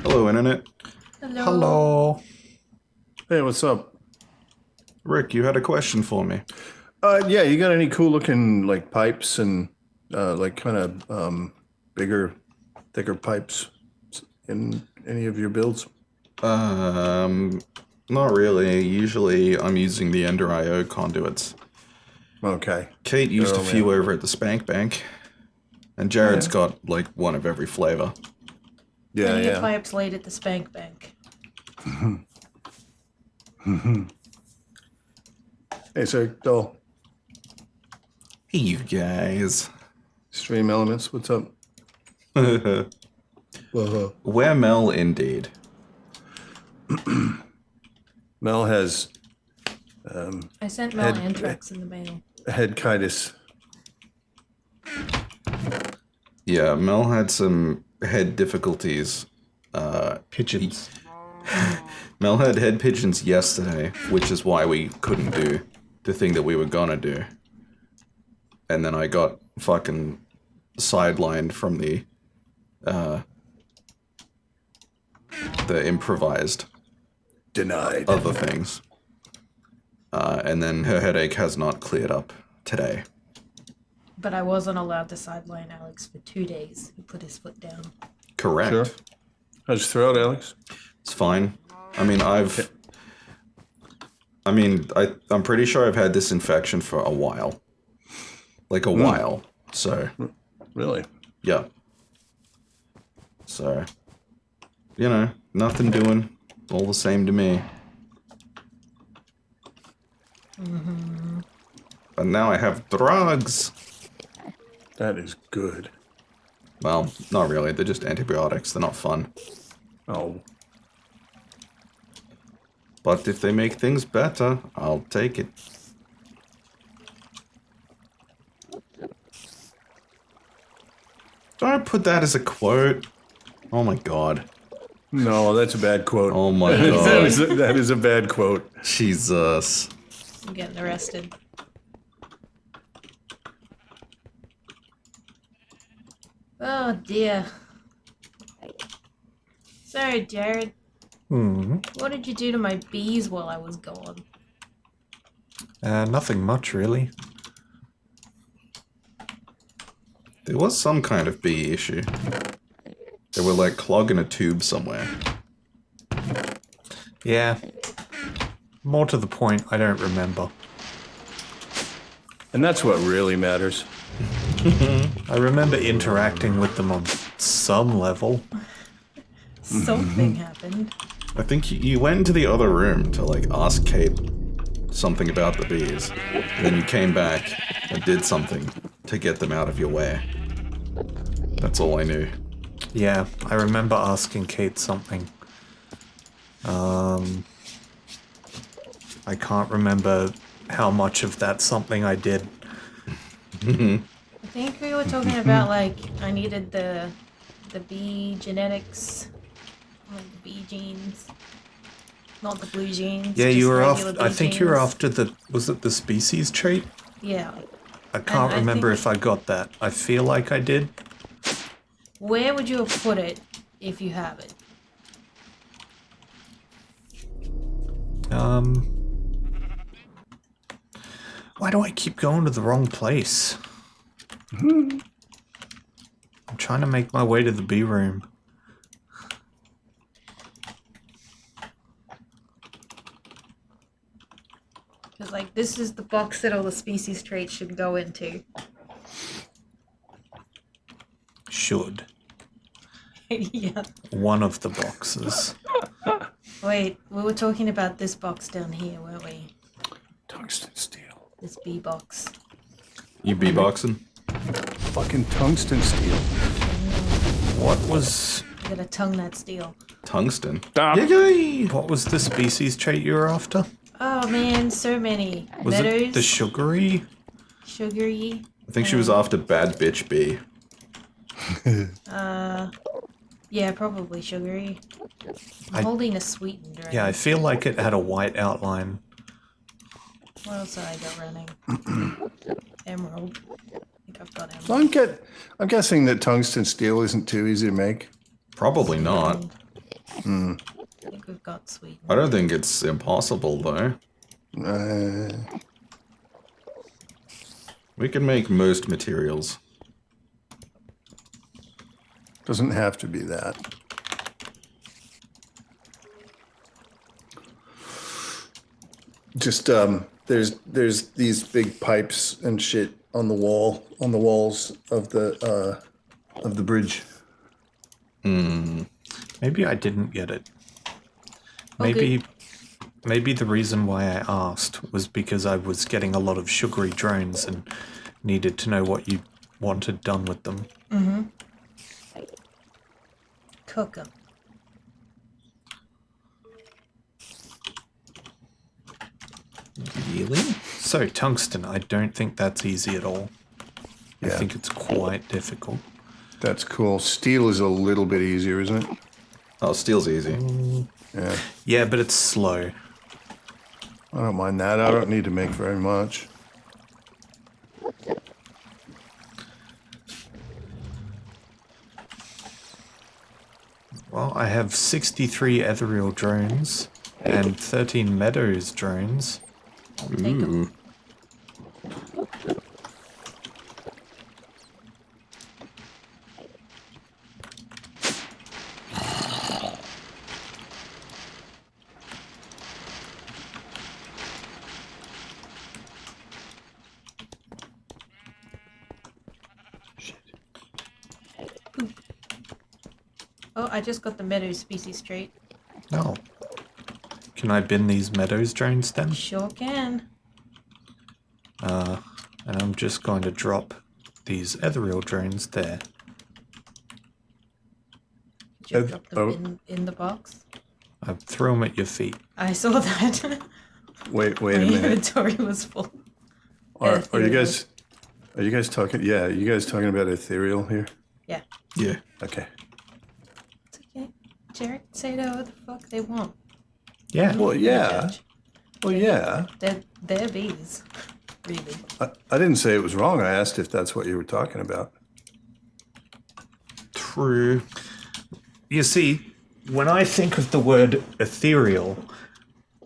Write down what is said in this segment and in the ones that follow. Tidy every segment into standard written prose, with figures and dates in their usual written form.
Hello, Internet. Hello. Hey, what's up? Rick, you had a question for me. Yeah, you got any cool looking like pipes and like kind of bigger, thicker pipes in any of your builds? Not really. Usually I'm using the Ender IO conduits. Okay. Kate used Oh, a few man. over at the Spank Bank. And Jared's got like one of every flavor. Yeah, Plenty of yeah. pipes laid at the Spank Bank. Hey, sir, Dole. Hey, you guys. Stream Elements, what's up? Where Mel indeed. Mel has I sent Mel Head- Antrax in the mail. headchitis. Yeah, Mel had some head difficulties. Pigeons. Mel had head pigeons yesterday, which is why we couldn't do the thing that we were gonna do. And then I got fucking sidelined from the improvised Denied. other things. And then her headache has not cleared up today. But I wasn't allowed to sideline Alex for 2 days. He put his foot down. Correct. Sure. How's your throat, Alex? It's fine. I mean, I'm pretty sure I've had this infection for a while. Like a while. So, Really? yeah. So, you know, nothing doing. All the same to me. But now I have drugs. That is good. Well, not really. They're just antibiotics. They're not fun. Oh. But if they make things better, I'll take it. Don't put that as a quote. Oh my god. No, that's a bad quote. Oh my that, god. that is a bad quote. Jesus. I'm getting arrested. Oh dear. So, Jared, what did you do to my bees while I was gone? Nothing much, really. There was some kind of bee issue. They were like clogging a tube somewhere. Yeah. More to the point, I don't remember. And that's what really matters. I remember interacting with them on some level. Something happened. I think you went into the other room to like ask Kate something about the bees. And then you came back and did something to get them out of your way. That's all I knew. Yeah, I remember asking Kate something. I can't remember how much of that something I did. I think we were talking about like I needed the bee genetics, like the bee genes. Not the blue jeans. Yeah, just you were regular after. I blue think you were jeans. after the. Was it the species trait? Yeah. I can't I remember think- if I got that. I feel like I did. Where would you have put it if you have it? Why do I keep going to the wrong place? I'm trying to make my way to the B room. Because, like, this is the box that all the species traits should go into. Should. Yeah. One of the boxes. Wait, we were talking about this box down here, weren't we? Tungsten steel. This B box. You B-boxing? Fucking tungsten steel. What was You gotta tongue that steel. Tungsten? Stop. Yay! what was the species trait you were after? Oh man, so many. Was Meadows, it the sugary? sugary. I think she was after Bad Bitch B. Yeah, probably sugary. I'm holding a sweetened right Yeah, I feel like it had a white outline. What else have I got running? Emerald. I think I've got So emerald. I'm guessing that tungsten steel isn't too easy to make. Probably not. I think we've got sweetened. I don't think it's impossible, though. We can make most materials. Doesn't have to be that. Just there's these big pipes and shit on the walls of the bridge. Maybe I didn't get it. Okay. Maybe the reason why I asked was because I was getting a lot of sugary drones and needed to know what you wanted done with them. Cook 'em. Really? So tungsten, I don't think that's easy at all. I Yeah. think it's quite difficult. That's cool. Steel is a little bit easier, isn't it? Oh, steel's easy. Yeah. Yeah, but it's slow. I don't mind that. I don't need to make very much. Well, I have 63 ethereal drones and 13 meadows drones. I'll take 'em. Oh, I just got the meadow species trait. Oh. Can I bin these meadows drones then? Sure can. And I'm just going to drop these ethereal drones there. Did you Uh, drop them in the box? I throw them at your feet. I saw that. Wait My a minute. inventory was full. Are you Ethereal. guys talking? Yeah, are you guys talking about ethereal here? Yeah. Yeah. Okay. It's okay. Jarek, say whatever the fuck they want. Yeah. Well, yeah. Well, yeah. They're bees. Really. I didn't say it was wrong. I asked if that's what you were talking about. True. You see, when I think of the word ethereal,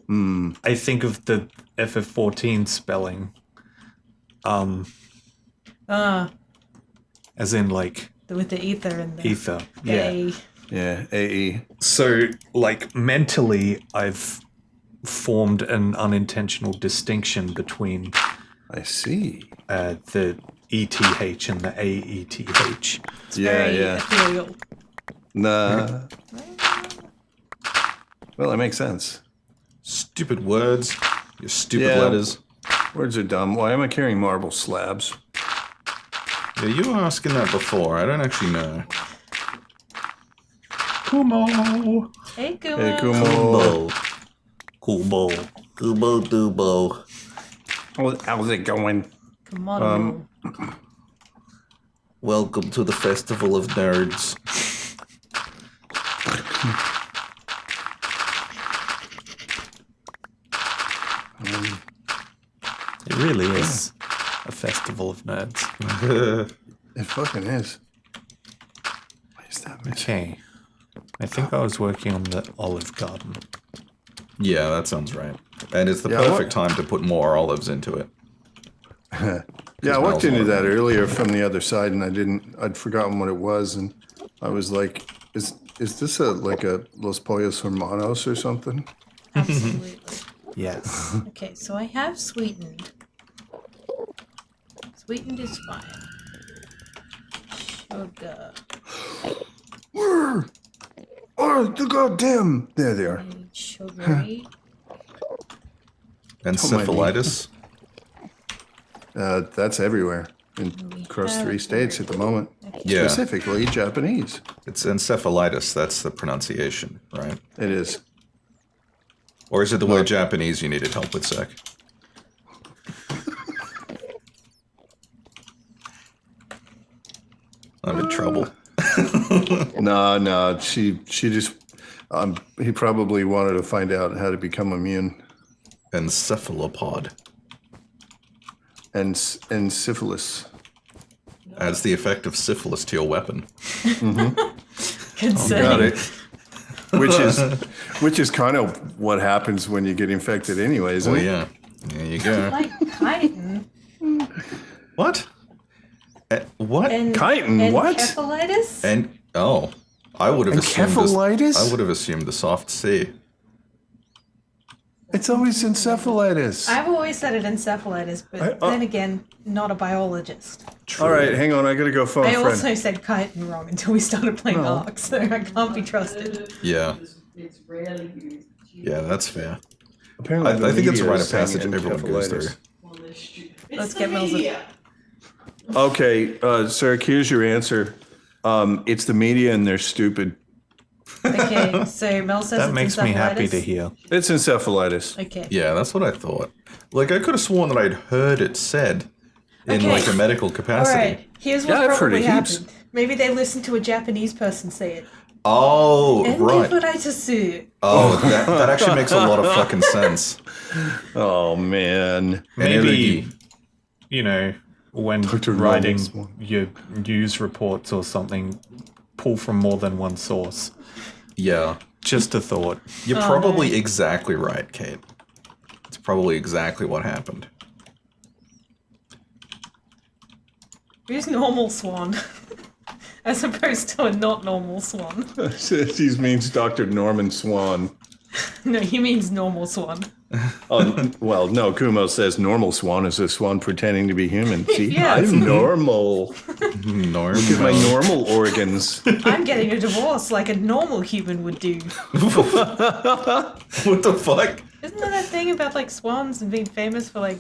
I think of the FF14 spelling. As in, like, With the ether and the ether. Yeah. A. Yeah, AE. So, like, mentally, I've formed an unintentional distinction between I see. the ETH and the AETH. It's Yeah, very yeah. ethereal. Nah. Well, that makes sense. Stupid words. Your stupid Yeah. letters. Words are dumb. Why am I carrying marble slabs? Yeah, you were asking that before. I don't actually know. Kumo! Hey, Kumo. Hey, Kumo. Kubo. Kubo Dubo. How's it going? Come on. Welcome to the Festival of Nerds. really is a festival of nerds. It fucking is. What is that? Okay. I think I was working on the Olive Garden. Yeah, that sounds right. And it's the Yeah, perfect time to put more olives into it. Yeah, I walked smells into more that good. earlier from the other side, and I'd forgotten what it was, and I was like, is this like a Los Pollos Hermanos or something? Absolutely. Yes. Okay, so I have sweetened. Sweetened is fine. Sugar. Oh, the goddamn! There they are. Need sugary. And Oh, my syphilitis. That's everywhere We across have 3 states at the moment. Okay. Yeah, Specifically Japanese. it's encephalitis. That's the pronunciation, right? It is. Or is it the word Japanese you needed help with, Zach? I'm in trouble. No. She just. He probably wanted to find out how to become immune Encephalopod. and syphilis. Adds the effect of syphilis to your weapon. Concerning. Which is kind of what happens when you get infected anyway, isn't Well, it? yeah. There you go. Like chitin. What? What? And, Chitin, and what? Encephalitis? And oh, I would have assumed Encephalitis? I would have assumed the soft C. It's always encephalitis. I've always said it encephalitis, but then again, not a biologist. All right, hang on. I gotta go phone I friend. also said chitin wrong until we started playing Ark, so I can't be trusted. Yeah, It's rarely used. yeah, that's fair. Apparently, the I think it's a media rite is of saying passage everyone goes through. encephalitis. Well, they're stupid. Let's get Mills a- Okay, sir, here's your answer. It's the media and they're stupid. Okay, so Mel says That it's makes me happy to encephalitis. hear. It's encephalitis. Okay. Yeah, that's what I thought. Like I could have sworn that I'd heard it said in Okay. like a medical All capacity. right. Here's what Yeah, I've heard probably it heaps. happened. Maybe they listened to a Japanese person say it. Oh, right. Encephalitis. Oh, that actually makes a lot of fucking sense. Oh man. Maybe, you know, when Dr. writing Lawrence one. your news reports or something, pull from more than one source. Yeah, Just a thought. you're probably exactly right, Kate. It's probably exactly what happened. Who's normal swan? As opposed to a not normal swan. He means Dr. Norman Swan. No, he means normal swan. Oh, well, no, Kumo says normal swan is a swan pretending to be human. See, Yes. I'm normal. Norm. My normal organs. I'm getting a divorce like a normal human would do. What the fuck? Isn't there that thing about like swans and being famous for like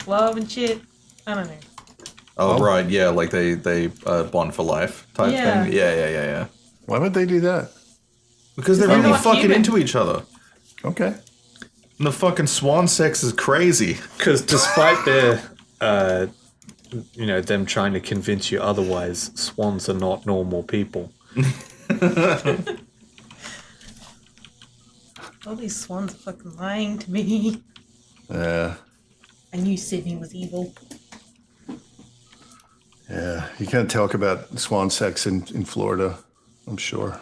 love and shit? I don't know. Oh, right, yeah, like they bond for life type Yeah. thing. Yeah. Why would they do that? Because they're They're really not fucking human. into each other. Okay. And the fucking swan sex is crazy. Because despite their, them trying to convince you otherwise, swans are not normal people. All these swans are fucking lying to me. Yeah. I knew Sydney was evil. Yeah. You can't talk about swan sex in Florida, I'm sure.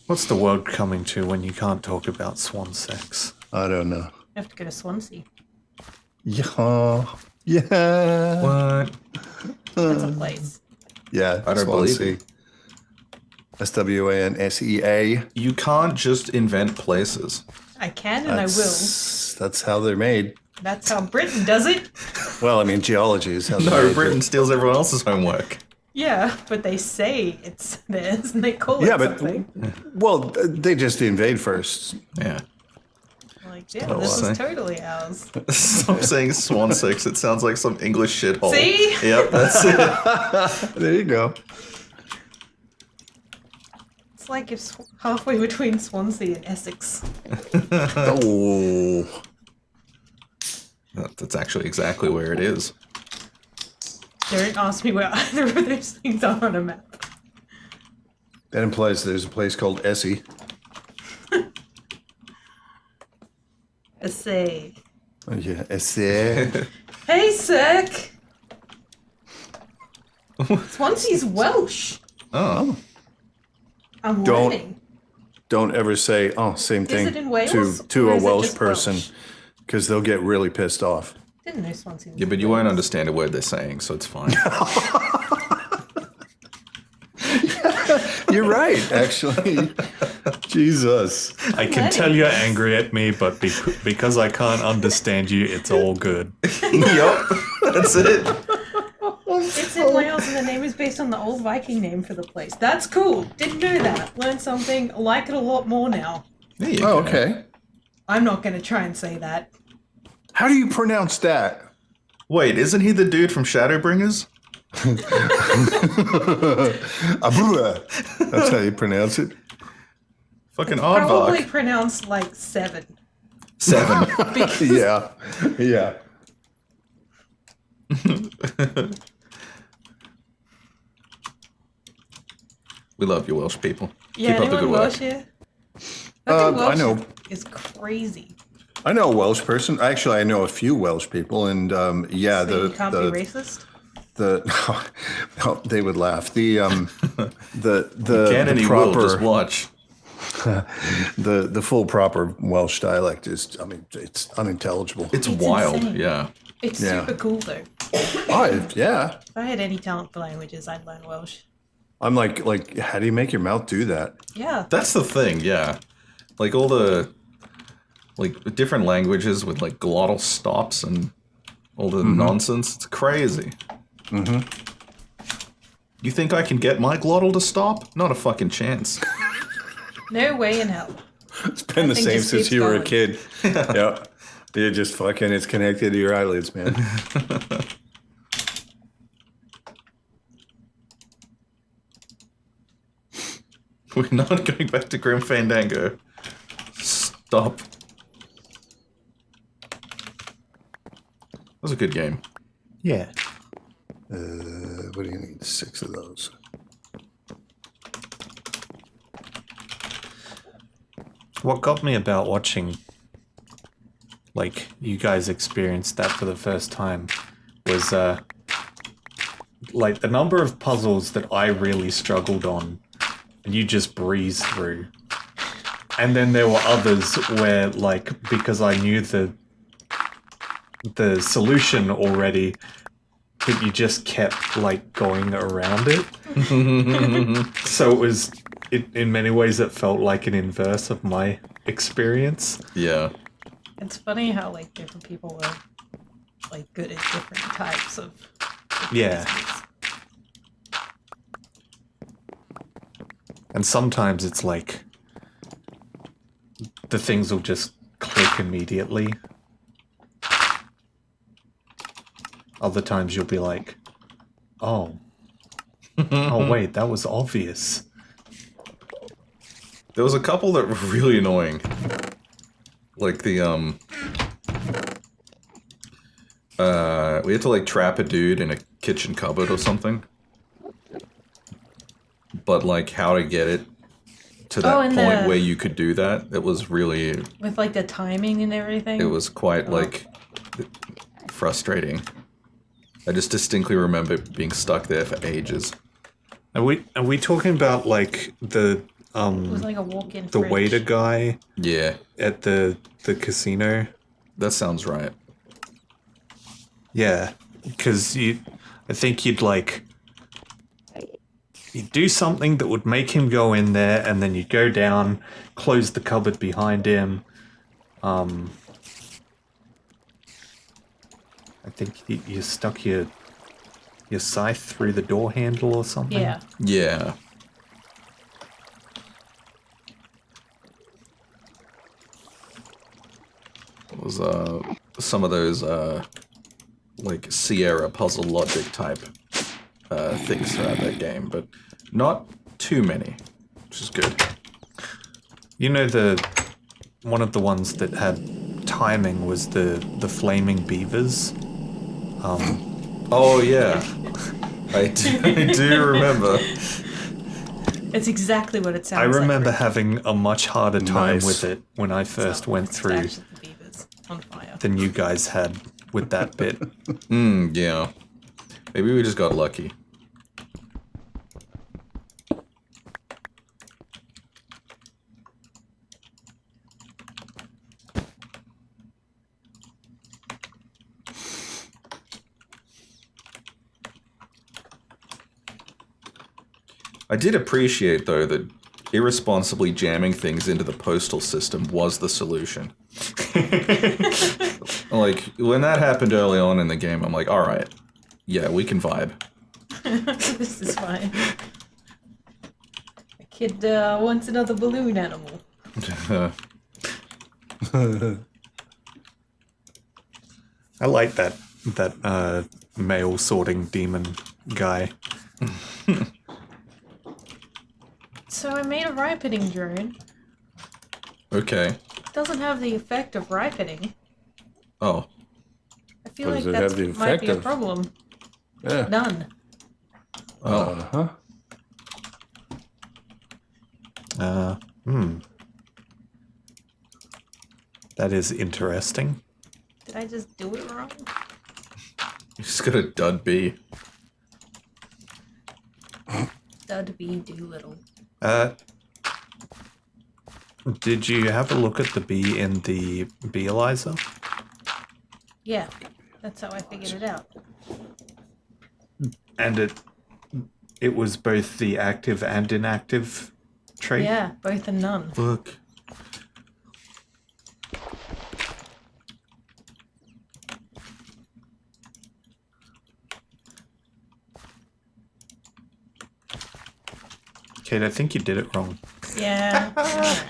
What's the world coming to when you can't talk about swan sex? I don't know. You have to go to Swansea. Yeah. Yeah. What? That's a place. Yeah. I don't believe you. SWANSEA. You can't just invent places. I can and I will. That's how they're made. That's how Britain does it. Well, I mean, geology is how they're No, made. Britain steals everyone else's homework. Yeah, but they say it's theirs and they call it Yeah, but something. well, they just invade first. Yeah. Like, yeah, what this I'll is say. totally ours. Stop saying swan sex. It sounds like some English shithole. See? Yep, that's it. There you go. It's like it's halfway between Swansea and Essex. Oh, That's actually exactly where it is. Don't ask me where either of those things are on a map. that implies there's a place called Essie. Let's say Yeah, it's there. Hey, Sick! Swansea's Welsh. Oh. I'm Don't- learning. Don't ever say, oh, same thing it in Wales, to or a is it Welsh just person, Welsh? because they'll get really pissed off. Didn't know Swansea was Yeah, but in you won't Wales. understand a word they're saying, so it's fine. You're right, actually. Jesus. I can tell you're angry at me, but because I can't understand you, it's all good. Yup. That's it. It's in Wales, and the name is based on the old Viking name for the place. That's cool. Didn't know that. Learned something. Like it a lot more now. There you Oh, go. okay. I'm not going to try and say that. How do you pronounce that? Wait, isn't he the dude from Shadowbringers? Abura. That's how you pronounce it. Fucking Probably Aardvark. pronounced like 7. 7. Because Yeah. Yeah. We love you, Welsh people. yeah, Keep up the anyone good Welsh work. here? Fucking I Welsh know. is crazy. I know a Welsh person. Actually, I know a few Welsh people, and yeah, So you can't be racist? the no, they would laugh. The Can and the he will, proper just watch. the full proper Welsh dialect is, I mean, it's unintelligible. It's It's wild, insane. yeah. It's Yeah. super cool though. Yeah. If I had any talent for languages, I'd learn Welsh. I'm like, how do you make your mouth do that? Yeah. That's the thing, yeah. Like all the like different languages with like glottal stops and all the nonsense. It's crazy. Mm-hmm. You think I can get my glottal to stop? Not a fucking chance. No way in hell. It's been the thing same just since keeps you were a going. kid. Yeah. You're just fucking, it's connected to your eyelids, man. We're not going back to Grim Fandango. Stop. That was a good game. Yeah. What do you need? 6 of those. What got me about watching, like, you guys experienced that for the first time was, like, the number of puzzles that I really struggled on and you just breezed through. And then there were others where, like, because I knew the solution already, that you just kept, like, going around it. So it was... in many ways, it felt like an inverse of my experience. Yeah. It's funny how like different people are like good at different types of Yeah. business. And sometimes it's like the things will just click immediately. Other times you'll be like, oh. Oh, wait, that was obvious. There was a couple that were really annoying. Like the, we had to like trap a dude in a kitchen cupboard or something. But like how to get it to that and point the- where you could do that, it was really, With like the timing and everything. it was quite like frustrating. I just distinctly remember being stuck there for ages. Are we talking about like the It was like a walk-in the fridge. waiter guy Yeah, at the casino? that sounds right. Yeah, because I think you'd do something that would make him go in there, and then you'd go down, close the cupboard behind him. I think you stuck your scythe through the door handle or something. Yeah. Yeah. It was some of those like Sierra puzzle logic type things throughout that game, but not too many, which is good. You know, one of the ones that had timing was the flaming beavers. Oh yeah, I do remember. It's exactly what it sounds I like. remember Rick. having a much harder time Nice. with it when I first So, went it's through. actually the beavers. on fire. than you guys had with that bit. Yeah. Maybe we just got lucky. I did appreciate, though, that irresponsibly jamming things into the postal system was the solution. Like, when that happened early on in the game, I'm like, alright, yeah, we can vibe. This is fine. A kid wants another balloon animal. I like that mail sorting demon guy. So I made a ripening drone. Okay. It doesn't have the effect of ripening. Oh. I feel What like does it that have the might effect be a of? problem. Yeah. None. Uh-huh. That is interesting. Did I just do it wrong? You just got a dud B. Dud be Doolittle. Did you have a look at the bee in the Beealyzer? Yeah, that's how I figured it out. And it was both the active and inactive trait? Yeah, both and none. Look. Kate, I think you did it wrong. Yeah, alright.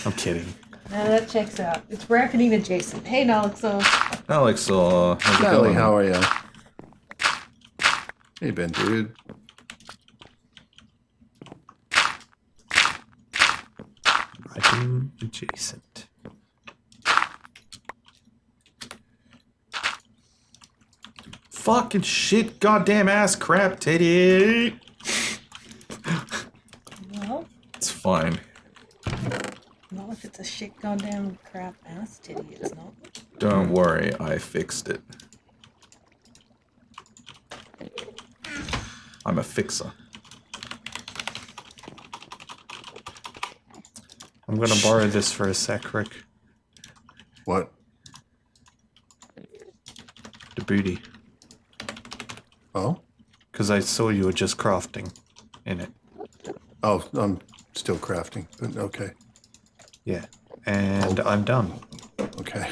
I'm kidding. Now that checks out. It's ripening adjacent. Hey, Nalixo. Alex, how's it Sally, going? how are you? Hey, Ben, dude. Writing adjacent. Fucking shit, goddamn ass crap, titty. Well, It's fine. not if it's a shit goddamn crap ass titty, it's not. Don't worry, I fixed it. I'm a fixer. I'm gonna borrow this for a sec, Rick. What? The booty. Oh? Because I saw you were just crafting in it. Oh, I'm still crafting. But okay. Yeah. And I'm done. Okay.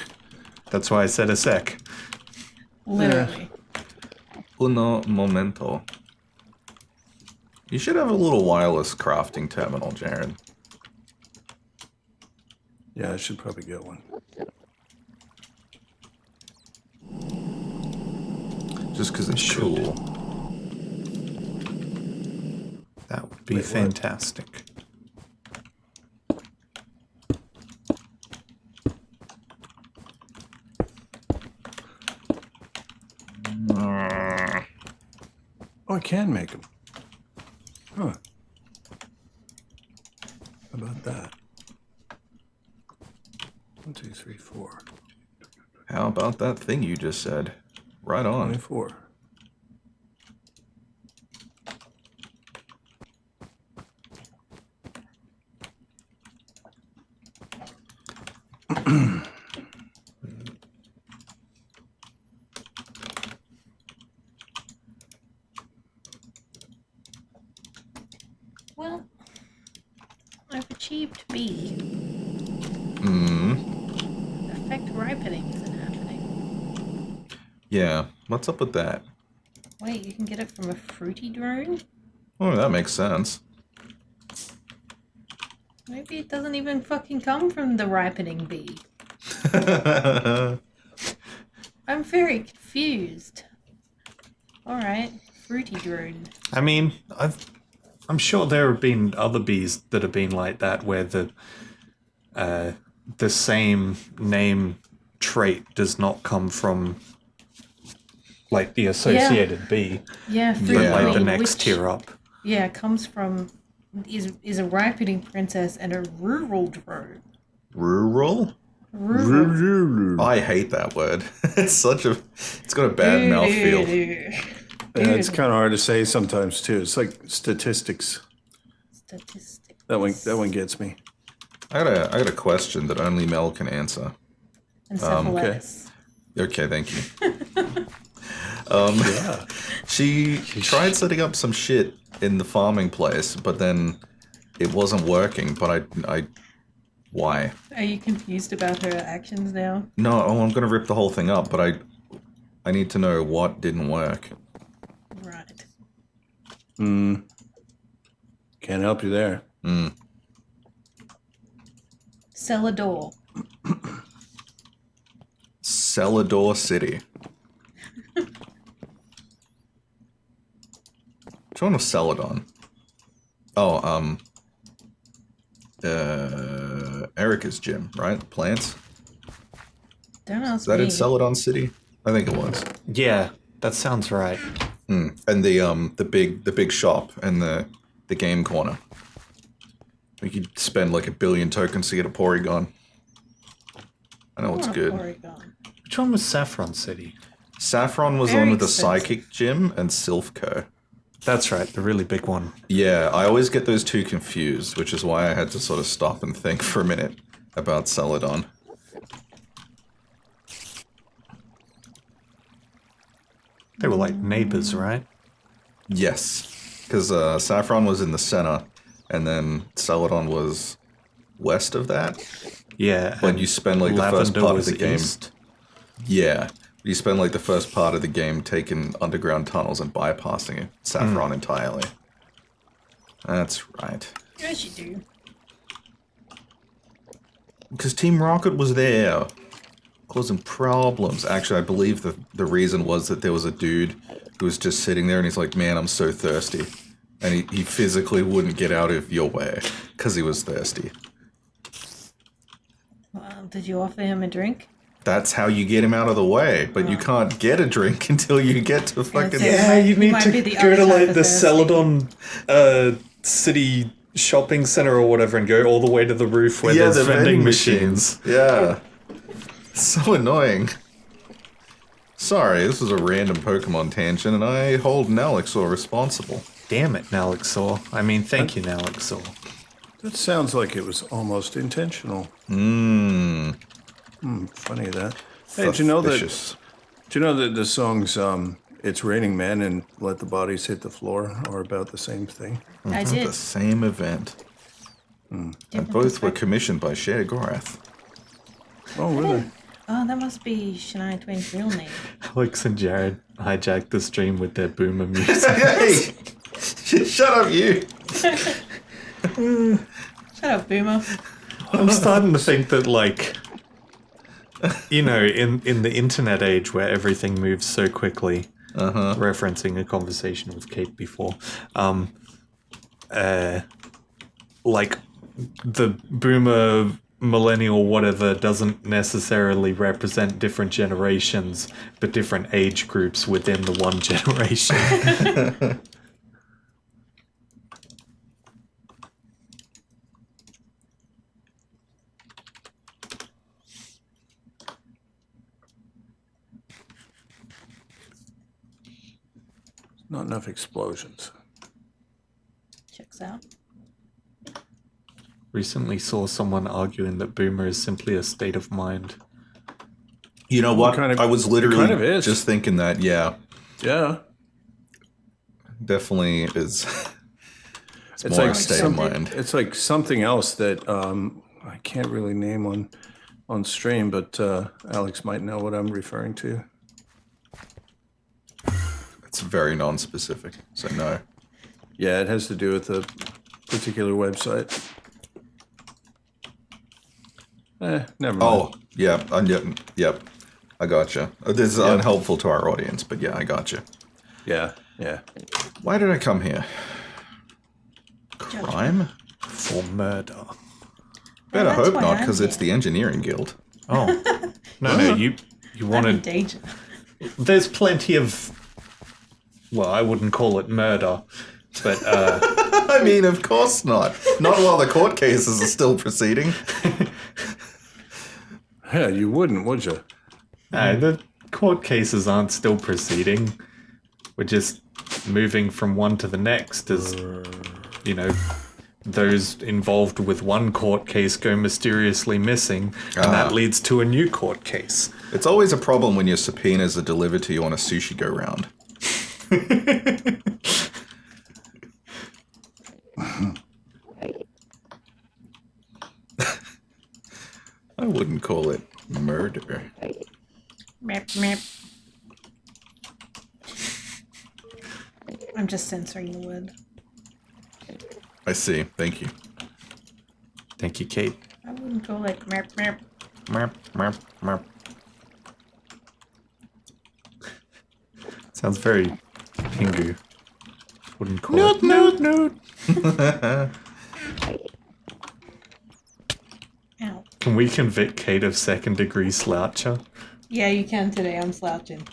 That's why I said a sec. Literally. Uno momento. You should have a little wireless crafting terminal, Jared. Yeah, I should probably get one. Just because it's cool. That would be Wait, what? fantastic. Oh, I can make them. Huh. How about that? 1, 2, 3, 4. How about that thing you just said? Right on. 24. Well, I've achieved B. Effect ripening isn't happening. Yeah, what's up with that? Wait, you can get it from a fruity drone? Oh, that makes sense. Maybe it doesn't even fucking come from the ripening bee. I'm very confused. Alright, fruity drone. I mean, I'm sure there have been other bees that have been like that, where the same name trait does not come from like the associated bee, Yeah, but fruity like the drone, next which, tier up. Yeah, comes from is a ripening princess and a rural drone. Rural? I hate that word. It's got a bad mouthfeel. Yeah, it's kind of hard to say sometimes too. It's like statistics. Statistics. That one gets me. I got a question that only Mel can answer. Encephalitis. Okay, thank you. Yeah. She tried setting up some shit in the farming place, but then it wasn't working. But why? Are you confused about her actions now? No, I'm gonna rip the whole thing up, but I need to know what didn't work. Right. Can't help you there. Celador. Celador City. Which one was Celadon? Oh, Erica's gym, right? Plants? Don't ask Is that me. in Celadon City? I think it was. Yeah, that sounds right. And the big shop and the game corner. We could spend like 1 billion tokens to get a Porygon. I know it's good. Porygon. Which one was Saffron City? Saffron was the Very one with the expensive. psychic gym and Sylphco. That's right, the really big one. Yeah, I always get those two confused, which is why I had to sort of stop and think for a minute about Celadon. They were like neighbors, right? Yes, because Saffron was in the center, and then Celadon was west of that. Yeah. When and you spend like the first Lavender part of was the game. east. Yeah, you spend like the first part of the game taking underground tunnels and bypassing Saffron entirely. That's right. Yes, you do. Because Team Rocket was there, causing problems. Actually, I believe the reason was that there was a dude who was just sitting there and he's like, man, I'm so thirsty. And he physically wouldn't get out of your way because he was thirsty. Well, did you offer him a drink? That's how you get him out of the way, but you can't get a drink until you get to fucking... Yeah, Yeah, you need need to to go go to, to like, like the the Celadon, Celadon city shopping center or whatever and go all the way to the roof where there's the vending machines. Yeah. So annoying. Sorry, this was a random Pokemon tangent, and I hold Nalexor responsible. Damn it, Nalexor. I mean, thank you, Nalexor. That sounds like it was almost intentional. Funny that. Hey, do you know that? Suspicious. Do you know that the songs "It's Raining Men" and "Let the Bodies Hit the Floor" are about the same thing? I The did. same event. And both were commissioned by Cher Gorath. Oh, really? Oh, that must be Shania Twain's real name. Alex and Jared hijacked the stream with their boomer music. Hey! Shut up, you! Shut up, Boomer. I'm starting to think that, like, you know, in the internet age where everything moves so quickly, referencing a conversation with Kate before, like, the boomer, millennial, whatever, doesn't necessarily represent different generations, but different age groups within the one generation. Not enough explosions. Checks out. Recently saw someone arguing that boomer is simply a state of mind. You know what? kind of- I was literally kind of is. just thinking that, yeah. Yeah. Definitely is. it's It's more like a state of something- mind. It's like something else that I can't really name on stream, but Alex might know what I'm referring to. It's very non-specific, so no. Yeah, it has to do with a particular website. Never mind. Oh, yep. I gotcha. This is unhelpful to our audience, but yeah, I gotcha. Yeah. Why did I come here? Crime? For murder. Better that's hope why not, I'm because it's here. the engineering guild. Oh. No, you I'm in wanted... danger. There's plenty of... Well, I wouldn't call it murder, but I mean, of course not. Not while the court cases are still proceeding. Yeah, you wouldn't, would you? The court cases aren't still proceeding. We're just moving from one to the next as, you know, those involved with one court case go mysteriously missing, and that leads to a new court case. It's always a problem when your subpoenas are delivered to you on a sushi go-round. I wouldn't call it murder. Meep, meep. I'm just censoring the word. I see. Thank you. Thank you, Kate. I wouldn't call it meep, meep. Merp, merp, merp. Sounds very Pingu. Wouldn't call it. Note. Ow. Can we convict Kate of second-degree sloucher? Yeah, you can today. I'm slouching.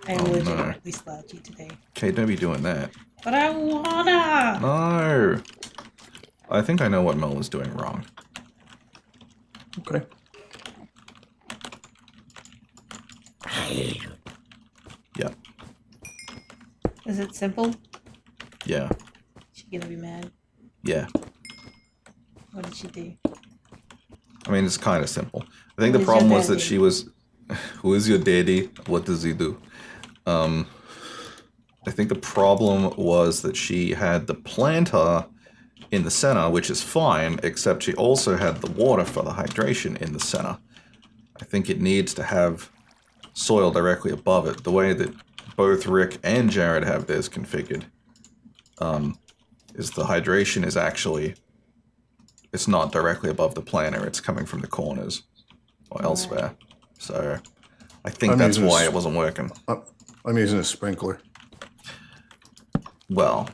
I am Oh, no. legitimately slouchy today. Kate, don't be doing that. But I wanna! No. I think I know what Mel was doing wrong. Okay. Yeah. Is it simple? Yeah. She gonna be mad? Yeah. What did she do? I mean, it's kind of simple. I think Who the is problem your was that daddy? she was... Who is your daddy? What does he do? I think the problem was that she had the planter in the center, which is fine, except she also had the water for the hydration in the center. I think it needs to have soil directly above it. The way that both Rick and Jared have theirs configured is the hydration is actually... It's not directly above the planter, it's coming from the corners or elsewhere. So I think I'm that's using why s- it wasn't working. I'm using a sprinkler. Well,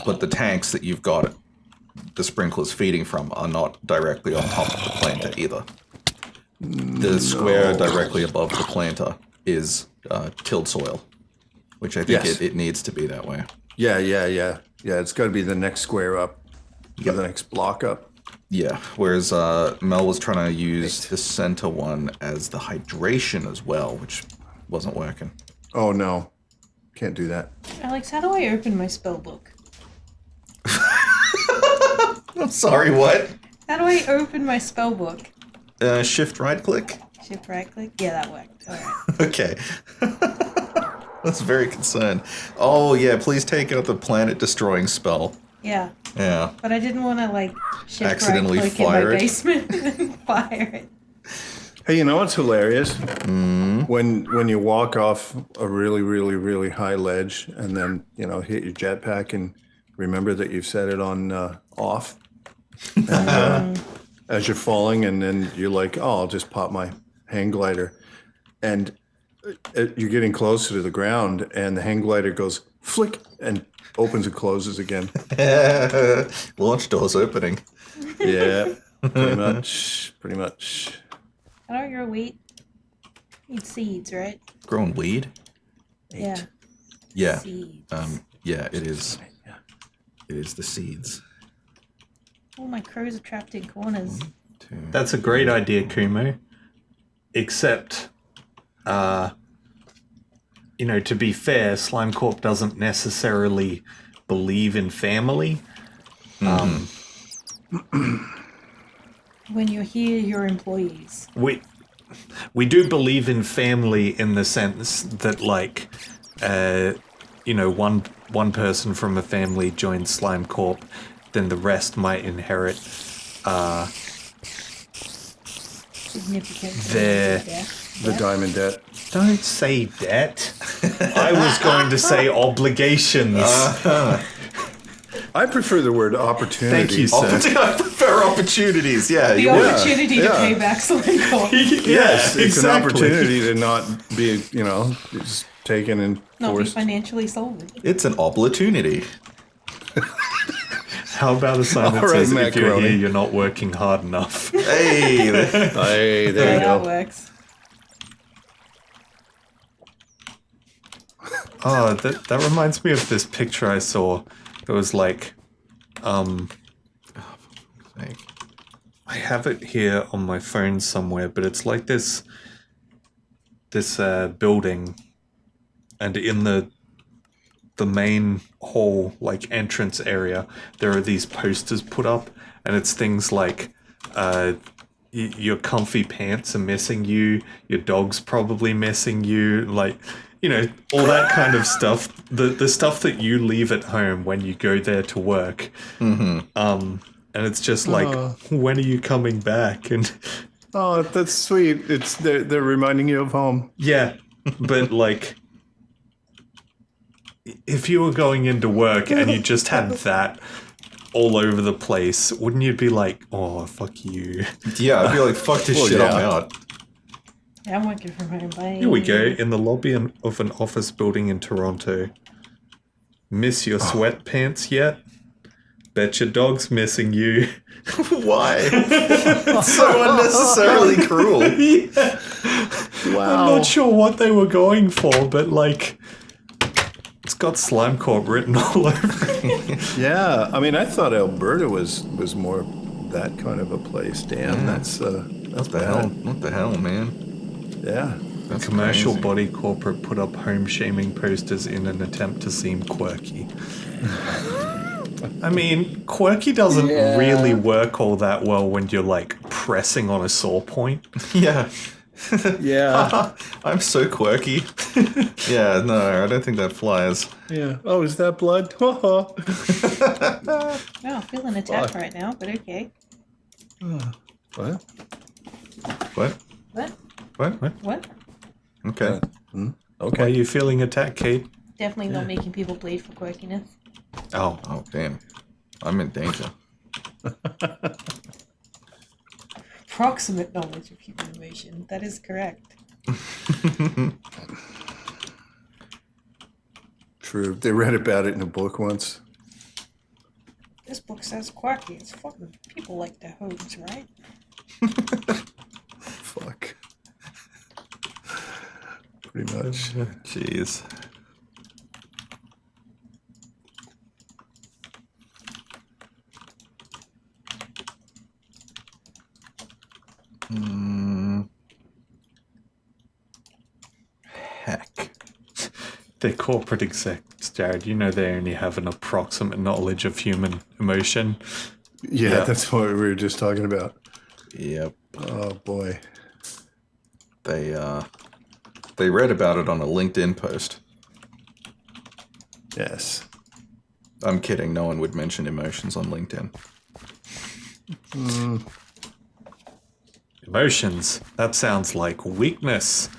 but the tanks that you've got the sprinklers feeding from are not directly on top of the planter either. The square directly above the planter is tilled soil, which I think Yes. it needs to be that way. Yeah. It's got to be the next square up. Yep. The next block up. Yeah, whereas Mel was trying to use the center one as the hydration as well, which wasn't working. Oh no, can't do that. Alex, how do I open my spell book? I'm sorry, what? How do I open my spell book? Shift right click? Shift right click? Yeah, that worked. Alright. Okay. That's very concerned. Oh, yeah, please take out the planet destroying spell. Yeah. Yeah. But I didn't want to, like, shift Accidentally right click fire in it. my basement and fire it. Hey, you know what's hilarious? When you walk off a really, really, really high ledge and then, hit your jetpack and remember that you've set it on off. And as you're falling and then you're like, oh, I'll just pop my hang glider. And you're getting closer to the ground and the hang glider goes flick and opens and closes again. Launch doors opening. Yeah, pretty much. How do I grow wheat? Need seeds, right? Growing weed? Yeah. Yeah. Seeds. Yeah, it is. It is the seeds. All my crows are trapped in corners. That's a great idea, Kumo. Except, to be fair, Slime Corp doesn't necessarily believe in family. When you're here, you're employees. We do believe in family in the sense that, like, one person from a family joins Slime Corp, then the rest might inherit Significant. The diamond debt. Don't say debt. I was going to say obligations. I prefer the word opportunity. Thank you, sir. I prefer opportunities. Yeah, The you would. opportunity to pay back Slime Corp. Yes, it's exactly. an opportunity to not be, just taken and Not be forced. financially solvent. It's an opportunity. How about a sign that All right, says if you're macaroni. here, you're not working hard enough? Hey, Hey, there Yeah, you that go. works. Oh, that reminds me of this picture I saw. It was like, like, I have it here on my phone somewhere, but it's like this building, and in the main hall, like entrance area, there are these posters put up, and it's things like your comfy pants are missing you, your dog's probably missing you, like, you know, all that kind of stuff. The stuff that you leave at home when you go there to work. And it's just like, when are you coming back? And Oh, that's sweet. It's they're reminding you of home. yeah, but like, if you were going into work and you just had that all over the place, wouldn't you be like, oh, fuck you? Yeah, I'd be like, fuck this Well, shit, I'm yeah. out. Yeah, I'm working from home. Bye. Here we go, in the lobby of an office building in Toronto. Miss your sweatpants yet? Bet your dog's missing you. Why? It's so unnecessarily cruel. Wow. I'm not sure what they were going for, but like, it's got Slime Corp written all over it. Yeah, I mean, I thought Alberta was more that kind of a place. Damn, that's What the hell? What the hell, man? Yeah. That's Commercial crazy. body corporate put up home shaming posters in an attempt to seem quirky. I mean, quirky doesn't really work all that well when you're like pressing on a sore point. Yeah. Yeah. I'm so quirky. Yeah, no, I don't think that flies. Yeah. Oh, is that blood? Oh, feeling attacked right now, but okay. What? What? What? What? What? Okay. Why are Okay. you feeling attacked, Kate? Definitely not making people bleed for quirkiness. Oh, Oh, damn. I'm in danger. Proximate knowledge of human emotion. That is correct. True. They read about it in a book once. This book says quirky. It's fucking people like their homes, right? Fuck. Pretty much. Jeez. Heck. they're corporate execs, Jared. You know they only have an approximate knowledge of human emotion. Yeah, Yeah. that's what we were just talking about. Yep. Oh boy. They read about it on a LinkedIn post. Yes. I'm kidding. No one would mention emotions on LinkedIn. Emotions. That sounds like weakness.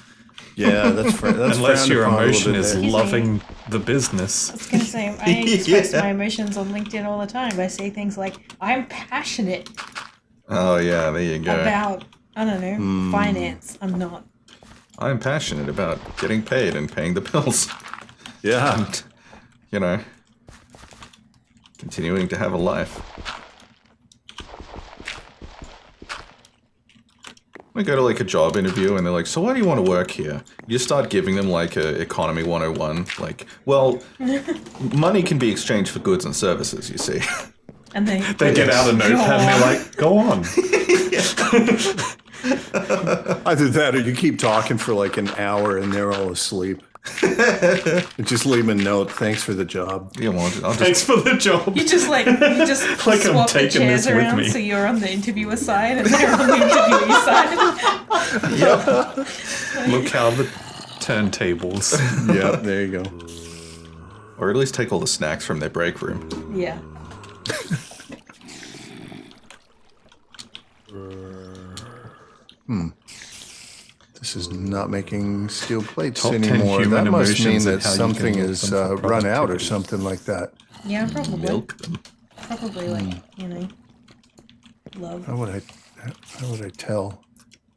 Yeah, that's that's Unless frowned your upon a little emotion bit is there. me. loving the business. I was gonna say I express Yeah. my emotions on LinkedIn all the time. I say things like, "I'm passionate Oh yeah, there you go. about I don't know finance." I'm not. I'm passionate about getting paid and paying the bills. Yeah. You know, continuing to have a life. I go to like a job interview and they're like, so why do you want to work here? You start giving them like a economy 101. Like, well, money can be exchanged for goods and services, you see. And they They get out a notepad and they're like, go on. Either that or you keep talking for like an hour and they're all asleep. And just leave them a note. Thanks for the job. Yeah, well, I'll just Thanks for the job. You just like Like I'm swap the taking chairs this with around me. so you're on the interviewer side and they're on the interviewee side. Look how the turntables. Yeah, there you go. or at least take all the snacks from their break room. Yeah. This is not making steel plates Top 10 anymore. human That must mean emotions and that how you something can milk is them for run out or productivity. something like that. Yeah, probably. Milk them. Probably like, love. How would I tell?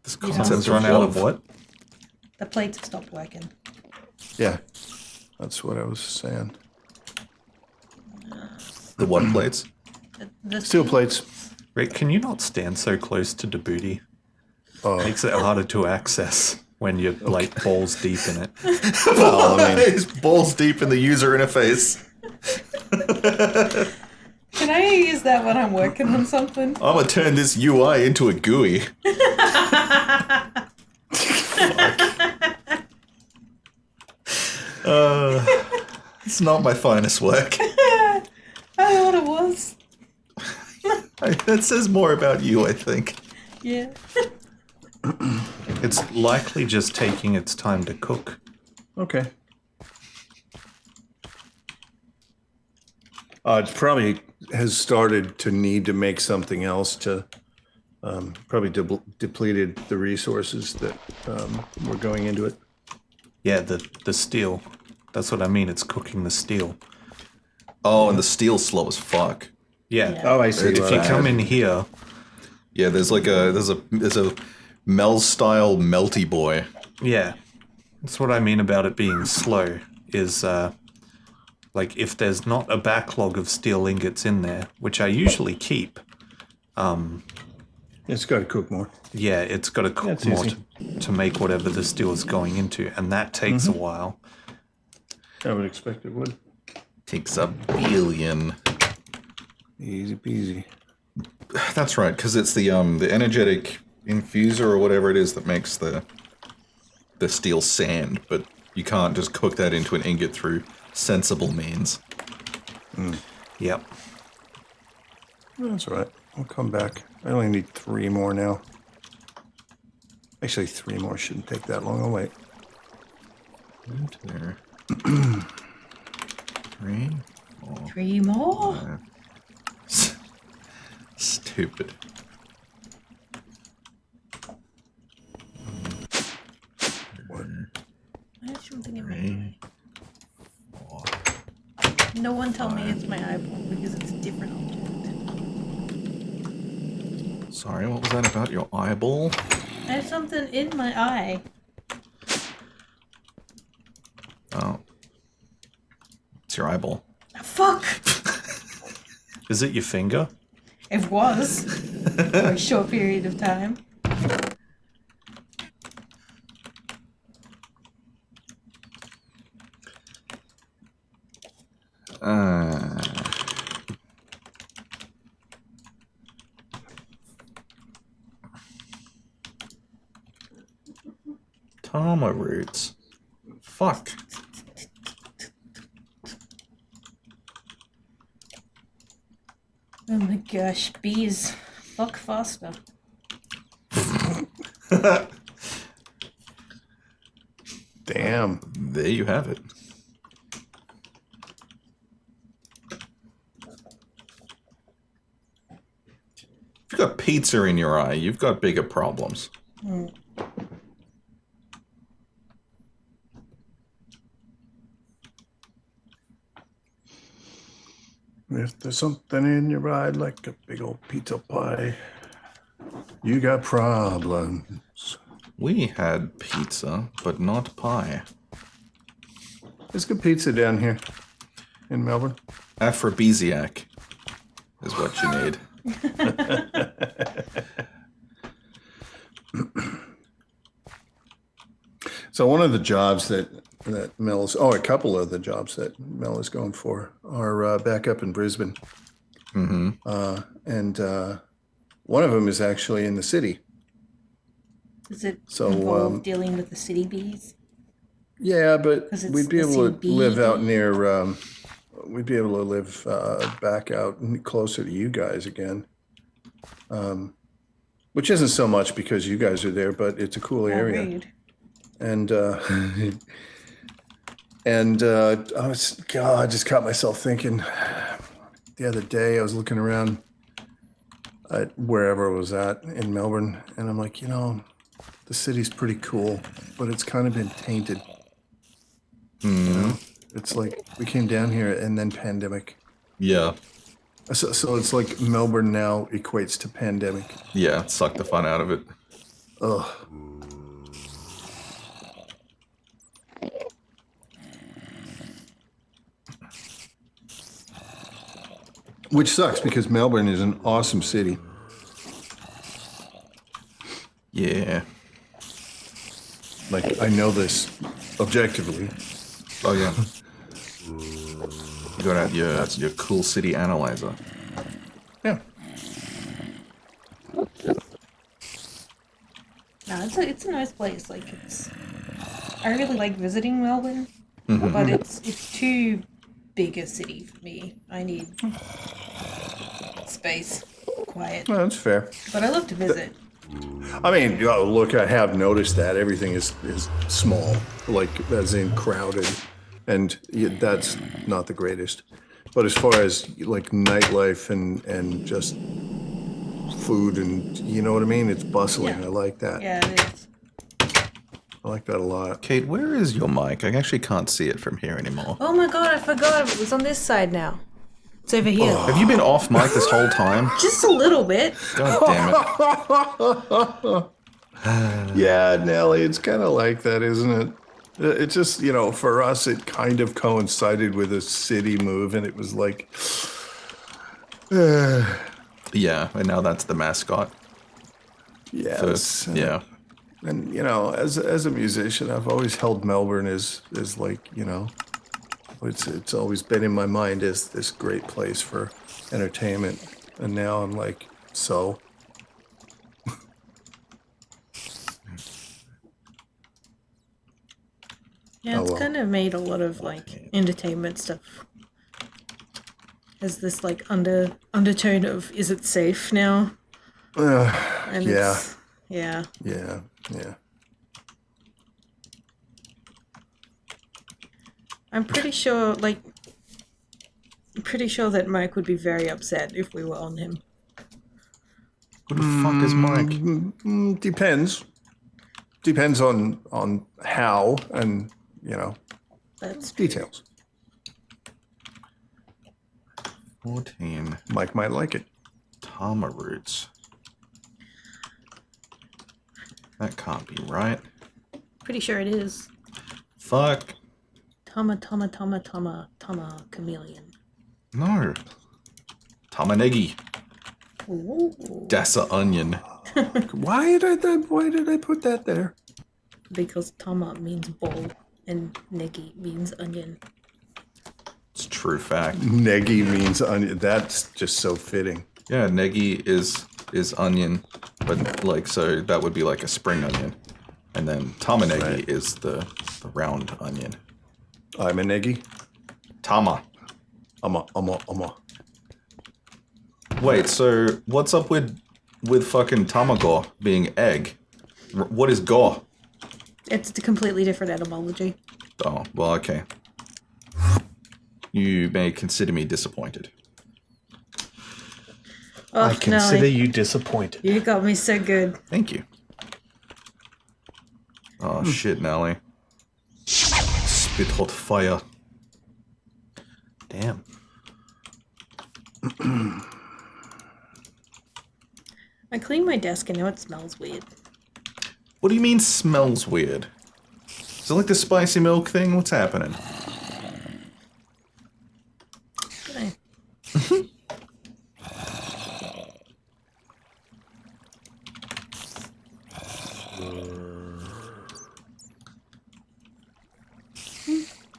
This You concept It's run out of what? The plates have stopped working. Yeah, that's what I was saying. The what plates? The Steel plates. Rick, can you not stand so close to the booty? Oh, Makes it harder to access when you're like balls deep in it. well, I mean, It's balls deep in the user interface. Can I use that when I'm working on something. I'm gonna turn this UI into a GUI. It's not my finest work. I thought it was. That says more about you, I think. Yeah. It's likely just taking its time to cook. Okay. It probably has started to need to make something else to probably depleted the resources that were going into it. Yeah, the steel. That's what I mean. It's cooking the steel. Oh, and the steel's slow as fuck. Yeah. Oh, I see. It's If you come in here, Yeah, there's a Mel style melty boy. yeah, that's what I mean about it being slow. Is like if there's not a backlog of steel ingots in there, which I usually keep. It's got to cook more. Yeah, it's got to cook That's more easy. to make whatever the steel is going into, and that takes a while. I would expect it would. Takes a billion. Easy peasy. That's right, because it's the energetic infuser or whatever it is that makes the steel sand, but you can't just cook that into an ingot through sensible means. Yep. That's all right. I'll come back. I only need 3 more now. Actually, 3 more shouldn't take that long. I'll wait. Right there. 3, 4. 3 more? Stupid. There's something in my 3. No one tell me it's my eyeball because it's a different object. Sorry, what was that about your eyeball? I have something in my eye. Oh. It's your eyeball. Fuck! Is it your finger? It was. For a short period of time. Tama roots. Fuck. Oh my gosh, bees. Fuck faster. Damn. There you have it. If you've got pizza in your eye, you've got bigger problems. If there's something in your eye like a big old pizza pie, you got problems. We had pizza, but not pie. There's good pizza down here in Melbourne. Aphrodisiac is what you need. So one of the jobs that Mel is, a couple of the jobs that Mel is going for are back up in Brisbane. Mm-hmm. And one of them is actually in the city. Does it So, involve dealing with the city bees? Yeah, but 'Cause it's we'd be the able to CB. live out near, we'd be able to live back out closer to you guys again. Which isn't so much because you guys are there, but it's a cool area. Rude. And I just caught myself thinking the other day. I was looking around at wherever I was at in Melbourne, and I'm like, the city's pretty cool, but it's kind of been tainted. You know? It's like we came down here and then pandemic. Yeah. So it's like Melbourne now equates to pandemic. Yeah, suck the fun out of it. Ugh. Which sucks because Melbourne is an awesome city. Yeah. Like, I know this objectively. Oh, yeah. You got out your cool city analyzer. Yeah. No, it's a nice place. Like I really like visiting Melbourne, but it's too big a city for me. I need space, quiet. Well, that's fair. But I love to visit. I mean, look, I have noticed that everything is small, like as in crowded, and that's not the greatest. But as far as like nightlife and just food and you know what I mean, it's bustling. Yeah. I like that. Yeah, it is. I like that a lot. Kate, where is your mic? I actually can't see it from here anymore. Oh my god, I forgot it was on this side now. It's over here. Have you been off mic this whole time? Just a little bit. God damn it. Yeah, Nelly, it's kind of like that, isn't it? It's just, for us, it kind of coincided with a city move, and it was like, Yeah, and now that's the mascot. yes. Yeah. And as a musician, I've always held Melbourne as like it's always been in my mind as this great place for entertainment, and now I'm like, so. Yeah, Oh, it's well. kind of made a lot of like entertainment stuff. There's this like undertone of is it safe now? And yeah. it's, yeah. Yeah. I'm pretty sure that Mike would be very upset if we were on him. Who the fuck is Mike? Depends. Depends on how and That's details. 14. Mike might like it. Tama roots. That can't be right. pretty sure it is. Fuck. Tama chameleon. No. Tamanegi. Ooh. Dasa onion. Why did I put that there? Because tama means bowl and negi means onion. It's a true fact. Negi means onion. That's just so fitting. Yeah, negi is onion, but like so that would be like a spring onion. And then tamanegi Right. is the round onion. I'm a negi. Tama. I'm a. Wait, so what's up with fucking tamago being egg? What is go? It's a completely different etymology. Oh, well, okay. You may consider me disappointed. Oh, I consider no, you disappointed. you got me so good. Thank you. Oh shit, Nelly. Spit hot fire. Damn. I cleaned my desk and now it smells weird. What do you mean smells weird? Is it like the spicy milk thing? What's happening? Eh.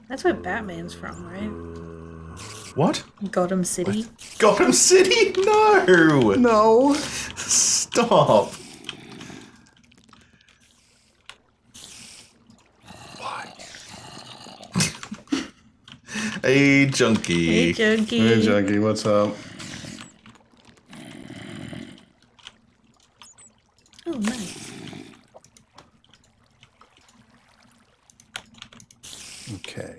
That's where Batman's from, right? What? Gotham City. Gotham City? No! No. Stop! Why? Hey, junkie. Hey, Junkie. Hey, Junkie, what's up? Oh, nice. Okay.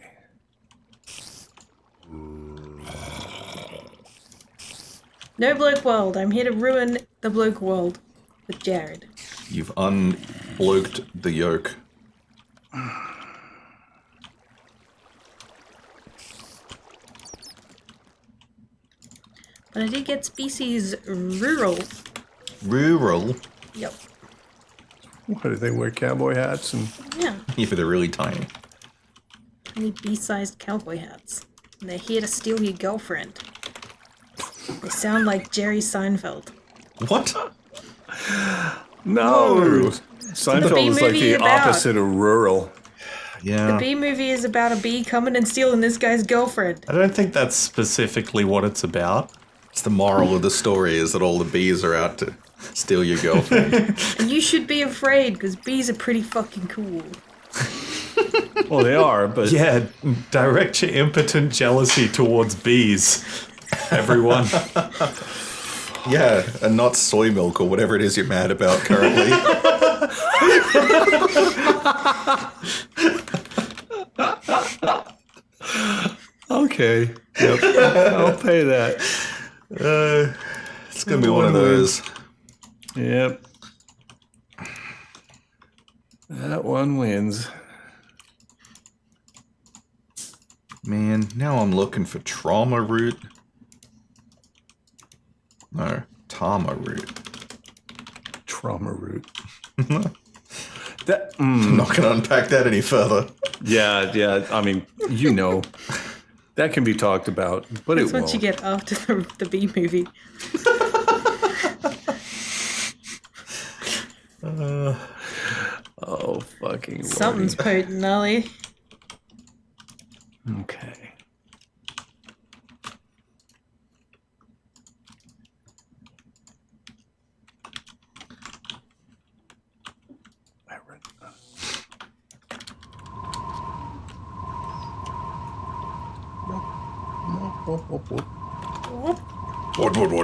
No bloke world. I'm here to ruin the bloke world with Jared. You've unbloked the yolk. But I did get species rural. Rural. Yep. What do they wear? Cowboy hats and Yeah. If they're really tiny. Tiny bee-sized cowboy hats. And they're here to steal your girlfriend. They sound like Jerry Seinfeld. What? no. The Seinfeld bee is like movie the about- opposite of rural. The Yeah. bee movie is about a bee coming and stealing this guy's girlfriend. I don't think that's specifically what it's about. It's the moral of the story is that all the bees are out to steal your girlfriend. And you should be afraid, because bees are pretty fucking cool. Well, they are, but Yeah, direct your impotent jealousy towards bees, everyone. Yeah, and not soy milk or whatever it is you're mad about currently. okay. Yep. I'll pay that. It's gonna be one of those. Yep. That one wins. Man, now I'm looking for trauma root. No, Tama root. Trauma root. That. I'm not gonna unpack that any further. Yeah. I mean, that can be talked about, but That's it what won't. you get after the bee movie. Oh, fucking Something's potent, Ollie. Okay.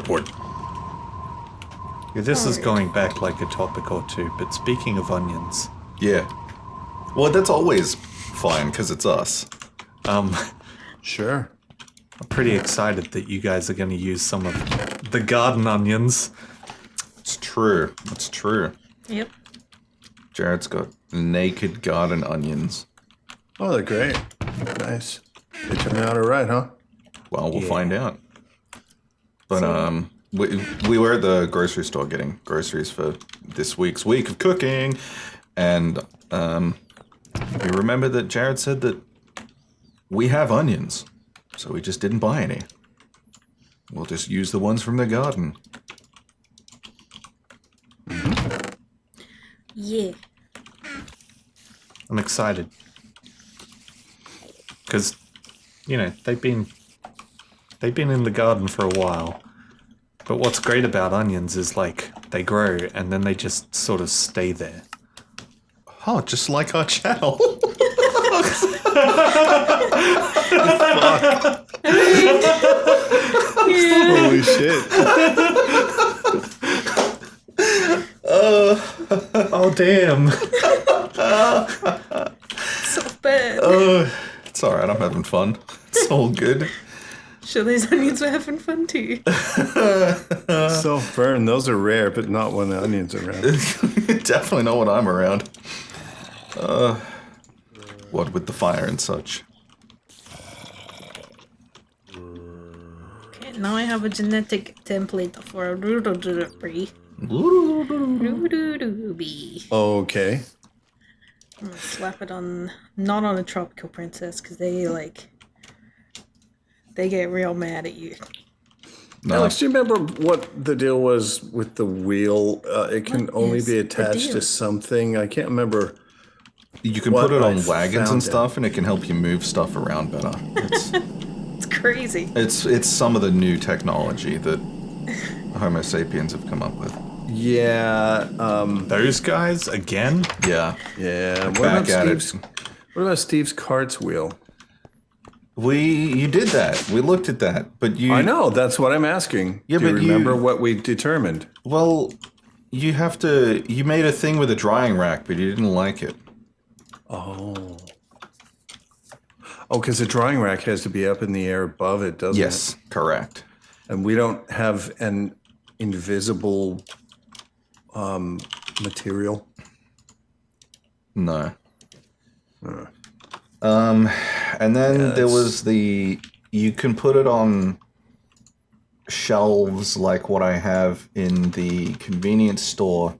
What? Yeah, this is going back like a topic or two, but speaking of onions, Yeah. Well, that's always fine, because it's us. I'm Sure. pretty excited that you guys are going to use some of the garden onions. It's true. It's true. Yep. Jared's got naked garden onions. Oh, they're great. Nice. They turned out all right, huh? Well, we'll Yeah. find out. But we were at the grocery store getting groceries for this week's week of cooking, and you remember that Jared said that we have onions, so we just didn't buy any. We'll just use the ones from the garden. Yeah. I'm excited. Because, you know, they've been in the garden for a while. But what's great about onions is, like, they grow and then they just sort of stay there. Oh, just like our channel. Holy shit. Oh, damn. So bad. It's alright, I'm having fun. It's all good. Sure, those onions were having fun too. So, Vern, those are rare, but not when the onions are around. Definitely not when I'm around. What with the fire and such. Okay, now I have a genetic template for a Rudodurabee. Rudodurabee. Okay. I'm gonna slap it on, not on a tropical princess, because they get real mad at you. No, Alex, do you remember what the deal was with the wheel? It can What only is be the attached deal? to something. I can't remember. you can what put it on I wagons found and stuff, and it can help you move stuff around better. It's crazy. It's some of the new technology that Homo sapiens have come up with. Yeah. Those guys, again? Yeah, Yeah. back at it. What about Steve's carts wheel? You did that. We looked at that, but you. I know. That's what I'm asking. Yeah, Do you but you- remember what we determined? Well, you have to. You made a thing with a drying rack, but you didn't like it. Oh, because the drying rack has to be up in the air above it, doesn't it? Yes, correct. And we don't have an invisible material. No. And then there was you can put it on shelves like what I have in the convenience store,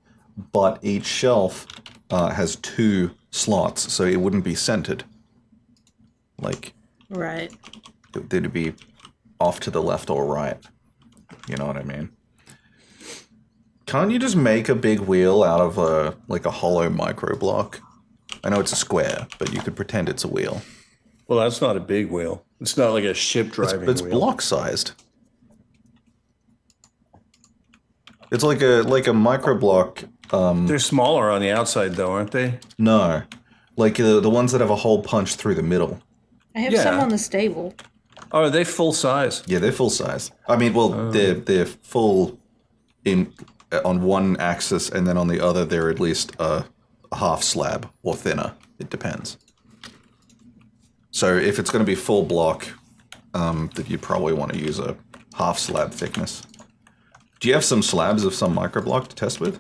but each shelf has 2 slots, so it wouldn't be centered. Like, Right. it'd be off to the left or right. You know what I mean? Can't you just make a big wheel out of a hollow micro block? I know it's a square, but you could pretend it's a wheel. Well, that's not a big wheel. It's not like a ship driving It's wheel. block sized. It's like a micro block. They're smaller on the outside, though, aren't they? No, like the ones that have a hole punched through the middle. I have Yeah. some on the stable. Oh, are they full size? Yeah, they're full size. I mean, well, they're full in on one axis, and then on the other they're at least a half slab or thinner. It depends. So if it's going to be full block, that you probably want to use a half slab thickness. Do you have some slabs of some microblock to test with?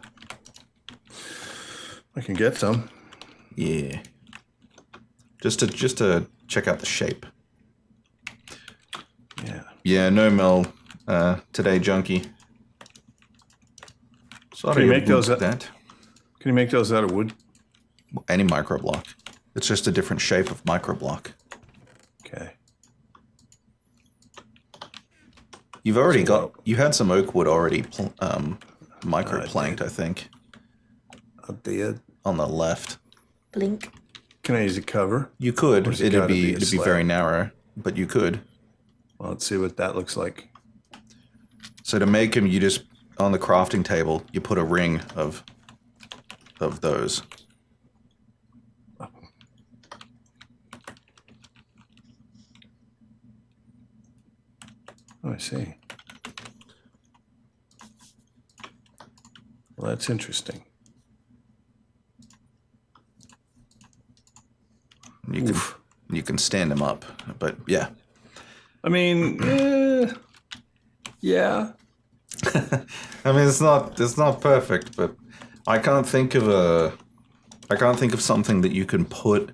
I can get some. Yeah. Just to check out the shape. Yeah. Yeah, no Mel today, junkie. Sorry Can you make those about that. Can you make those out of wood? Any microblock. It's just a different shape of microblock. Okay. You've already you had some oak wood already microplanked, I think, I did. on the left. Blink. Can I use a cover? You could. Or is it It'd gotta be be a it'd be slab? very narrow, but you could. Well, let's see what that looks like. So to make them, you just on the crafting table, you put a ring of those. Oh, I see. Well, that's interesting. You can stand them up, but yeah. I mean, yeah. I mean, it's not perfect, but I can't think of something that you can put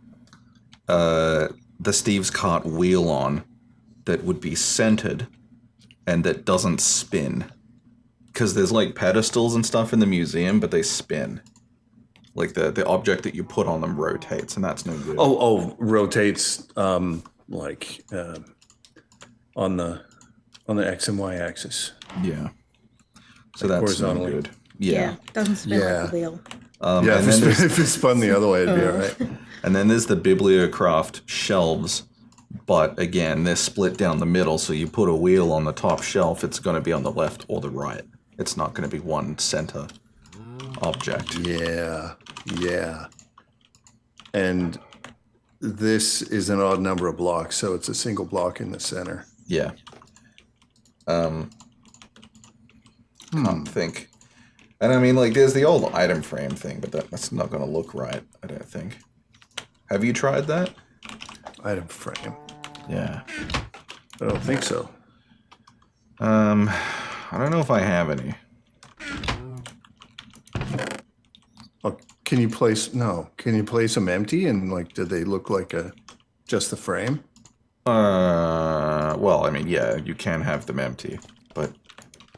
the Steve's cart wheel on that would be centered and that doesn't spin. Because there's like pedestals and stuff in the museum, but they spin. Like the object that you put on them rotates, and that's no good. Rotates like on the X and Y axis. Yeah. So Like that's no horizontally. good. Yeah. Doesn't spin Yeah. like a wheel. Yeah, And if then there's- it spun the other way, it'd be all right. And then there's the Bibliocraft shelves, but again, they're split down the middle, so you put a wheel on the top shelf, it's going to be on the left or the right. It's not going to be one center object. Yeah, yeah. And this is an odd number of blocks, so it's a single block in the center. Yeah. Can't think. And I mean, like, there's the old item frame thing, but that's not going to look right, I don't think. Have you tried that? Item frame. Yeah. I don't think so. I don't know if I have any. Oh, can you place them empty and like, do they look like just the frame? Well, I mean, yeah, you can have them empty, but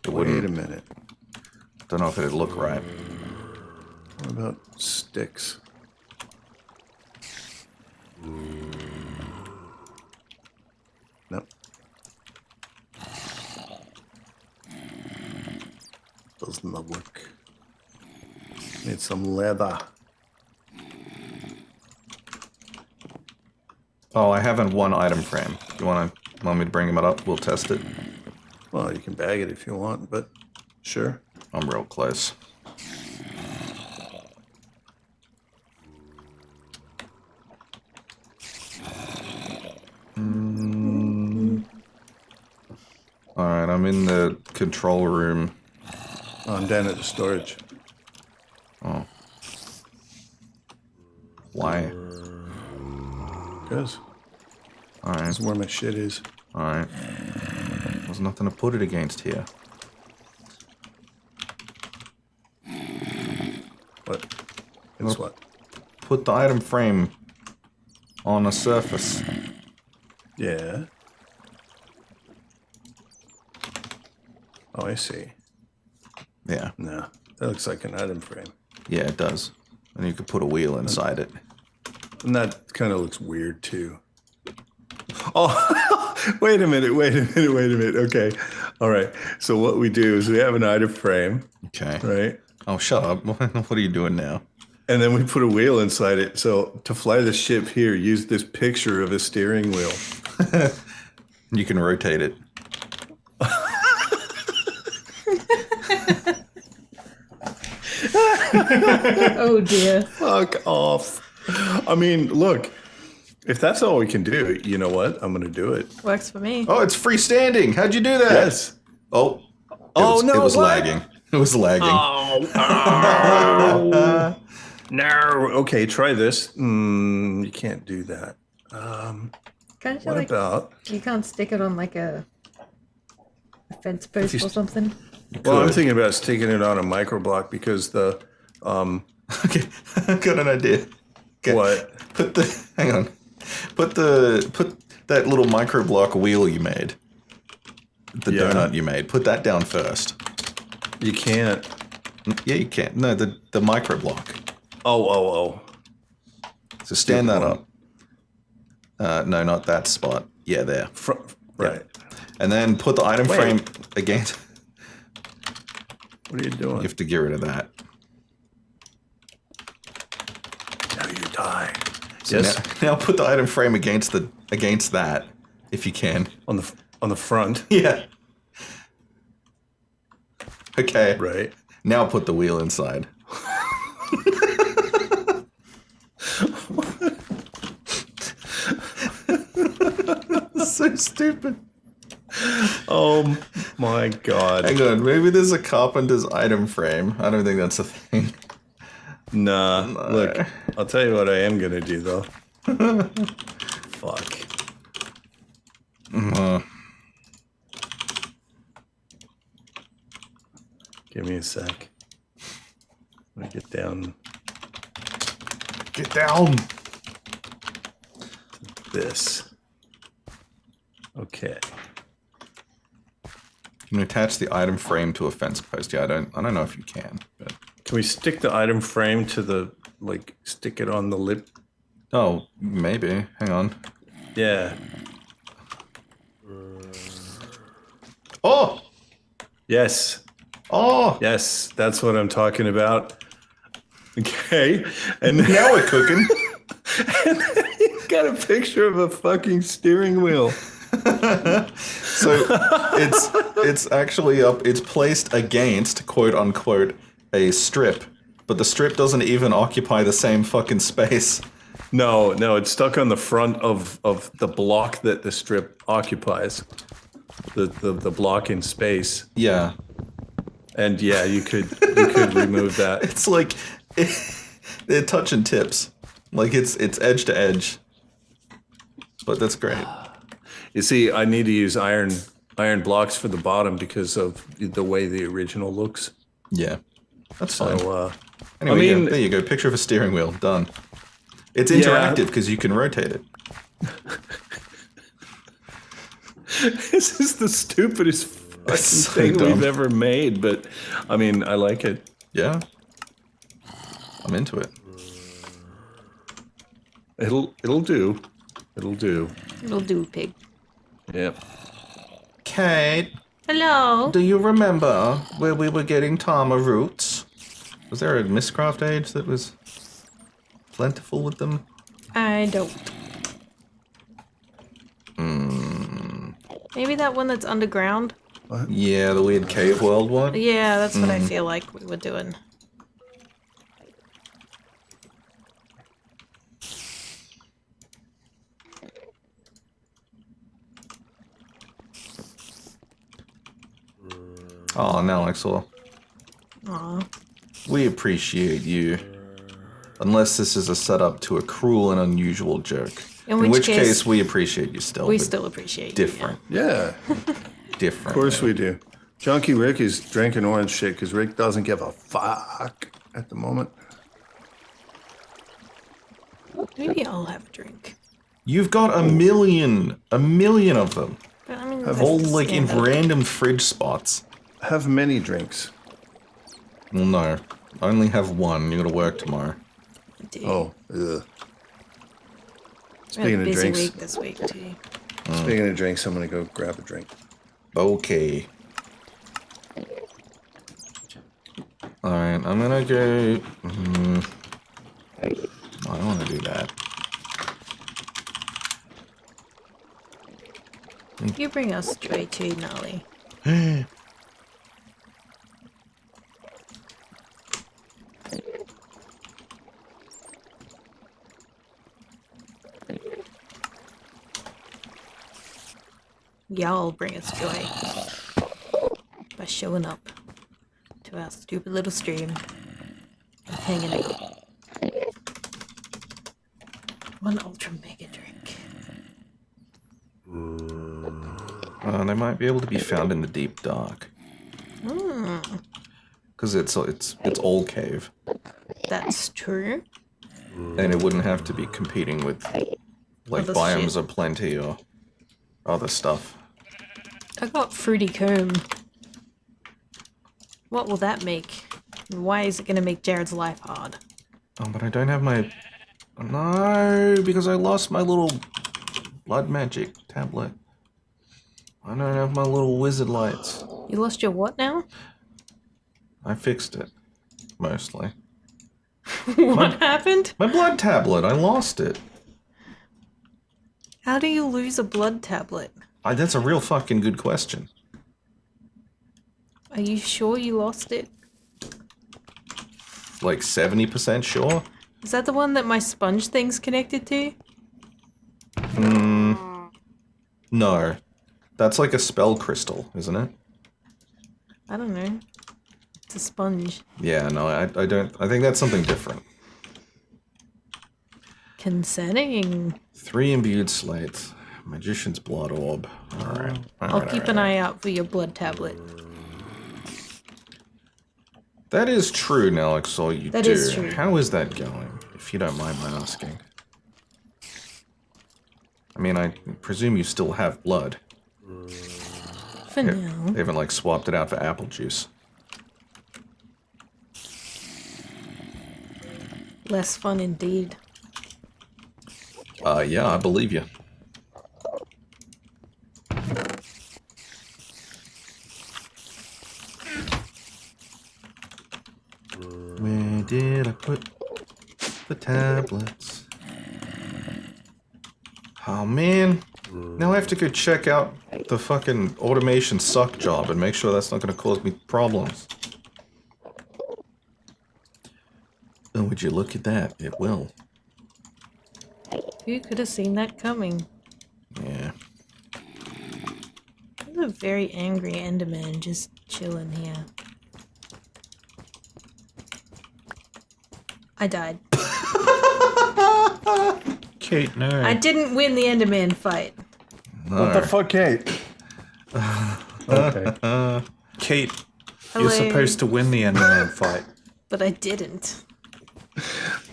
it Wait wouldn't. a minute. Don't know if it'd look right. What about sticks? Nope. Does not work. Need some leather. Oh, I have in one item frame. You want me to bring it up? We'll test it. Well, you can bag it if you want, but sure. I'm real close. All right, I'm in the control room. I'm down at the storage. Oh. Why? Because All right, that's where my shit is. all right. There's nothing to put it against here. What? It's what? Put the item frame on a surface. Yeah. Oh, I see. Yeah, No, that looks like an item frame. yeah, it does. And you could put a wheel inside it. And that kind of looks weird too. Oh, wait a minute. Okay. All right. So what we do is we have an item frame, Okay. right? Oh, shut up. What are you doing now? And then we put a wheel inside it. So to fly the ship here, use this picture of a steering wheel. You can rotate it. Oh dear. Fuck off. I mean, look, if that's all we can do, you know what? I'm going to do it. Works for me. Oh, it's freestanding. How'd you do that? Yes. Oh. Oh, no, It was what? lagging. It was lagging. Oh. No. Okay, try this. You can't do that. Can't you What like about? you can't stick it on like a fence post or something? Well, I'm could. thinking about sticking it on a microblock because the Okay, I got an idea. Okay. what? Hang on. Put that little microblock wheel you made. The Yeah. donut you made. Put that down first. You can't. Yeah, you can't. No, the microblock. Oh. So stand that up. No, not that spot. Yeah, there. Right. And then put the item Wait. frame against. What are you doing? You have to get rid of that. Now you die. So Yes. now put the item frame against that, if you can. On the front. Yeah. Okay. Right. Now put the wheel inside. So stupid. Oh my god. Hang on, maybe there's a carpenter's item frame. I don't think that's a thing. Nah. Look, I'll tell you what I am gonna do though. Fuck. Give me a sec. I'm gonna get down Get down. this. Okay. You can attach the item frame to a fence post. Yeah, I don't know if you can, but Can we stick the item frame to the stick it on the lip? oh, maybe. Hang on. Yeah. Oh, Yes. oh. Yes, that's what I'm talking about. Okay. And then Now we're cooking. you got a picture of a fucking steering wheel. So it's actually up. It's placed against quote unquote a strip, but the strip doesn't even occupy the same fucking space. No, it's stuck on the front of the block that the strip occupies. The block in space. Yeah, And yeah, you could remove that. it's like they're touching tips, like it's edge to edge. But that's great. You see, I need to use iron blocks for the bottom because of the way the original looks. Yeah, that's fine. So Anyway, I mean- yeah, there you go. Picture of a steering wheel. Done. It's Yeah. interactive because you can rotate it. this is the stupidest fucking so thing dumb. we've ever made, but I mean, I like it. Yeah, I'm into it. It'll do. It'll do. It'll do, pig. Yep. Kate, Hello. do you remember where we were getting Tama roots? Was there a Mistcraft age that was plentiful with them? I don't. Maybe that one that's underground. Yeah, the weird cave world one. Yeah, that's what I feel like we were doing. Oh, now Axel. Aw. We appreciate you. Unless this is a setup to a cruel and unusual joke. In which case, we appreciate you still. we but still appreciate you, different. Yeah. Different. Of course we do. Junkie Rick is drinking orange shit because Rick doesn't give a fuck at the moment. yeah. Maybe I'll have a drink. You've got a million of them. But I mean, All that's like in standard. random fridge spots. Have many drinks. Well, no. I only have one. You gotta work tomorrow. Dude, Oh, ugh. we had Speaking a of busy drinks, week this week too. speaking of drinks, I'm gonna go grab a drink. Okay. Alright, I'm gonna go... I don't wanna do that. You bring us joy too, Nolly. y'all bring us joy by showing up to our stupid little stream and hanging out. One ultra mega drink. They might be able to be found in the deep dark. Because it's old cave, That's true. and it wouldn't have to be competing with like Other biomes shit. of plenty or other stuff. I got fruity comb. What will that make? And why is it gonna make Jared's life hard? Oh, but I don't have my... No, because I lost my little blood magic tablet. I don't have my little wizard lights. You lost your what now? I fixed it, mostly. What happened? My blood tablet, I lost it. How do you lose a blood tablet? That's a real fucking good question. Are you sure you lost it? Like 70% sure? Is that the one that my sponge thing's connected to? No. That's like a spell crystal, isn't it? I don't know. It's a sponge. Yeah, no, I don't... I think that's something different. Concerning. 3 imbued slates. Magician's blood orb. Alright. I'll keep an eye out for your blood tablet. That is true, Nalexor, you That do. is true. How is that going, if you don't mind my asking? I mean, I presume you still have blood. For now. They haven't, like, swapped it out for apple juice. Less fun indeed. Yeah, I believe you. Where did I put the tablets? Oh man. Now I have to go check out the fucking automation suck job and make sure that's not going to cause me problems. Oh, would you look at that? It will. Who could have seen that coming? Yeah. There's a very angry Enderman just chilling here. I died. Kate, no. I didn't win the Enderman fight. What the fuck, Kate? Okay. Kate, Hello. you're supposed to win the Enderman fight. But I didn't.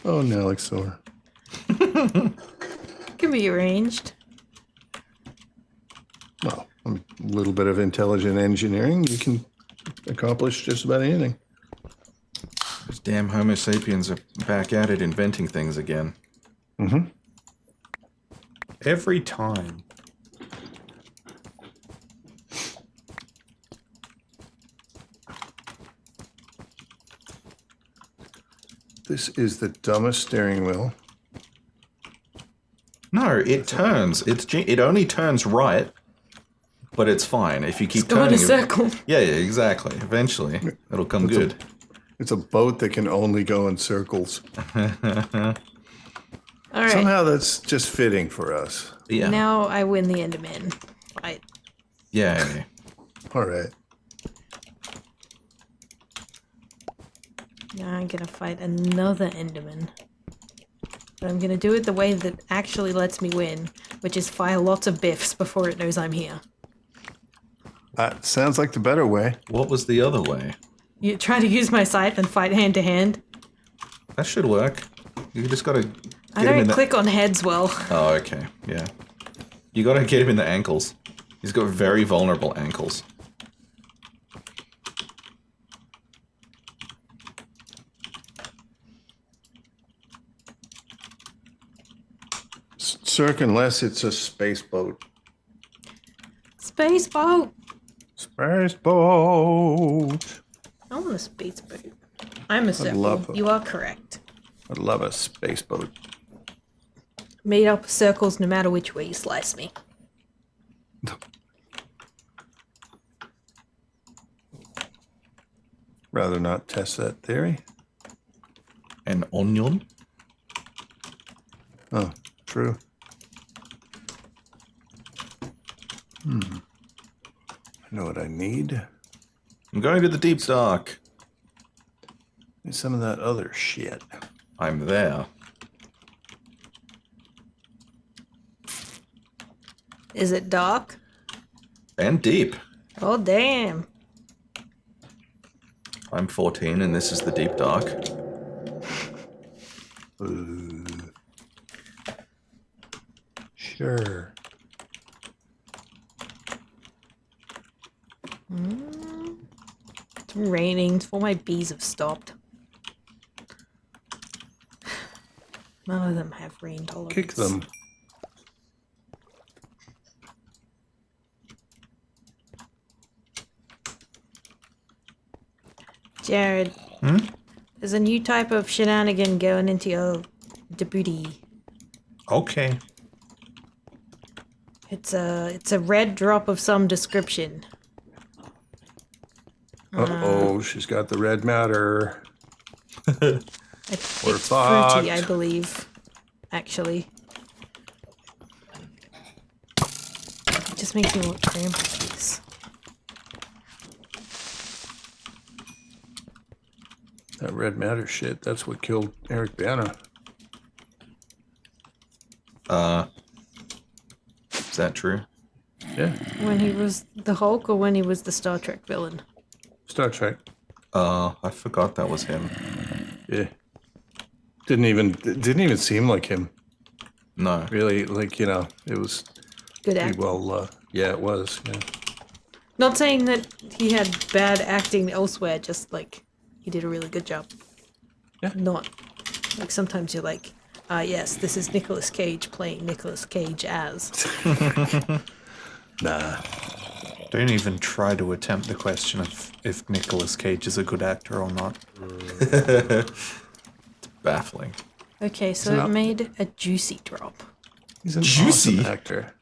Oh, Nalexor. Can be arranged. Well, a little bit of intelligent engineering, you can accomplish just about anything. Those damn Homo sapiens are back at it inventing things again. Every time. This is the dumbest steering wheel. No, it turns. It only turns right, but it's fine if you keep Go in turning. a circle. Yeah, exactly. Eventually, it'll come good. It's a boat that can only go in circles. All right. Somehow that's just fitting for us. Yeah. Now I win the Enderman fight. Yeah. All right. Now I'm gonna fight another Enderman. But I'm gonna do it the way that actually lets me win, which is fire lots of biffs before it knows I'm here. Sounds like the better way. What was the other way? You try to use my scythe and fight hand to hand. That should work. You just gotta get I him in don't the... click on heads well. Oh, okay. Yeah. You gotta get him in the ankles. He's got very vulnerable ankles. Cirque, unless it's a space boat. Space boat! Space boat. I want a space boat. I'm a circle. love it. You are correct. I'd love a space boat. Made up of circles no matter which way you slice me. Rather not test that theory. An onion? Oh, true. know what I need. I'm going to the deep dark. Need some of that other shit. I'm there. Is it dark? And deep. Oh, damn. I'm 14 and this is the deep dark. Sure. It's raining. All my bees have stopped. None of them have rain tolerance. Kick them. Jared, there's a new type of shenanigan going into your debooty. Okay. It's a red drop of some description. Uh-oh, she's got the red matter. It's We're fruity, I fucked. believe. Actually. It just makes me want cranberry juice. That red matter shit, that's what killed Eric Bana. Is that true? Yeah, When he was the Hulk or when he was the Star Trek villain? Star Trek. I forgot that was him. Yeah. Didn't even seem like him. No. Really, like, you know, it was Good pretty acting. well, yeah, it was, yeah. Not saying that he had bad acting elsewhere, just like he did a really good job. Yeah. Not like sometimes you're like, yes, this is Nicolas Cage playing Nicolas Cage as. Nah. Don't even try to attempt the question of if Nicolas Cage is a good actor or not. Baffling. Okay, so not- it made a juicy drop. He's an Juicy. awesome actor.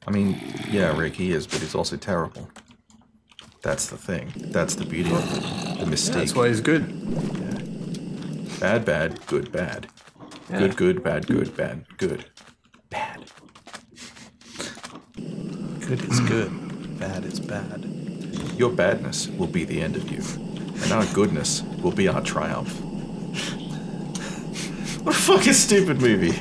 I mean, yeah, Rick, he is, but he's also terrible. That's the thing. That's the beauty of it. The mystique. That's why he's good. Bad, bad, good, bad. Yeah. Good, good, bad, good, bad, good. Bad. Good is good, bad is bad. Your badness will be the end of you, and our goodness will be our triumph. What a fucking stupid movie.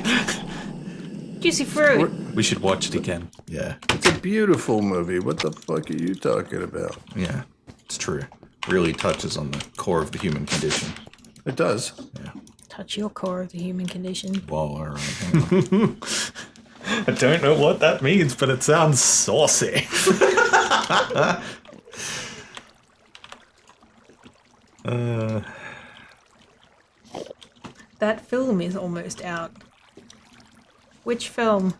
Juicy fruit. We should watch it again. Yeah, It's a beautiful movie. What the fuck are you talking about? yeah, it's true. Really touches on the core of the human condition. It does. Yeah. Touch your core of the human condition. Whoa, all right. Hang on. I don't know what that means, but it sounds saucy. That film is almost out. Which film?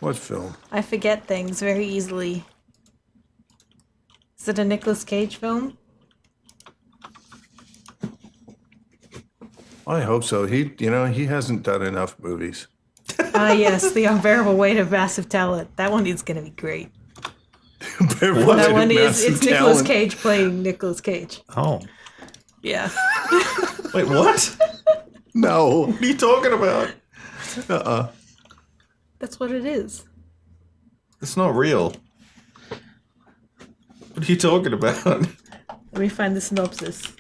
What film? I forget things very easily. Is it a Nicolas Cage film? I hope so. He hasn't done enough movies. Ah, yes, The Unbearable Weight of Massive Talent. That one is going to be great. That one is, it's Nicolas Cage playing Nicolas Cage. Oh. Yeah. Wait, what? No. What are you talking about? That's what it is. It's not real. What are you talking about? Let me find the synopsis.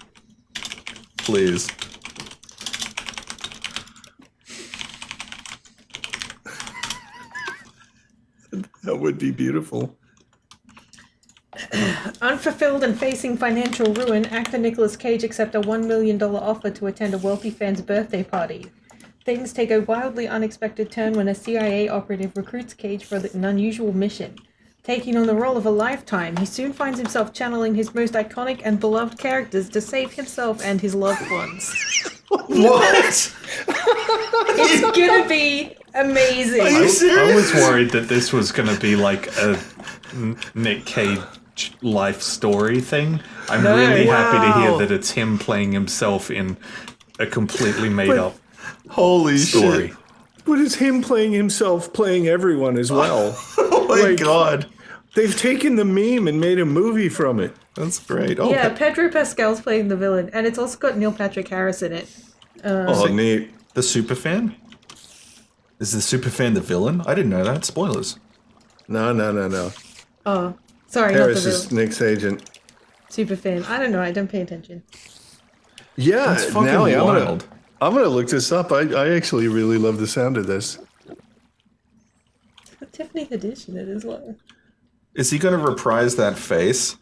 Please. That would be beautiful. Unfulfilled and facing financial ruin, actor Nicolas Cage accepts a $1 million offer to attend a wealthy fan's birthday party. Things take a wildly unexpected turn when a CIA operative recruits Cage for an unusual mission. Taking on the role of a lifetime, he soon finds himself channeling his most iconic and beloved characters to save himself and his loved ones. What? It's gonna be amazing. I was worried that this was going to be like a Nick Cage life story thing. I'm No. really happy to Wow. hear that it's him playing himself in a completely made up Holy story. shit. But it's him playing himself, playing everyone as well. Oh my god. They've taken the meme and made a movie from it. That's great. Oh, Yeah, Pedro Pascal's playing the villain, and it's also got Neil Patrick Harris in it. Oh, neat. the superfan? Is the superfan the villain? I didn't know that. Spoilers. No. Oh, sorry, Harris not the is real Nick's agent. super fan. I don't know. I don't pay attention. Yeah, That's fucking Nally, wild. I'm gonna look this up. I actually really love the sound of this. Tiffany Haddish in it as well. Is he going to reprise that face?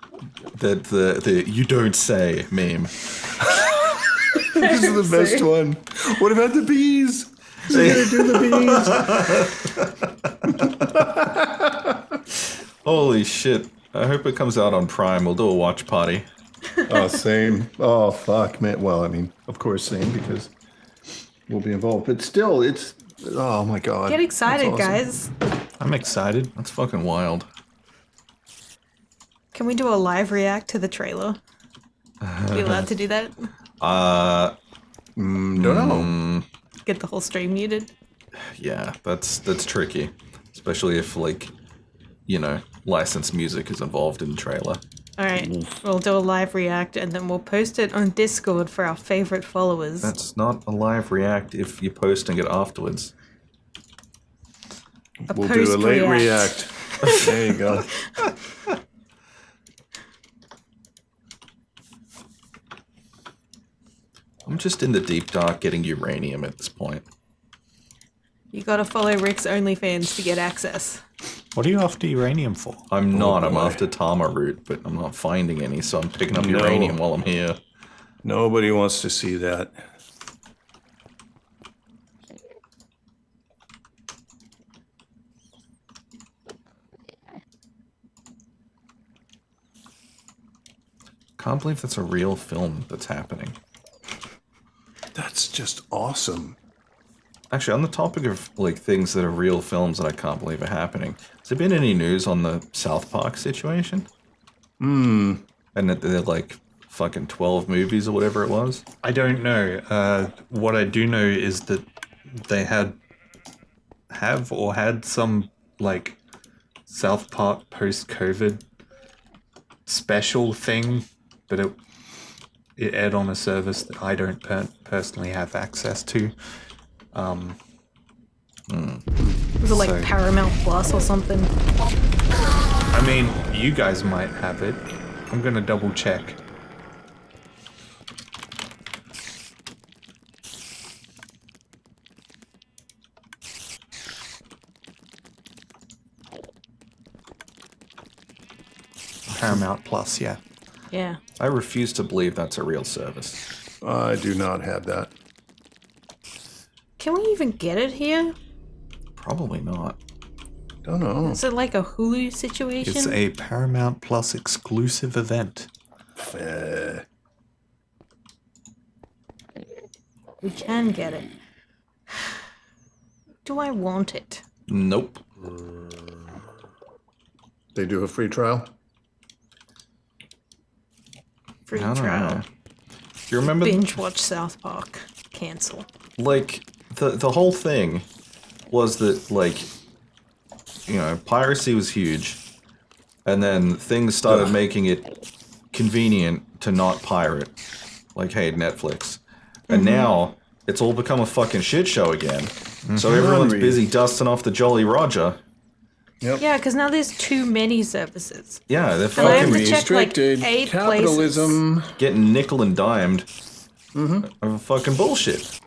That the you don't say meme. This is the best one. What about the bees? He's gonna do the bees. Holy shit. I hope it comes out on Prime. We'll do a watch party. Oh, same. Oh, fuck, man. Well, I mean, of course, same, because we'll be involved. But still, it's... Oh, my God. Get excited, That's awesome. guys. I'm excited. That's fucking wild. Can we do a live react to the trailer? Are we allowed to do that? Don't know. Get the whole stream muted? Yeah, that's tricky. Especially if, like, you know, licensed music is involved in the trailer. Alright, we'll do a live react and then we'll post it on Discord for our favorite followers. That's not a live react if you're posting it afterwards. We'll do a late post-react. react. There you go. I'm just in the deep dark getting uranium at this point. You gotta follow Rick's OnlyFans to get access. What are you after uranium for? I'm not. I'm boy. after Tama root, but I'm not finding any, so I'm picking up No. uranium while I'm here. Nobody wants to see that. Can't believe that's a real film that's happening. That's just awesome. Actually, on the topic of like things that are real films that I can't believe are happening, has there been any news on the South Park situation? And that they're like fucking 12 movies or whatever it was? I don't know. What I do know is that they have some like South Park post-COVID special thing, but it aired on a service that I don't personally have access to. Was it like So- Paramount Plus or something? I mean, you guys might have it. I'm gonna double check. Paramount Plus, yeah. Yeah. I refuse to believe that's a real service. I do not have that. Can we even get it here? Probably not. Don't know. Is it like a Hulu situation? It's a Paramount Plus exclusive event. We can get it. Do I want it? Nope. They do a free trial? Free I don't trial. know. You remember Binge watch South Park. Cancel. like the whole thing was that like you know piracy was huge and then things started making it convenient to not pirate like hey Netflix and now it's all become a fucking shit show again so everyone's Hungry. busy dusting off the Jolly Roger. Yeah, because now there's too many services. Yeah, they're And I have fucking to check like Restricted 8 capitalism. getting nickel and dimed of fucking bullshit.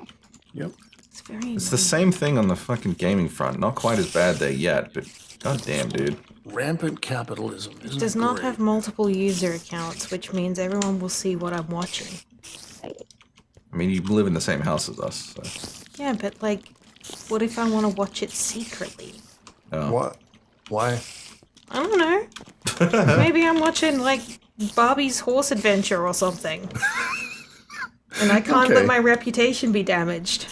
Yep. It's very It's the same thing on the fucking gaming front. Not quite as bad there yet, but goddamn, dude. Rampant capitalism. Isn't does it not great? have multiple user accounts, which means everyone will see what I'm watching. I mean, you live in the same house as us. So. Yeah, but like, what if I want to watch it secretly? What? Why? I don't know. Maybe I'm watching like Barbie's horse adventure or something. And I can't Okay. let my reputation be damaged.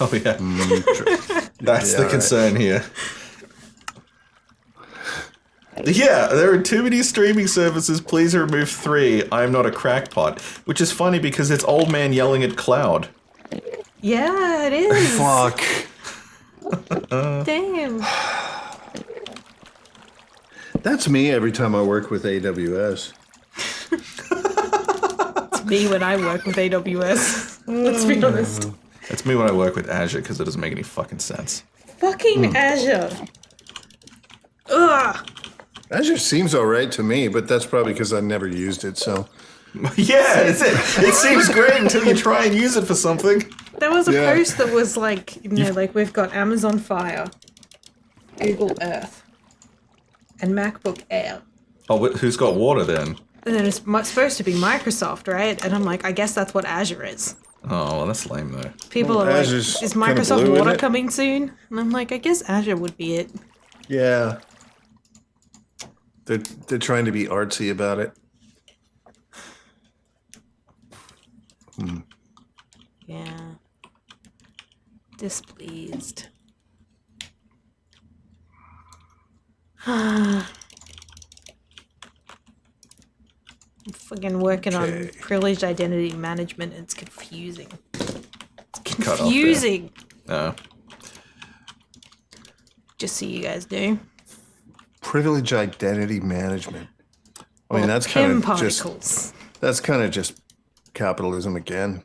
Oh yeah, that's the Yeah, concern here. Yeah, there are too many streaming services. Please remove 3. I'm not a crackpot. Which is funny because it's old man yelling at cloud. Yeah, it is. Fuck. Damn. That's me every time I work with AWS. It's me when I work with AWS. Let's be honest. It's me when I work with Azure because it doesn't make any fucking sense. Fucking Azure. Ugh. Azure seems all right to me, but that's probably because I never used it. So Yeah, it seems great until you try and use it for something. There was a Yeah. post that was like, like we've got Amazon Fire, Google Earth, and MacBook Air. Oh, who's got water then? And then it's supposed to be Microsoft, right? And I'm like, I guess that's what Azure is. Oh, well, that's lame though. People Well, are like, Azure's is kinda Microsoft blue, isn't Water it? coming soon? And I'm like, I guess Azure would be it. yeah, they're trying to be artsy about it. Yeah. Displeased. I'm fucking working on Okay. privileged identity management. And it's confusing. It's Cut off there. confusing. No. Just so you guys do. Privilege identity management. I mean, Well, that's PIM kind of just particles. that's kind of just capitalism again.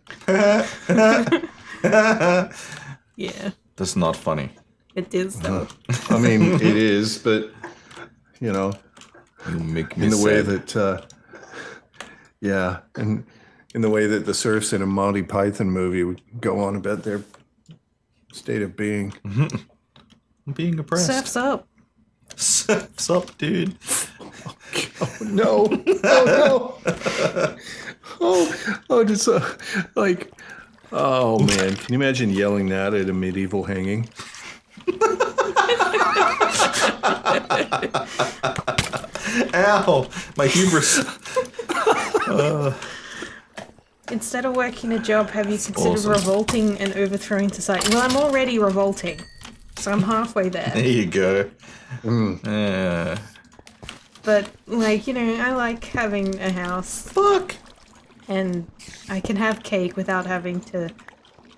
Yeah, That's not funny. it is though. I mean, it is, but you know, You make me in the way sad. that, yeah, and in the way that the serfs in a Monty Python movie would go on about their state of being. I'm being oppressed. Surf's up. Surf's up, dude. No, oh no, oh, just like, oh man, can you imagine yelling that at a medieval hanging? Ow! My hubris. Instead of working a job, have you considered awesome. revolting and overthrowing society? Well, I'm already revolting, so I'm halfway there. There you go. But, like, I like having a house. Fuck. And I can have cake without having to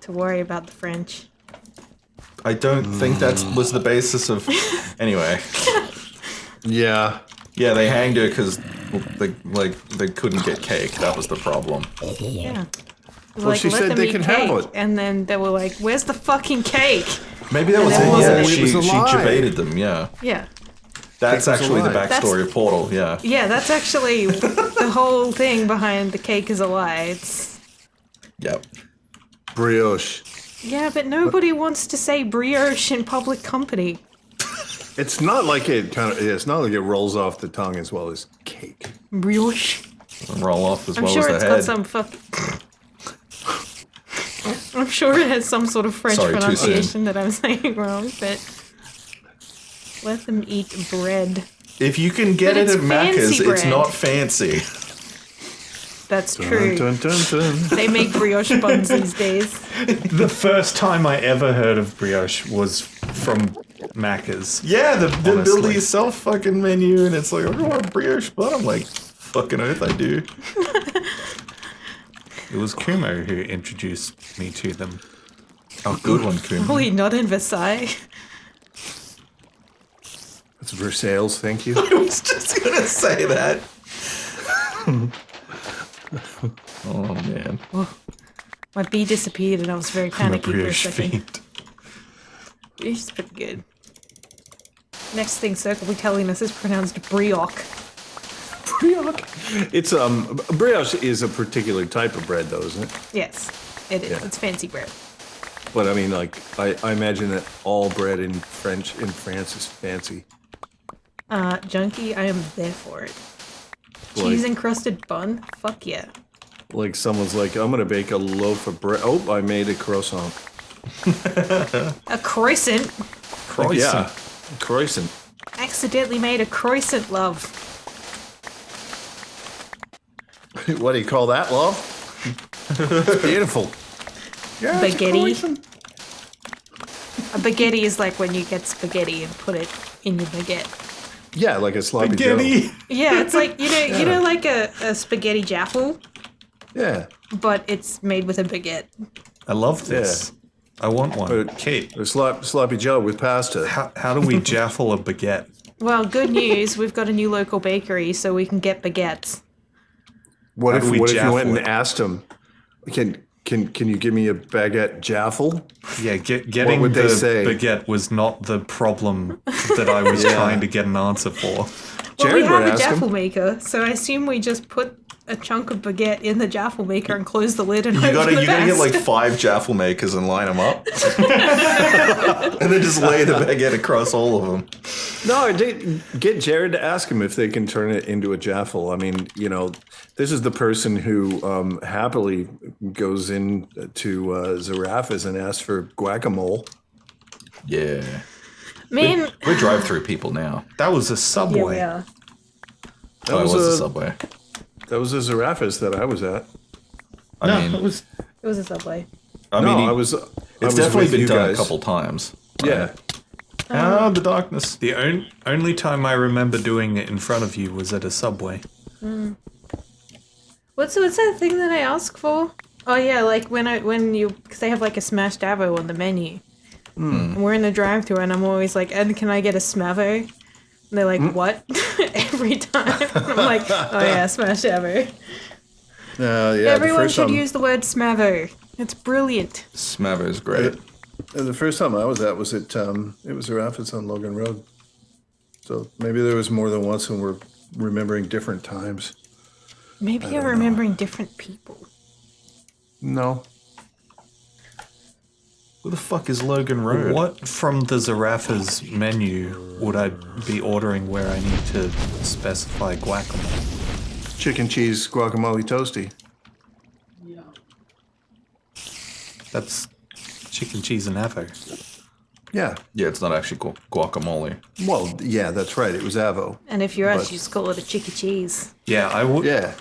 worry about the French. I don't think that was the basis of. Anyway. Yeah, Yeah, they hanged her because they couldn't get cake. That was the problem. Yeah. Well, she let said them they eat can have cake. it. And then they were like, where's the fucking cake? Maybe that was then it. wasn't Yeah, it? she It was a lie. debated them. Yeah, Yeah. that's Cake was a actually the lie. backstory of Portal. Yeah. Yeah, that's actually the whole thing behind the cake is a lie. It's Yep. brioche. yeah, but nobody wants to say brioche in public company. It's not like it's not like it rolls off the tongue as well as cake. Brioche. Roll off as I'm well sure as it's the got head. some I'm sure it has some sort of French Sorry, too soon. pronunciation that I'm saying wrong, but let them eat bread. If you can get But it it's at Macca's, fancy it's bread. not fancy. That's true. Dun, dun, dun, dun. They make brioche buns these days. The first time I ever heard of brioche was from Macca's. Yeah, the build Honestly. it yourself fucking menu, and it's like, I want a brioche bun. I'm like, fucking oath, I do. It was Kumo who introduced me to them. Oh, good one, Kuhn. Holy, not in Versailles. That's Versailles, thank you. I was just gonna say that. Oh man, My bee disappeared and I was very I'm a panicky for a brioche second. fiend. It's pretty good. Next thing Circle will be telling us is pronounced brioche. Brioche. It's brioche is a particular type of bread, though, isn't it? Yes, it is. Yeah. It's fancy bread. But I mean, like, I imagine that all bread in France is fancy. Junkie, I am there for it. Like- Cheese encrusted bun? Fuck yeah. Like someone's like, I'm gonna bake a loaf of bread. Oh, I made a croissant. A croissant? Croissant. Yeah, croissant. Accidentally made a croissant, love. What do you call that, love? It's beautiful. Yeah, it's a Spaghetti. croissant. A baguette is like when you get spaghetti and put it in your baguette. Yeah, like a sloppy Joe. Spaghetti. Yeah, it's like you know like a spaghetti jaffle, Yeah. but it's made with a baguette. I love this. I want one. But- Kate, A sloppy Joe with pasta. how do we jaffle a baguette? Well, good news, we've got a new local bakery, so we can get baguettes. What How if do we you went jaffle and it? asked him, can Can you give me a baguette jaffle? Yeah, getting would the they say? baguette was not the problem that I was trying to get an answer for. Well, Jared we would have a ask him. jaffle maker, so I assume we just put a chunk of baguette in the jaffle maker and close the lid and You hope gotta for the get best. like 5 jaffle makers and line them up, and then just lay the baguette across all of them. No, get Jared to ask him if they can turn it into a jaffle. I mean, this is the person who happily goes in to Zarafas and asks for guacamole. Yeah, Man, we're drive-through people now. That was a yeah, Subway. we are. That Oh, it was was a the Subway. That was a Zarafas that I was at. I mean, it was. It was a Subway. I No, mean, I was. it's definitely been done a couple times. Yeah. Ah, the darkness. The only time I remember doing it in front of you was at a Subway. What's that thing that I ask for? Oh yeah, like when you because they have like a smashed avo on the menu. And we're in the drive-thru and I'm always like, "And can I get a smavo?" And they're like, "What?" Every time. I'm like, "Oh yeah, smashed avo." Yeah. Everyone should use the word smavo. It's brilliant. Smavo's great. The first time I was at was at it was Zarafas on Logan Road. So maybe there was more than once, and we're remembering different times. Maybe you're remembering different people. No. Who the fuck is Logan Road? What from the Zarafas menu would I be ordering where I need to specify guacamole? Chicken cheese guacamole toasty. Yeah. That's chicken, cheese, and avo. Yeah. Yeah, it's not actually guacamole. Well, yeah, that's right. It was Avo. And if you're us, But- you just call it a chicky cheese. Yeah, I would. Yeah.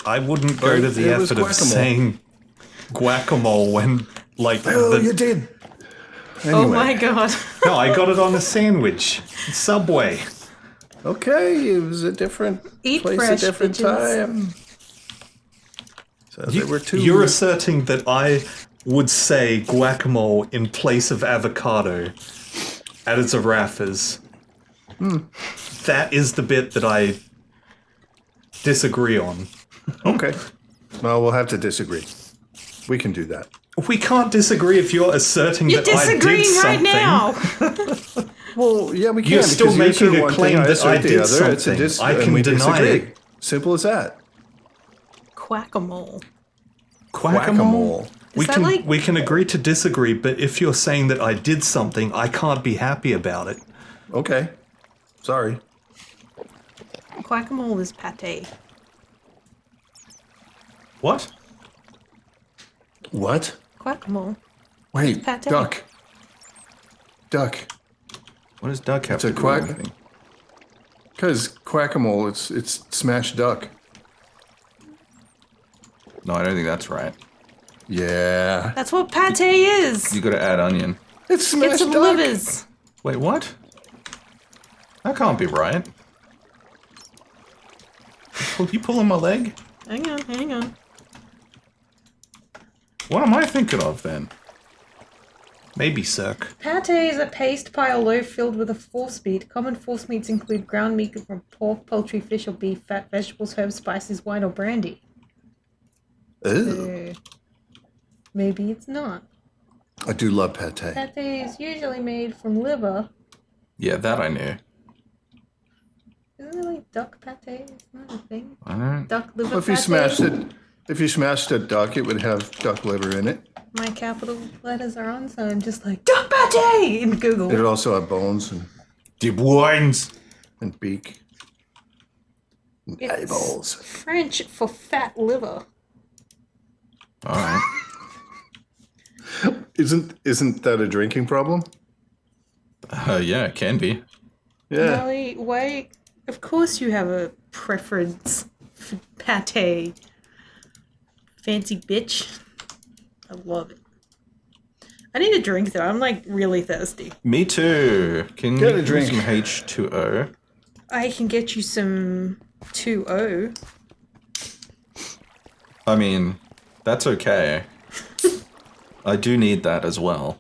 I wouldn't go But to the it was effort of guacamole. saying guacamole when, like, Oh, you did. Anyway. Oh my god. no, I got it on a sandwich. Subway. Okay, it was a different Eat place, fresh, a different bitches. time. So there were two. You're asserting that I would say guacamole in place of avocado at a Zarafas. That is the bit that I disagree on. Okay. Well, we'll have to disagree. We can do that. We can't disagree if you're asserting You're that I did disagreeing something. right now. Well, yeah, we can. You're still because you assert making a one claim thing, that assert I the did other. It's a something. I and can we deny disagree. it. Simple as that. Quackamole. Whack-a-mole. We that can like- we can agree to disagree, but if you're saying that I did something, I can't be happy about it. Okay. Sorry. Quackamole is pate. What? What? Quackamole. Wait, Pate. duck. Duck. What does duck have It's to a do quack- with anything? Because quack-a-mole, it's smashed duck. No, I don't think that's right. Yeah. That's what pate is. You gotta add onion. It's Get smashed some duck. livers. Wait, what? That can't be right. You pulling my leg? Hang on, hang on. What am I thinking of then? Maybe circ. Pate is a paste pile loaf filled with a force meat. Common force meats include ground meat from pork, poultry, fish, or beef, fat, vegetables, herbs, spices, wine, or brandy. Ew. Maybe it's not. I do love pate. Pate is usually made from liver. Yeah, that I knew. Isn't it like duck pate? Isn't that a thing? I don't. Duck liver Well, pate? if you smashed a duck, it would have duck liver in it. My capital letters are on, so I'm just like, duck pate! In Google. It would also have bones The wines. and beak. And It's eyeballs. French for fat liver. All right. Isn't that a drinking problem? Yeah, it can be. Yeah. Molly, why? Of course you have a preference for pate. Fancy bitch. I love it. I need a drink though. I'm like really thirsty. Me too. Can Get you a drink. Some H2O? I can get you some 2-0. I mean, that's okay. I do need that as well.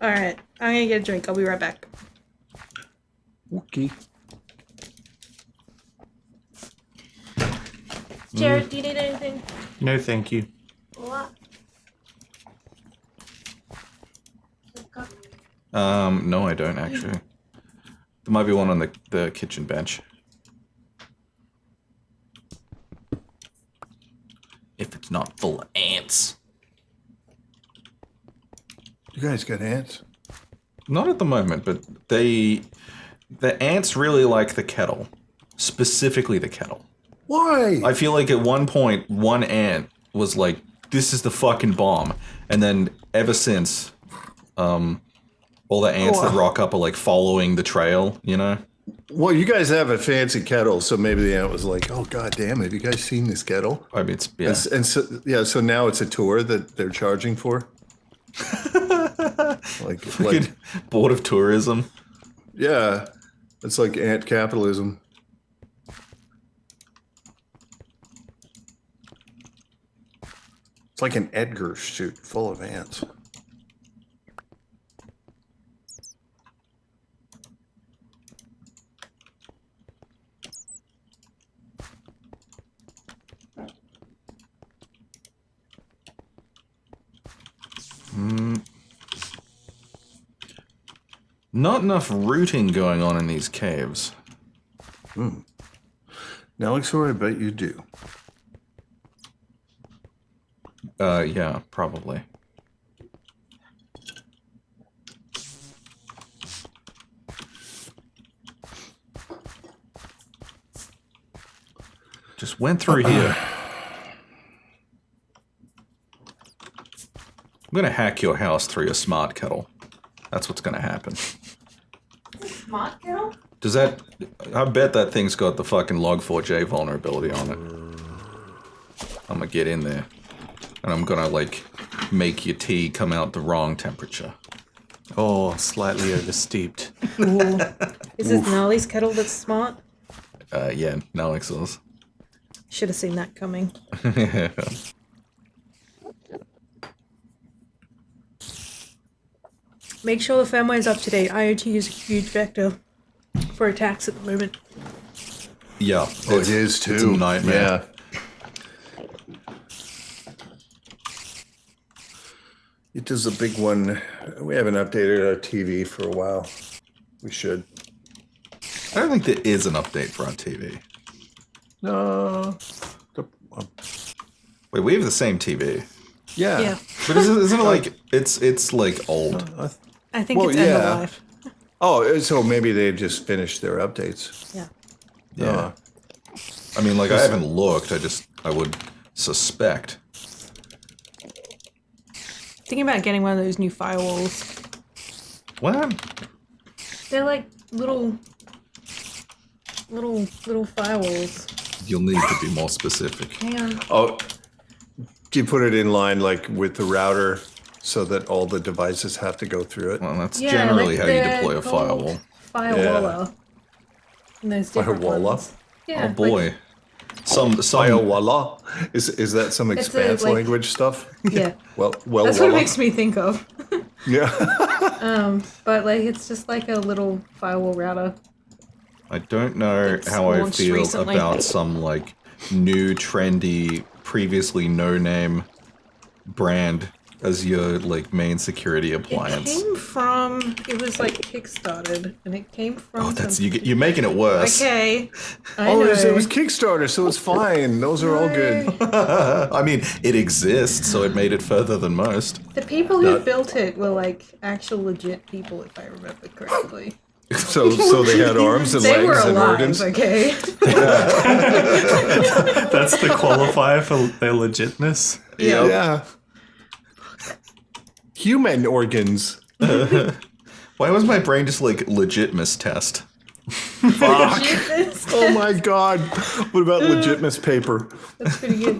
Alright, I'm gonna get a drink. I'll be right back. Okay. Jared, do you need anything? No, thank you. What? No, I don't actually. There might be one on the kitchen bench. If it's not full of ants. You guys got ants? Not at the moment, but the ants really like the kettle. Specifically the kettle. Why? I feel like at one point, one ant was like, this is the fucking bomb. And then ever since, all the ants that rock up are like following the trail, you know? Well, you guys have a fancy kettle, so maybe the ant was like, "Oh, god damn! Have you guys seen this kettle?" I mean, yeah. And so now it's a tour that they're charging for. like, Fucking board of tourism. yeah, it's like ant capitalism. It's like an Edgar suit full of ants. Not enough rooting going on in these caves. Nalexor, I bet you do. Yeah, probably. Just went through here. I'm gonna hack your house through your smart kettle. That's what's gonna happen. Smart kettle? Does that... I bet that thing's got the fucking Log4j vulnerability on it. I'm gonna get in there. And I'm gonna, like, make your tea come out the wrong temperature. Oh, slightly oversteeped. Is this Nolly's kettle that's smart? Yeah, Nalex's. Should have seen that coming. Make sure the firmware is up to date. IoT is a huge vector for attacks at the moment. Yeah. Oh, it is too. It's a nightmare. Yeah. It is a big one. We haven't updated our TV for a while. We should. I don't think there is an update for our TV. No. Wait, we have the same TV. Yeah. Yeah. But isn't it like... It's like old. I think Well, it's end yeah. of life. Oh, so maybe they just finished their updates. Yeah. Yeah. I mean, like, I haven't looked. I would suspect. Thinking about getting one of those new firewalls. What? They're like little firewalls. You'll need to be more specific. Hang on. Oh, do you put it in line like with the router so that all the devices have to go through it? Well, that's Yeah, generally like how you they're deploy a called firewall. Firewalla. And there's different Firewalla? ones. Yeah. Oh boy. Some Voila. Is that some It's a, expanse like- language stuff? Yeah. Well, That's what it voila. makes me think of. Yeah. But like it's just like a little firewall router. I don't know It's how I launched feel recently. about some like new trendy, previously no name brand as your like main security appliance. It was like kickstarted and it came from Oh, that's some- you're making it worse. Okay. I Oh, know. it was Kickstarter, so it's fine. Those are all good. I mean, it exists, so it made it further than most. The people who built it were like actual legit people, if I remember correctly. So they had arms and They legs were and alive, organs. okay? That's the qualifier for their legitness. Yeah. Yeah. Human organs. Why was my brain just like legitmus test? Legitness. Oh my god. What about legitness paper? That's pretty good.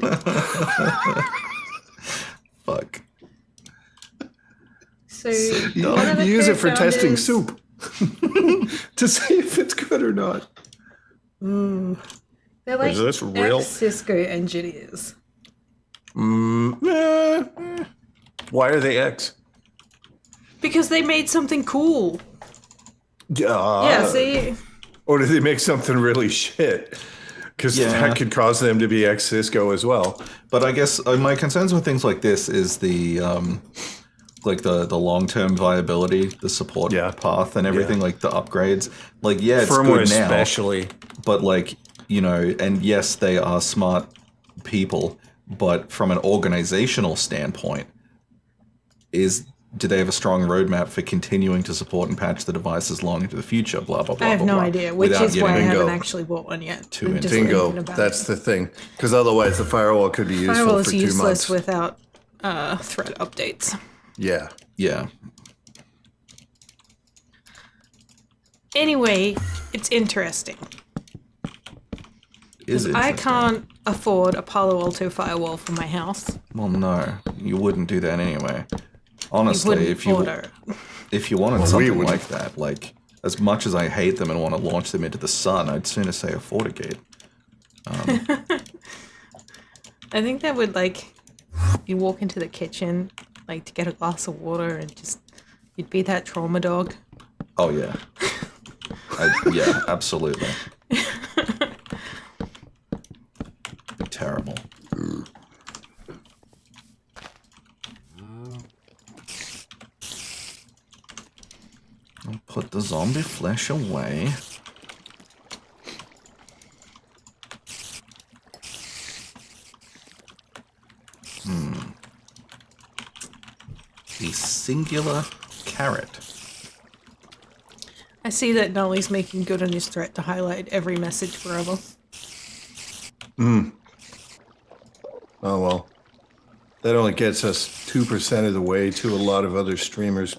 Fuck. So dumb. one of the You use it for testing co-founders- soup. To see if it's good or not. They're like Is this real? Cisco engineers. Why are they X? Because they made something cool. Yeah, see? Or did they make something really shit? because Yeah. that could cause them to be ex-Cisco as well. But I guess my concerns with things like this is the like the long-term viability, the support Yeah. path, and everything, Yeah. like the upgrades. Like, yeah, it's Firmware good now, especially. but like, you know, and yes, they are smart people, but from an organizational standpoint, do they have a strong roadmap for continuing to support and patch the devices long into the future? Blah blah blah. I have blah, no blah, idea, which without is why I getting- haven't Bingo. actually bought one yet. Too I'm into just it. thinking Bingo. about That's it. the thing. Because otherwise, the firewall could be useful Firewall for is 2 useless months. without threat updates. Yeah. Yeah. Anyway, it's interesting. Is it? I can't afford a Palo Alto firewall for my house. Well, no, you wouldn't do that anyway. You Honestly, wouldn't if you order. if you wanted Well, we something wouldn't. like that, like as much as I hate them and want to launch them into the sun, I'd sooner say a FortiGate. I think that would like you walk into the kitchen like to get a glass of water and just you'd be that trauma dog. Oh yeah, yeah, absolutely. Be terrible. I'll put the zombie flesh away. The singular carrot. I see that Nolly's making good on his threat to highlight every message forever. Oh, well. That only gets us 2% of the way to a lot of other streamers'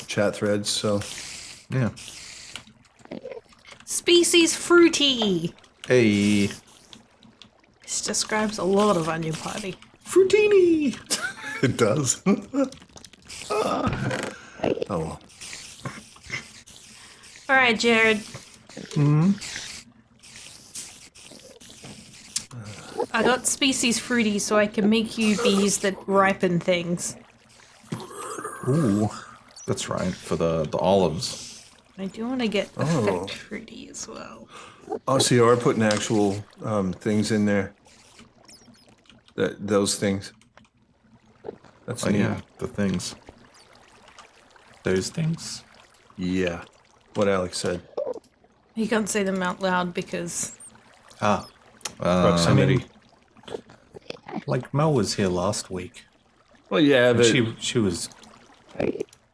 chat threads, so. Yeah. Species fruity. Hey, This describes a lot of Onion Party. Fruitini. It does. Oh, well. All right, Jared. I got species fruity so I can make you bees that ripen things. Ooh, that's right, for the olives. I do want to get effect fruity as well. Oh, so you are putting actual things in there. Those things. That's Oh neat. yeah, the things. Those things. Yeah. What Alex said. You can't say them out loud because Ah, Proximity. like Mel was here last week. Well, yeah, And but she was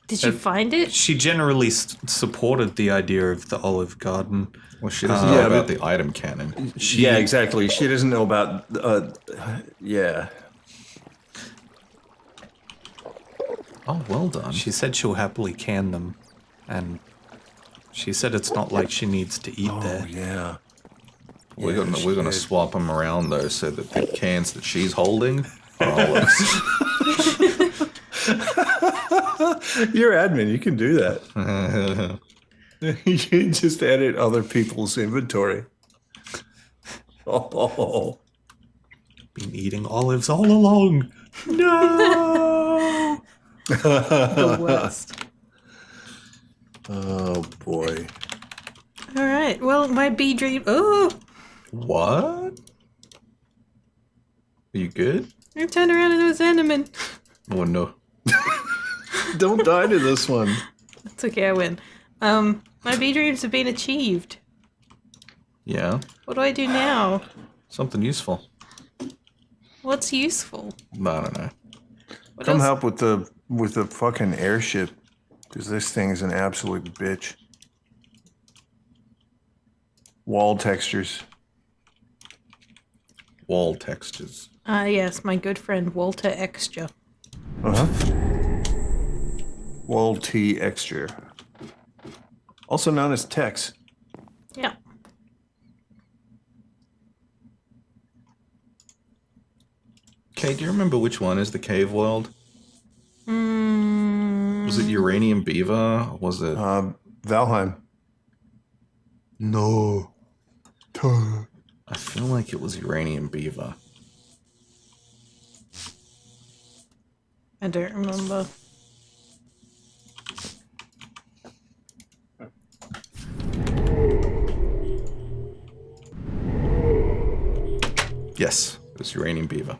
did you find it? she generally supported the idea of the Olive Garden. Well, she doesn't know Yeah, about but- the item cannon. yeah, exactly. She doesn't know about. Yeah. Oh, well done. She said she'll happily can them, and she said it's not like she needs to eat Oh, there. yeah. We're Yeah, gonna she we're gonna did. swap them around though, so that the cans that she's holding are olives. You're admin. You can do that. You just edit other people's inventory. Oh. Been eating olives all along. No. The worst. Oh boy. All right. Well, my bee dream. Oh, What? Are you good? I turned around and it was Enderman. Oh no. Don't die to this one. It's okay. I win. My bee dreams have been achieved. Yeah, What do I do now? something useful. What's useful? I don't know. What Come else? help with the fucking airship, because this thing is an absolute bitch. Wall textures. Wall textures. Yes, my good friend Walter Extra. Wall T extra. Also known as Tex. Yeah. Okay, do you remember which one is the cave world? Was it Uranium Beaver? Or was it? Valheim. No. I feel like it was Uranium Beaver. I don't remember. Yes, it was Uranium Beaver.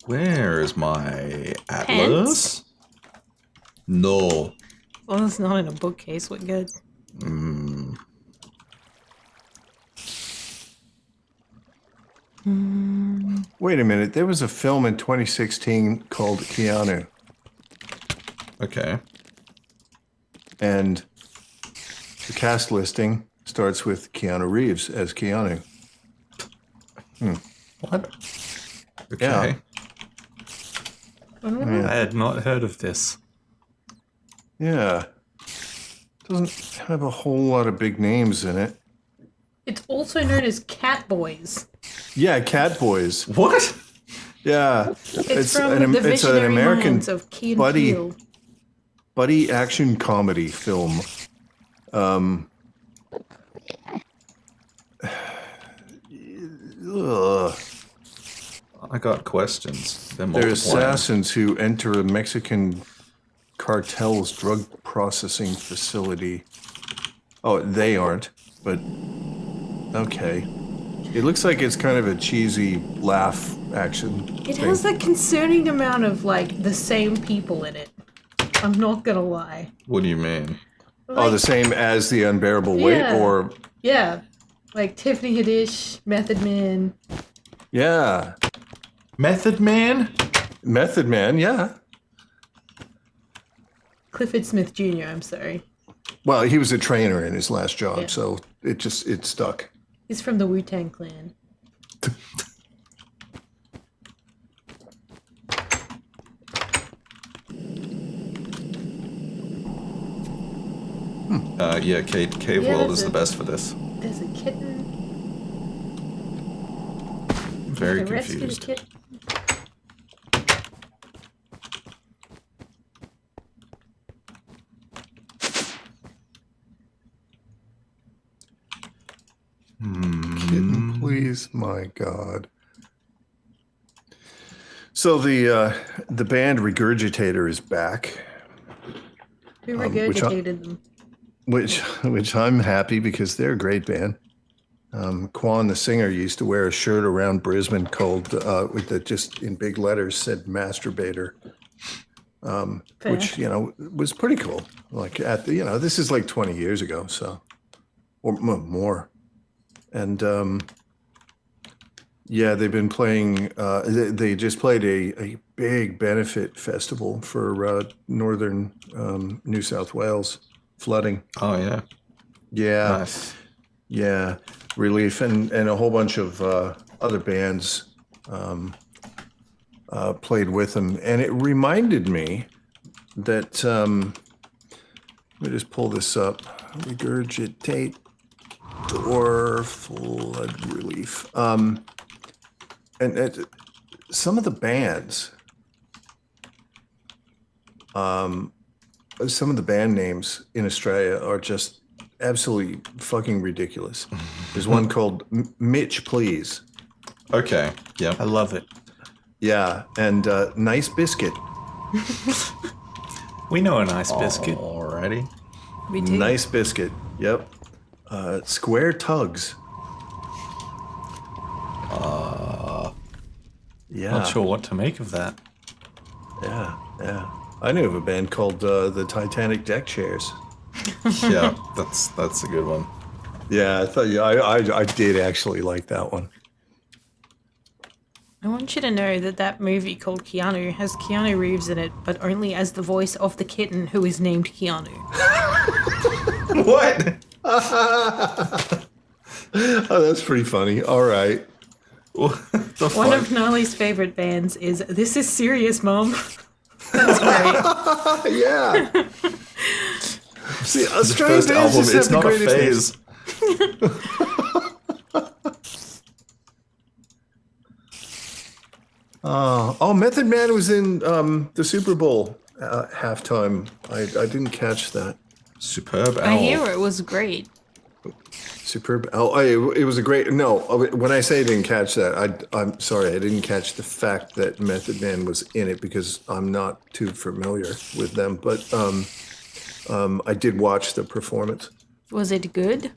Where is my atlas? No. Well, it's not in a bookcase. What good? Wait a minute. There was a film in 2016 called Keanu, Okay. and the cast listing starts with Keanu Reeves as Keanu. What? Okay. Yeah. I had not heard of this. Yeah. Doesn't have a whole lot of big names in it. It's also known as Cat Boys. Yeah, Cat Boys. What? Yeah. It's from the visionary minds of Key and buddy- Peele. buddy action comedy film. Ugh. I got questions. They're They're multiplying. assassins who enter a Mexican cartel's drug processing facility. Oh, they aren't, but okay. It looks like it's kind of a cheesy laugh action. It thing. has a concerning amount of like the same people in it. I'm not gonna lie. What do you mean? Oh, the same as The Unbearable Weight, Yeah. or Yeah, like Tiffany Haddish, Method Man. yeah, Method Man? Method Man, yeah. Clifford Smith Jr. I'm sorry. Well, he was a trainer in his last job, Yeah. so it stuck. He's from the Wu-Tang Clan. Yeah, Cave Yeah, World that's is the it. best for this. There's a kitten. Very They rescued a confused. kitten. Kitten, please, my God. So the band Regurgitator is back, Who which I- regurgitated them? which I'm happy because they're a great band. Quan, the singer, used to wear a shirt around Brisbane called with that just in big letters said "Masturbator," Fair. which was pretty cool. Like at the this is like 20 years ago, so or more, and yeah, they've been playing. They just played a big benefit festival for northern New South Wales flooding. Oh, yeah. Yeah. Nice. Yeah, Relief and a whole bunch of other bands played with them, and it reminded me that let me just pull this up. Regurgitate or Flood Relief, and some of the bands, some of the band names in Australia are just absolutely fucking ridiculous. There's one called Mitch Please. Okay. Yeah. I love it. Yeah, and Nice Biscuit. We know a nice biscuit. Alrighty. Me too. Nice Biscuit. Yep. Square Tugs. Yeah. Not sure what to make of that. Yeah. I knew of a band called the Titanic Deck Chairs. Yeah, that's a good one. Yeah, I thought I did actually like that one. I want you to know that movie called Keanu has Keanu Reeves in it, but only as the voice of the kitten who is named Keanu. What? Oh, that's pretty funny. All right. What the One fuck? of Gnarly's favorite bands is This Is Serious, Mom. That's great. Yeah. See, the Australian first bands album. just It's have the not a greatest names. phase. Oh, Method Man was in the Super Bowl halftime. I didn't catch that. Superb I owl. hear it was great. Superb. Oh, it was a great. No, when I say I didn't catch that, I'm sorry. I didn't catch the fact that Method Man was in it because I'm not too familiar with them. But I did watch the performance. Was it good?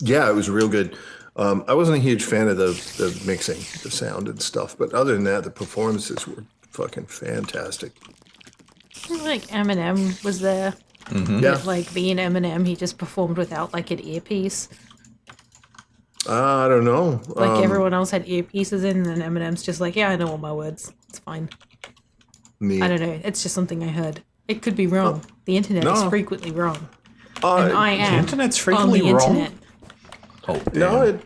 Yeah, it was real good. I wasn't a huge fan of the mixing, the sound and stuff, but other than that, the performances were fucking fantastic. Like Eminem was there. Yeah, Like being Eminem, he just performed without like an earpiece. I don't know. Like everyone else had earpieces in, and then Eminem's just like, yeah, I know all my words. It's fine. Me. I don't know. It's just something I heard. It could be wrong. The internet is No. frequently wrong. And I am internet's on frequently the wrong? internet. Oh, damn. No,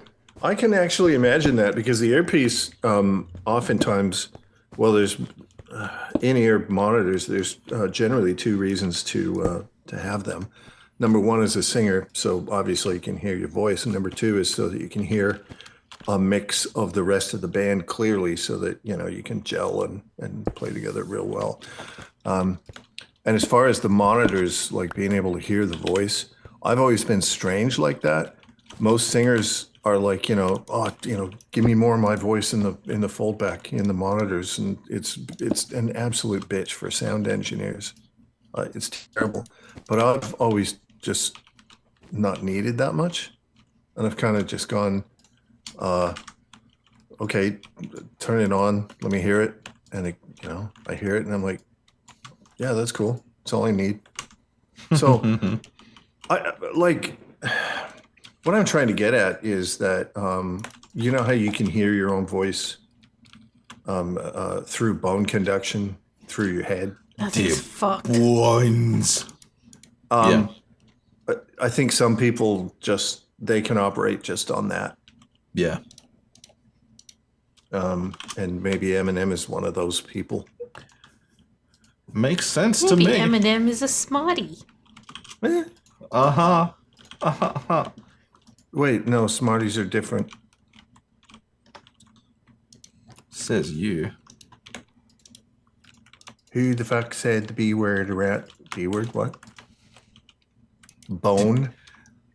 I can actually imagine that because the earpiece, oftentimes, well, there's in-ear monitors. There's generally two reasons to have them. Number one is a singer, so obviously you can hear your voice, and number two is so that you can hear a mix of the rest of the band clearly, so that you can gel and play together real well. And as far as the monitors, like being able to hear the voice, I've always been strange like that. Most singers are like, give me more of my voice in the foldback in the monitors, and it's an absolute bitch for sound engineers. It's terrible, but I've always just not needed that much, and I've kind of just gone, okay, turn it on, let me hear it, and I hear it, and I'm like, yeah, that's cool. That's all I need. So, I like. What I'm trying to get at is that you know how you can hear your own voice through bone conduction through your head. That's Dear fucked. Ones. Yeah. I think some people they can operate just on that, Yeah. and maybe Eminem is one of those people. Makes sense to Maybe me. Eminem is a smarty. Uh-huh. Wait, no, Smarties are different. Says you. Who the fuck said the B word around? B word what? Bone?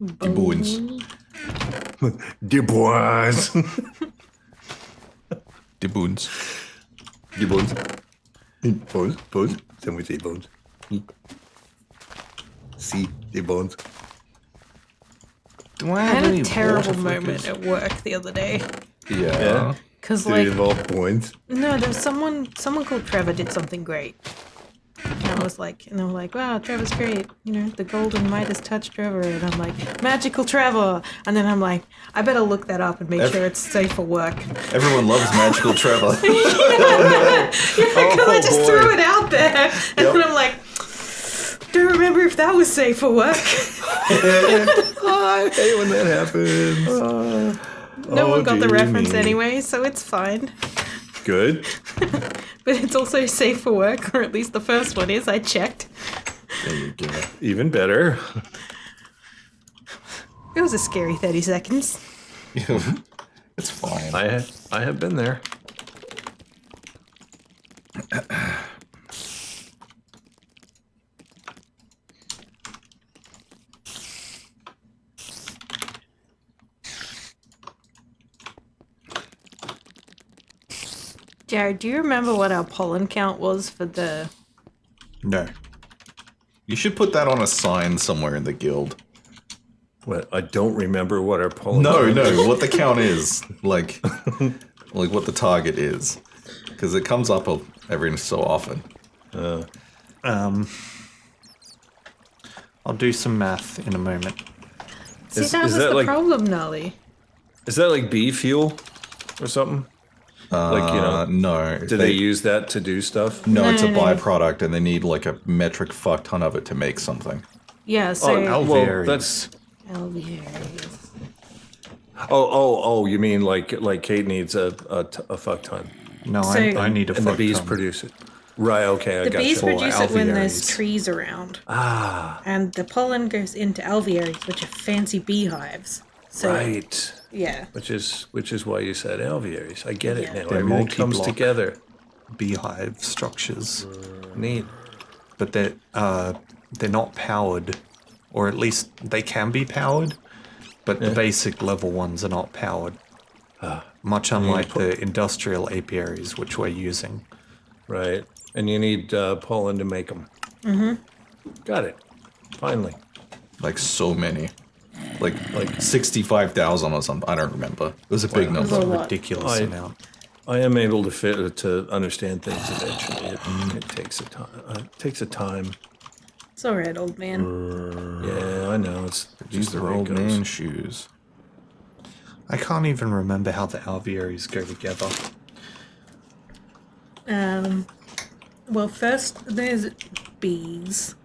The boons. Du Bois. The boons. Du Bones. Bones. Bones. Somebody say bones. See, the bones. Do I I have had any a terrible water moment flickers? at work the other day. Yeah. Because, Do they like, involve bones? no, there was someone called Trevor did something great. And I was like, and they were like, wow, Trevor's great. The golden Midas touch Trevor. And I'm like, magical Trevor. And then I'm like, I better look that up and make sure it's safe for work. Everyone loves Magical Trevor. Because I just boy. threw it out there. And Yep. then I'm like, don't remember if that was safe for work. I hate when that happens. No one got the dear reference me. anyway, so it's fine. Good. But it's also safe for work, or at least the first one is. I checked. There you go. Even better. It was a scary 30 seconds. It's fine. I have been there. Jared, do you remember what our pollen count was for the... No. You should put that on a sign somewhere in the guild. What? I don't remember what our pollen. No, count is. no, what the count is. Like what the target is. Because it comes up every so often. I'll do some math in a moment. See, Is- that is was that the like- problem, Nolly. Is that like bee fuel or something? No. Do they use that to do stuff? No, No, it's a no, no. byproduct, and they need like a metric fuck ton of it to make something. Yeah, so... well, Alvearies. that's. Alvearies. Oh! You mean like Kate needs a fuck ton, No, So- I need a and the fuck bees ton. produce it. Right. Okay. I The got bees you. produce it when there's alvearies. trees around. Ah, And the pollen goes into alvearies, which are fancy beehives. So, right. yeah. Which is why you said alvearies. I get it Yeah. now. They're Everything comes multi-block. together. Beehive structures, Neat. but they're not powered, or at least they can be powered, but the basic level ones are not powered. Much unlike the industrial apiaries which we're using. Right. And you need pollen to make them. Mm-hmm. Got it. Finally. Like so many. Like 65,000 or something. I don't remember. It was a big That's a number. lot. Ridiculous I- amount. I am able to understand things eventually. It takes a time. Takes a time. It's alright, old man. Yeah, I know. It's These just the are way it old goes. man shoes. I can't even remember how the alvearies go together. Well, first there's bees.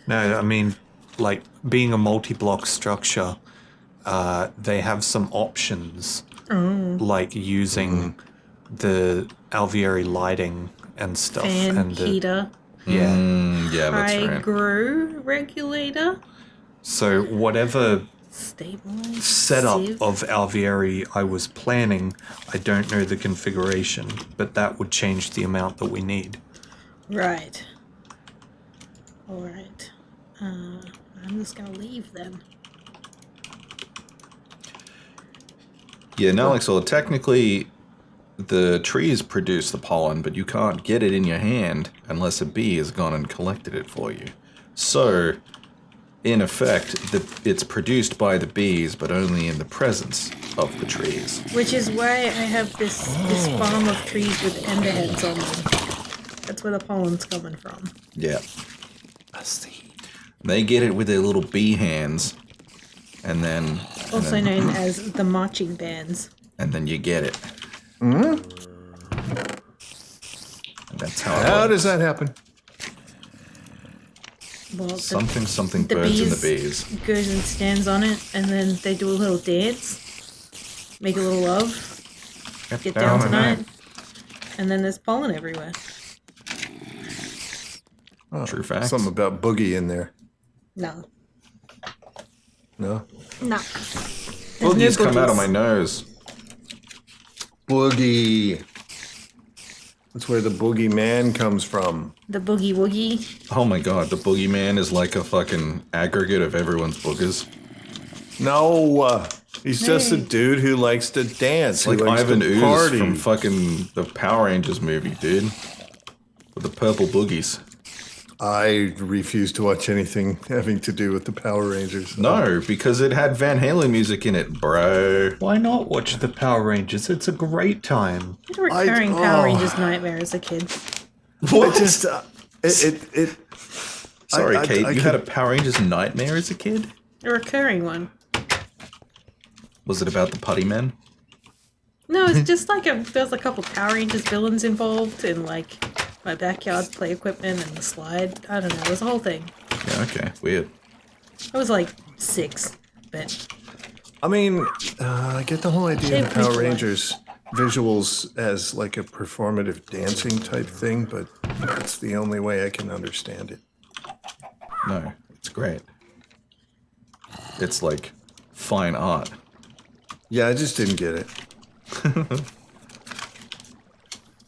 No, I mean, like, being a multi-block structure, they have some options, like using the alveary lighting and stuff. Fan, and the, heater, yeah. Yeah, that's right. high-grow regulator, So whatever stabilizer, setup sieve. of alveary I was planning, I don't know the configuration, but that would change the amount that we need. Right. Alright. I'm just gonna leave then. Yeah, no, like, so technically the trees produce the pollen, but you can't get it in your hand unless a bee has gone and collected it for you. So, in effect, it's produced by the bees, but only in the presence of the trees. Which is why I have this farm of trees with enderheads on them. That's where the pollen's coming from. Yeah. They get it with their little bee hands, and then Also known as the marching bands. and then you get it. Hmm? And that's how. How it does works. that happen? Well, Something the birds and the bees bees. goes and stands on it, and then they do a little dance, make a little love, get down tonight, and then there's pollen everywhere. True facts. Something about boogie in there. No. No? No. Boogies come out of my nose. Boogie. That's where the boogie man comes from. The boogie woogie. Oh my god, the boogeyman is like a fucking aggregate of everyone's boogers. No, he's just a Hey. dude who likes to dance. Like he likes Ivan to Ooze party. from fucking the Power Rangers movie, dude. With the purple boogies. I refuse to watch anything having to do with the Power Rangers. No, because it had Van Halen music in it, bro. Why not watch the Power Rangers? It's a great time. I had a recurring Power oh. Rangers nightmare as a kid. It just it. Sorry, I Kate, you could- had a Power Rangers nightmare as a kid? A recurring one. Was it about the putty men? No, it's just like there's a couple Power Rangers villains involved in like my backyard play equipment and the slide. I don't know. It was a whole thing. Yeah, okay, weird. I was like 6, but I mean, I get the whole idea of They've Power reached Rangers visuals as like a performative dancing type thing, but that's the only way I can understand it. No, it's great. It's like fine art. Yeah, I just didn't get it.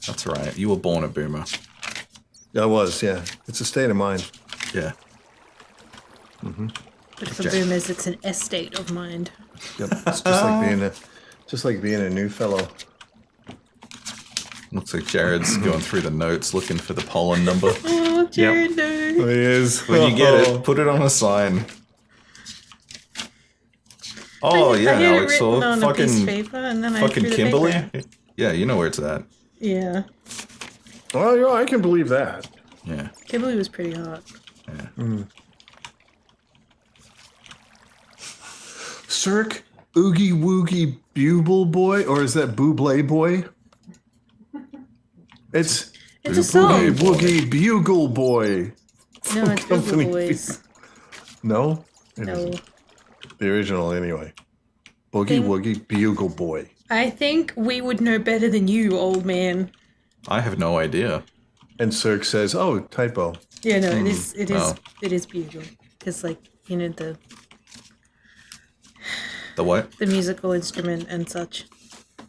That's right. You were born a boomer. I was, yeah. It's a state of mind. Yeah. but for Okay. boomers, it's an estate of mind. Yep. It's just like being a new fellow. Looks like Jared's going through the notes looking for the pollen number. Oh, Jared, no. It is. When you get it, put it on a sign. Oh I yeah, had it Alex. written So on a piece of fucking paper, and then I fucking threw the Kimberly. paper. Yeah, you know where it's at. Yeah, Oh, yeah, I can believe that. Yeah. Kimberly was pretty hot. Cirque, Oogie Woogie Bugle Boy, or is that Buble Boy? It's It's a Boogie song. Boy. Woogie Bugle Boy. No, it's Company Google Boys. No? It No. isn't. The original, anyway. Boogie Thing- Woogie Bugle Boy. I think we would know better than you, old man. I have no idea. And Cirque says, oh, typo. Yeah, no, it is. It is. Oh. It is bugle because, like, you know, the The what? musical instrument and such,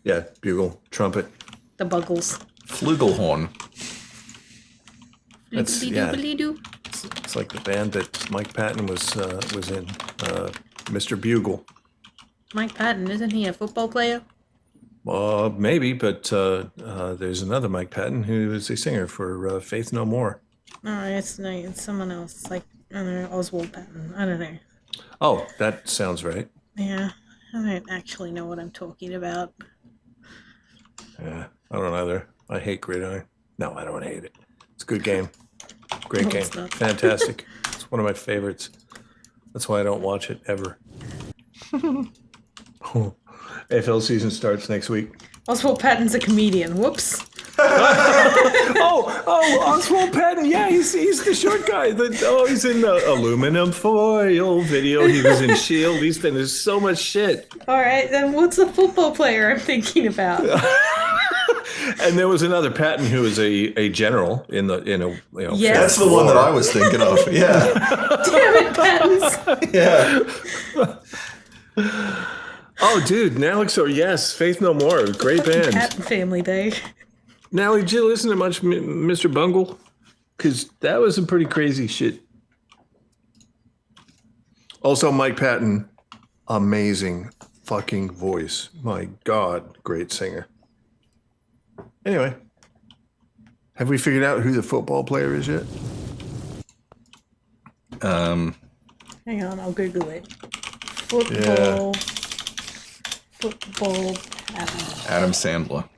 Yeah, bugle, trumpet. the buggles. Flugelhorn. That's- yeah. Doobly-doo. It's like the band that Mike Patton was in, Mr. Bugle. Mike Patton, isn't he a football player? Maybe, but there's another Mike Patton who is a singer for Faith No More. No, it's someone else. It's like, I don't know, Oswald Patton. I don't know. Oh, that sounds right. Yeah, I don't actually know what I'm talking about. Yeah, I don't either. I hate Gridiron. No, I don't hate it. It's a good game. Great No, game. it's not. Fantastic. It's one of my favorites. That's why I don't watch it ever. AFL season starts next week. Oswald Patton's a comedian. Whoops. Oswald Patton. Yeah, he's the short guy. He's in the aluminum foil video. He was in S.H.I.E.L.D. He's been in so much shit. All right, then what's the football player I'm thinking about? And there was another Patton who was a general in a Yes. That's the one that I was thinking of. Yeah. Damn it, Pattons. Yeah. Oh, dude, Nalixor, yes, Faith No More, great band. Patton Family Day. Nally, did you listen to much Mr. Bungle? Because that was some pretty crazy shit. Also, Mike Patton, amazing fucking voice. My God, great singer. Anyway, have we figured out who the football player is yet? Hang on, I'll Google it. Football Patton. Adam Sandler.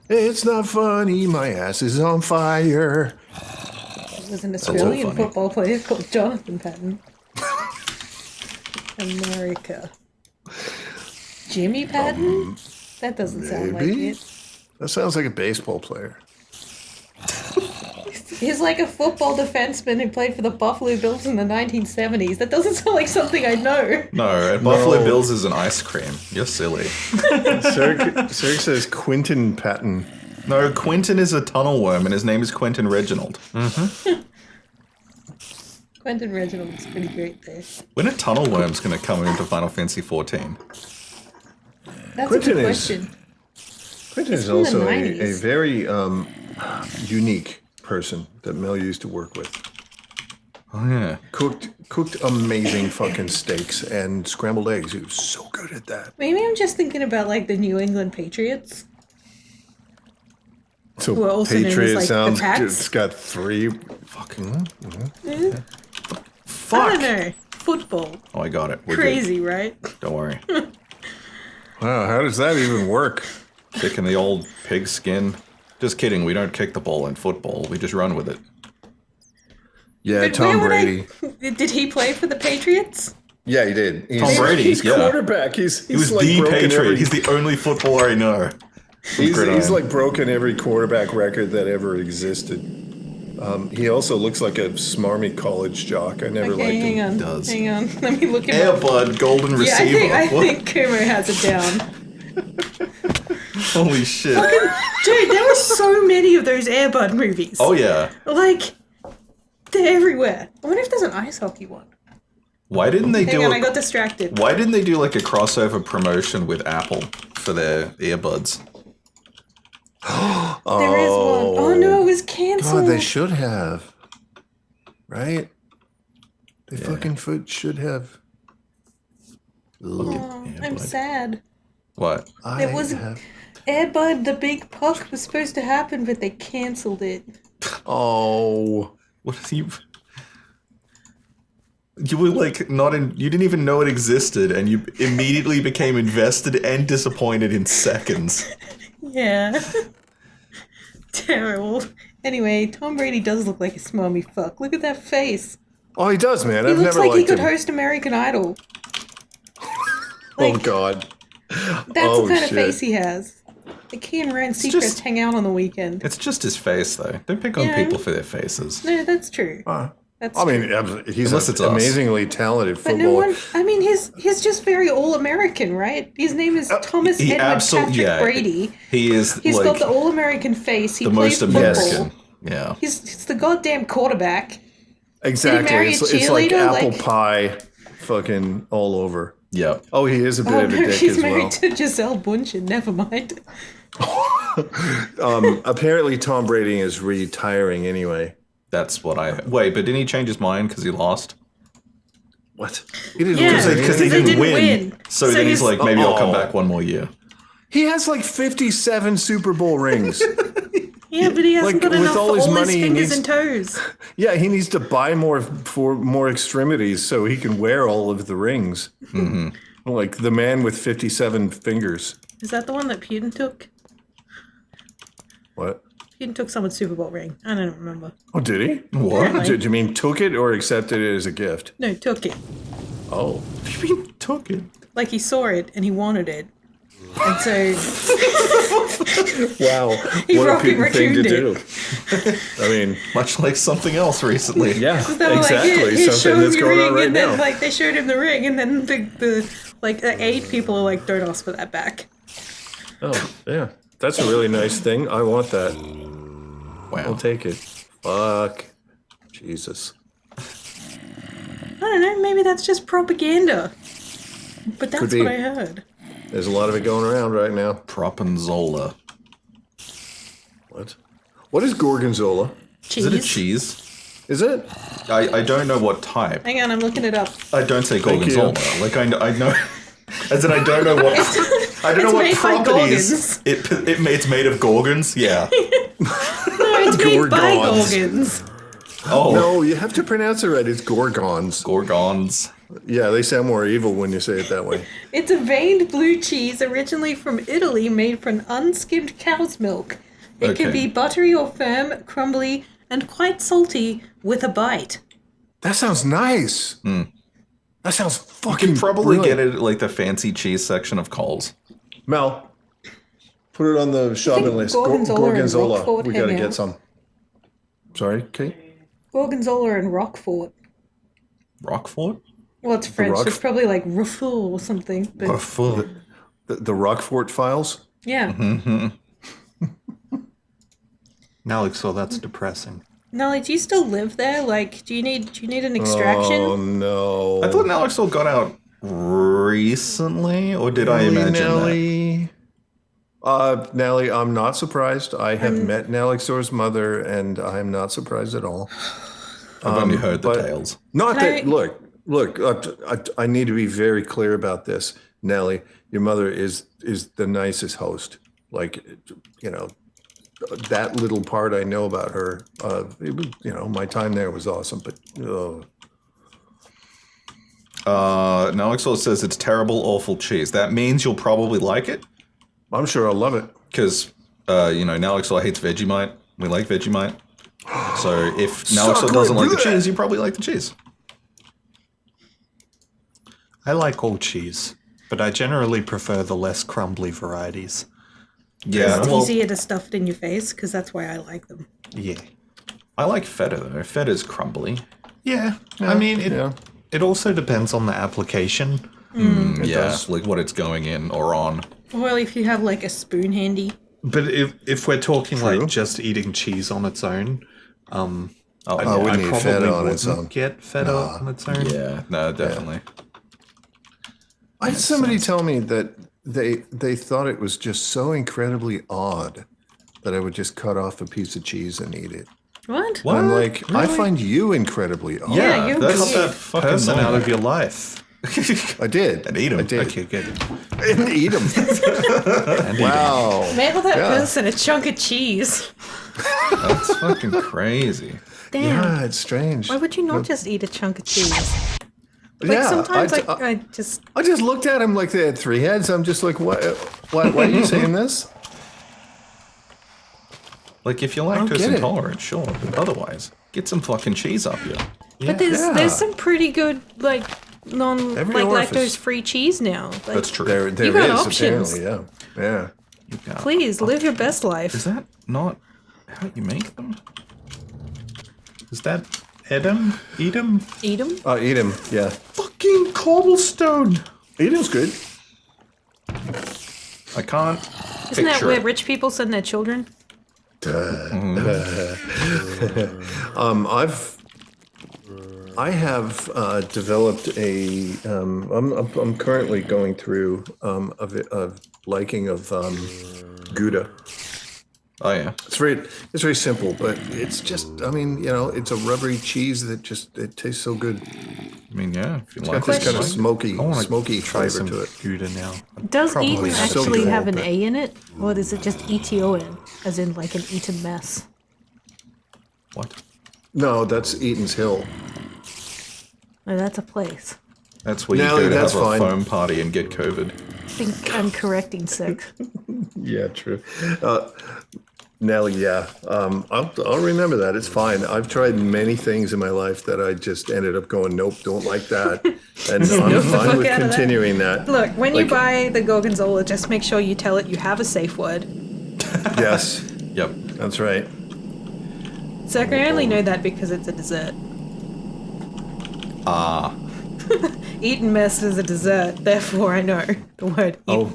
It's not funny, my ass is on fire. It was an all Australian funny. football player called Jonathan Patton. America. Jimmy Patton? That doesn't sound like maybe? it. That sounds like a baseball player. He's like a football defenseman who played for the Buffalo Bills in the 1970s. That doesn't sound like something I know. No, Buffalo Bills is an ice cream. You're silly. Sir says Quentin Patton. No, Quentin is a tunnel worm, and his name is Quentin Reginald. Quentin Reginald is pretty great there. When are tunnel worms going to come into Final Fantasy XIV? That's Quentin a good is- question. Quentin is from the also a 90s. very unique person that Mel used to work with. Oh, yeah. Cooked amazing fucking steaks and scrambled eggs. He was so good at that. Maybe I'm just thinking about like the New England Patriots. So Who are also known as, Patriot like, the sounds Pats? it's got three fucking I don't know. Football. Oh, I got it. We're Crazy, right? good. Don't worry. wow, how does that even work? Kicking the old pig skin. Just kidding. We don't kick the ball in football. We just run with it. Yeah, But Tom where would Brady. Did he play for the Patriots? Yeah, he did. Tom Brady, He's yeah. quarterback. He He was the Patriot. He's the only footballer I know. He's Gridiron. like broken every quarterback record that ever existed. He also looks like a smarmy college jock. I never Okay, liked hang him. on. does. Hang on. Let me look him up. Airbud, golden Yeah, receiver. I What? think Kumo has it down. Holy shit. Dude, there were so many of those Airbud movies. Oh, yeah. Like, they're everywhere. I wonder if there's an ice hockey one. Why didn't they Hang do on, a I got distracted. Why didn't they do like a crossover promotion with Apple for their earbuds? There is one. Oh no, it was canceled. God, they should have. Right? They fucking should have. Oh, I'm Airbud. sad. What? There was Airbud, the big puck was supposed to happen, but they canceled it. Oh. What is you? You were like not in. You didn't even know it existed, and you immediately became invested and disappointed in seconds. Yeah. Terrible. Anyway, Tom Brady does look like a smarmy fuck. Look at that face. Oh, he does, man. He I've looks never like he liked could him. host American Idol. Oh, Like, God. that's oh, the kind of shit. face he has. Like he and Ryan Seacrest just- hang out on the weekend. It's just his face, though. Don't pick on Yeah, people for their faces. No, that's true. That's I true. mean, he's Unless it's an us. amazingly talented But footballer. no one. I mean, he's just very all-American, right? His name is Thomas he Edward Patrick yeah, Brady. He is He's like got the all-American face. He the plays most football. American. Yeah. He's the goddamn quarterback. Exactly. marry a It's like cheerleader? apple Like- pie fucking all over. Yep. Oh, he is a bit Oh of a no, dick he's as married well. to Giselle Bundchen. Never mind. Apparently, Tom Brady is retiring anyway. That's what I. Wait, but didn't he change his mind because he lost? What? He didn't Yeah. lose anything. Because he They didn't didn't win. win. So, So then he's he's- like, maybe I'll come Oh. back one more year. He has like 57 Super Bowl rings. Yeah, but he hasn't Like, got with enough all for his all his money, he fingers needs- and toes. Yeah, he needs to buy more extremities so he can wear all of the rings. Mm-hmm. Like the man with 57 fingers. Is that the one that Putin took? What? Putin took someone's Super Bowl ring. I don't remember. Oh, did he? What? Did you mean took it or accepted it as a gift? No, took it. Oh. You took it. Like he saw it and he wanted it. And so Wow. He what a rocket Putin thing to raccooned do. I mean, Much like something else recently. yeah, they were exactly. like, here, Something that's going on right and then now. like they showed him the ring and then the 8 people are like, don't ask for that back. Oh, yeah. That's a really nice thing. I want that. I'll Wow. take it. Fuck. Jesus. I don't know, maybe that's just propaganda. But that's be. what I heard. There's a lot of it going around right now. Propanzola. What? What is Gorgonzola? Cheese. Is it a cheese? Is it? I don't know what type. Hang on, I'm looking it up. I don't say Thank you. gorgonzola. Like I know, as in I don't know what I don't know what made by properties it's made of gorgons. Yeah. No, it's made by Gorgons. Gorgons. Oh, No, you have to pronounce it right. It's Gorgons. gorgons. Yeah, they sound more evil when you say it that way. It's a veined blue cheese originally from Italy made from unskimmed cow's milk. It can Okay. be buttery or firm, crumbly, and quite salty with a bite. That sounds nice. That sounds You fucking can probably brilliant. get it at like the fancy cheese section of Coles. Mel, put it on the shopping think list. Gorgonzola and Gorgonzola. Roquefort We got to hang get out. some. Sorry, Kate? Gorgonzola and Roquefort. Roquefort? Well, it's French. Roquef- It's probably like Roquefort or something. But Roquefort. The Roquefort files? yeah. Now, like, so that's depressing. Nelly, do you still live there? Like, do you need an extraction? Oh, no. I thought Nalixol got out recently, or did I imagine that? Nelly. Nelly, I'm not surprised. I have met Nalixor's mother, and I'm not surprised at all. I've only heard the but- tales. Not Can that. I- Look. I need to be very clear about this, Nelly. Your mother is the nicest host. Like, you know, that little part I know about her. It was, you know, my time there was awesome. But Nalixol says it's terrible, awful cheese. That means you'll probably like it, I'm sure I'll love it. because you know Nalixol hates Vegemite. We like Vegemite. So if Nalixol Chocolate, doesn't like the bleh. cheese, you probably like the cheese. I like all cheese, but I generally prefer the less crumbly varieties. Yeah, It's well, easier to stuff it in your face because that's why I like them. Yeah. I like feta though. Feta's crumbly. Yeah. I mean, yeah. it also depends on the application. Yeah, does. like what it's going in or on. Well, if you have like a spoon handy. But if we're talking like just eating cheese on its own, Oh, Oh, we I need probably feta on its wouldn't own. get feta on its own. yeah, no, definitely. I had somebody tell me that they thought it was just so incredibly odd that I would just cut off a piece of cheese and eat it. What? What? I'm like, I Really? find you incredibly odd. Yeah, you that's cut that that fucking Person out of normal. your life. I did. And eat 'em. I did. Okay, good. And eat them. Wow. Mail that Yeah. person a chunk of cheese. That's fucking crazy. Damn. Yeah, it's strange. Why would you not just eat a chunk of cheese? Like Yeah, sometimes I I just I just looked at him like they had 3 heads. I'm just like, what? Why are you saying this? Like if you're don't lactose get it. intolerant, sure, but otherwise, get some fucking cheese up you. But there's Yeah. there's some pretty good like Every orifice. lactose free cheese now. Like, That's true. There You got is options. apparently, yeah. Yeah. please live your best Is life. that not how you make them? Is that Edam? Edam? Eat them. Eat him. Yeah, Fucking cobblestone! eat him's good. I can't Isn't that picture where it. rich people send their children? I have developed a. I'm currently going through a liking of Gouda. Oh yeah. It's very simple, but it's just, I mean, it's a rubbery cheese that it tastes so good. I mean, yeah. If you It's like got this it, kind of like- smoky, I want to smoky try flavor some to it. Gouda now. Does Probably Eton have so actually good, have an but- A in it? Or is it just ETON? As in like an Eton mess? What? No, that's Eaton's Hill. No, that's a place. That's where Nelly, you go to that's have a fine. foam party and get COVID. I think I'm correcting Six. Yeah, true. Nelly, yeah. I'll remember that. It's fine. I've tried many things in my life that I just ended up going, nope, don't like that. And I'm fine with out of that. continuing that. Look, when you Like- buy the Gorgonzola, just make sure you tell it you have a safe word. Yes, Yep. that's right. So I can only know that because it's a dessert. Ah. Eton mess is a dessert, therefore I know the word Eton. Oh.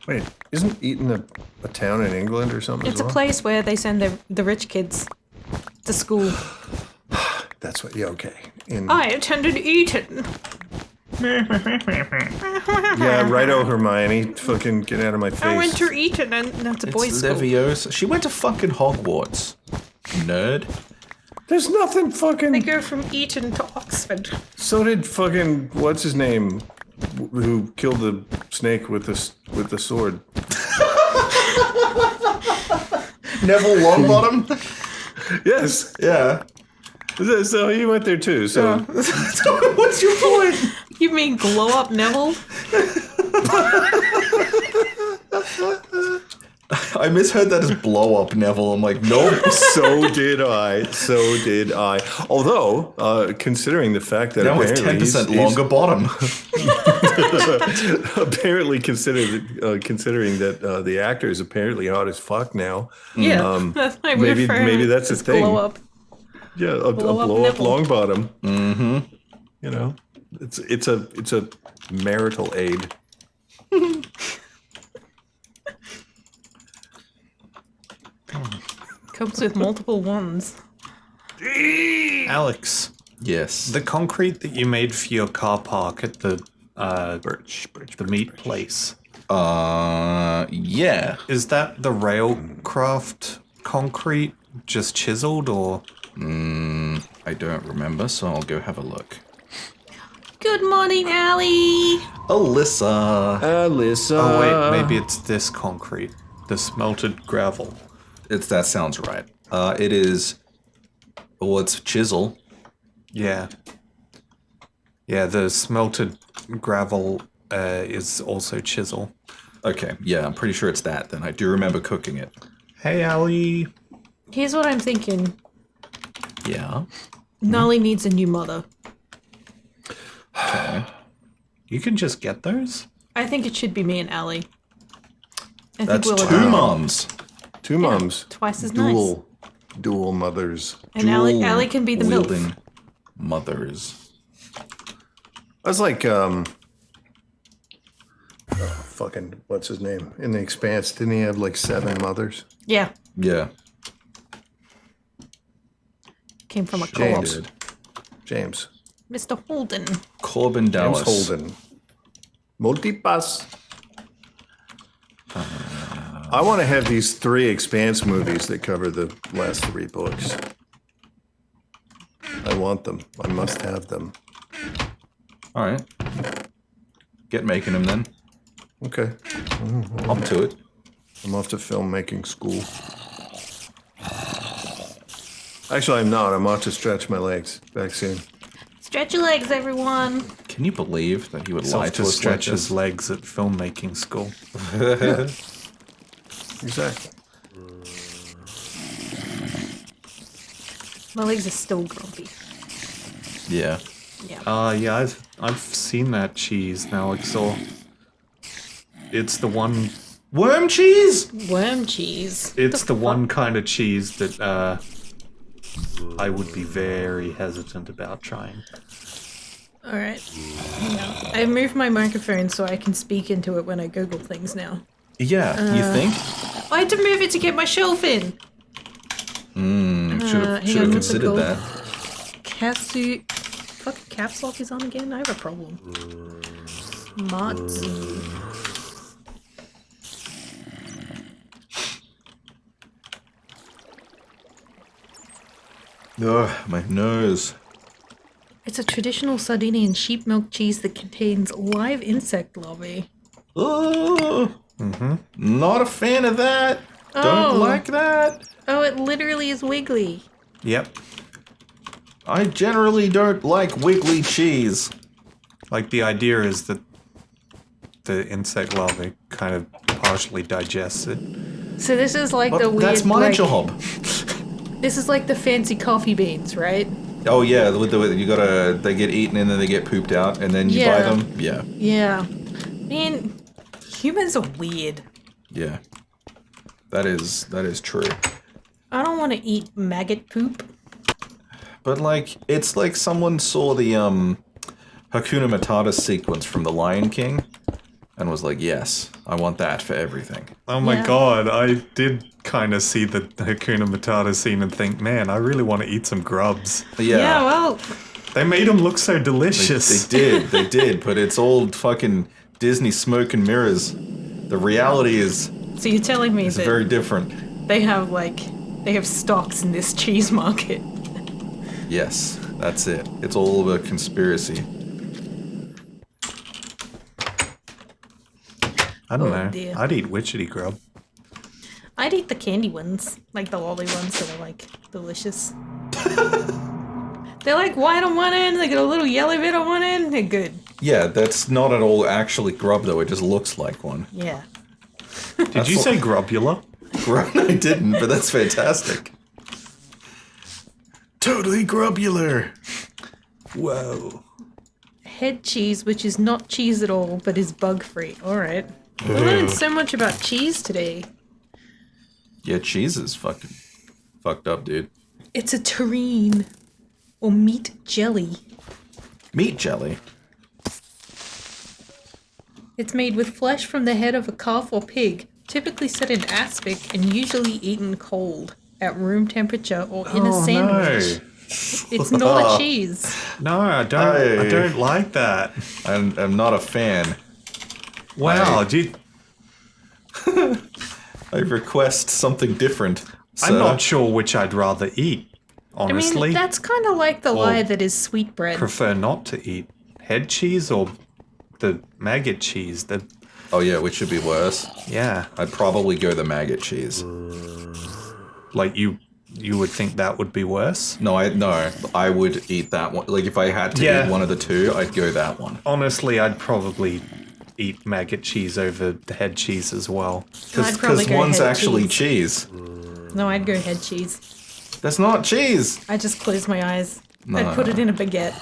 Wait, isn't Eton a town in England or something? It's as a well? place where they send the rich kids to school. That's what. Yeah, okay. In I attended Eton. yeah, righto, Hermione. Fucking get out of my face. I went to Eton, and that's a boys' It's school. Leviosa. She went to fucking Hogwarts. Nerd. There's nothing They fucking. go from Eton to Oxford. So did fucking what's his name, who killed the snake with the sword. Neville Longbottom? Yes. Yeah. So he went there too. So What's your point? You mean glow up Neville? I misheard that as blow up Neville. I'm like, nope. so did I. So did I. Although, considering the fact that Now with apparently 10% he's longer bottom. apparently considering that the actor is apparently hot as fuck now. Yeah, that's why we maybe- refer maybe to it that's a as thing. Glow up. Yeah, a Blow up blow up nipple. long bottom. Mm-hmm. It's a marital aid. Comes with multiple ones. Alex, Yes. the concrete that you made for your car park at the Birch. the meat place, Yeah. is that the railcraft concrete just chiseled, or I don't remember, so I'll go have a look. Good morning, Allie. Alyssa. Alyssa. oh wait, maybe it's this concrete, the smelted gravel. That sounds right. It is. Well, it's chisel. Yeah. Yeah, the smelted gravel is also chisel. Okay, yeah, I'm pretty sure it's that then. I do remember cooking it. Hey, Ali. Here's what I'm thinking. Yeah. Nolly needs a new mother. Okay. You can just get those? I think it should be me and Allie. I That's think we'll two agree. moms. Two moms. Twice as nice. Dual mothers. And Allie can be the MILF. Wielding mothers. That's like fucking what's his name in The Expanse? Didn't he have like 7 mothers? Yeah, Yeah. came from a co-op. James. James. Mr. Holden. Corbin James Dallas. Holden. Multipass. I want to have these 3 Expanse movies that cover the last 3 books. I want them. I must have them. All right. Get making them then. Okay. Up to it. I'm off to filmmaking school. Actually, I'm not. I'm off to stretch my legs. Back soon. Stretch your legs, everyone. Can you believe that he would He's lie off to to us stretch like his this? legs at filmmaking school. Exactly. My legs are still grumpy. Yeah. Yeah. Yeah, I've seen that cheese now, Exor. It's the one. Worm cheese? Worm cheese. It's the one kind of cheese that I would be very hesitant about trying. All right. Hang on. I moved my microphone so I can speak into it when I Google things now. Yeah. You think? I had to move it to get my shelf in. Should hang have on, what's it considered called? that. Casu. Fucking caps lock is on again? I have a problem. Matsu. Ugh, my nose. It's a traditional Sardinian sheep milk cheese that contains live insect larvae. Oh, not a fan of that. Oh. Don't like that. Oh, it literally is wiggly. Yep. I generally don't like wiggly cheese. Like the idea is that the insect larvae kind of partially digests it. So this is like the But weird. that's my like, job. This is like the fancy coffee beans, right? Oh yeah, you gotta. They get eaten and then they get pooped out, and then you buy Yeah. them. Yeah, Yeah. Man, humans are weird. yeah. That is true. I don't want to eat maggot poop. But like, it's like someone saw the Hakuna Matata sequence from The Lion King, and was like, "Yes, I want that for everything." Oh my Yeah. god, I did kind of see the Hakuna Matata scene and think, man, I really want to eat some grubs. Yeah, Well, They made them look so delicious. they did, but it's old fucking Disney smoke and mirrors. The reality is so you're telling me that very different. they have stocks in this cheese market. Yes, that's it. It's all a conspiracy. I don't Oh, know. dear. I'd eat witchetty grub. I'd eat the candy ones, like the lolly ones that are like delicious. They're like white on one end, they got a little yellow bit on one end, they're good. Yeah, that's not at all actually grub though. It just looks like one. Yeah. Did you say grubula? Grub? I didn't, but that's fantastic. Totally grubular. Whoa. Head cheese, which is not cheese at all, but is bug free. Alright. We learned so much about cheese today. Yeah, cheese is fucking fucked up, dude. It's a terrine. Or meat jelly. Meat jelly. It's made with flesh from the head of a calf or pig, typically set in aspic and usually eaten cold, at room temperature or in a sandwich. It's not a cheese. No, I don't. I Hey. don't like that. I'm not a fan. Wow, I- dude, I request something different. I'm sir. not sure which I'd rather eat. I Honestly, mean, that's kind of like the Well, lie that is sweetbread. prefer not to eat head cheese or the maggot cheese. The Oh yeah, which should be worse. yeah, I'd probably go the maggot cheese. like you would think that would be worse. No, I would eat that one. Like if I had to Yeah. eat one of the two, I'd go that one. Honestly, I'd probably eat maggot cheese over the head cheese as well. I'd probably Because go one's head actually cheese. cheese. No, I'd go head cheese. That's not cheese. I just close my eyes. No, I'd no, put no. it in a baguette.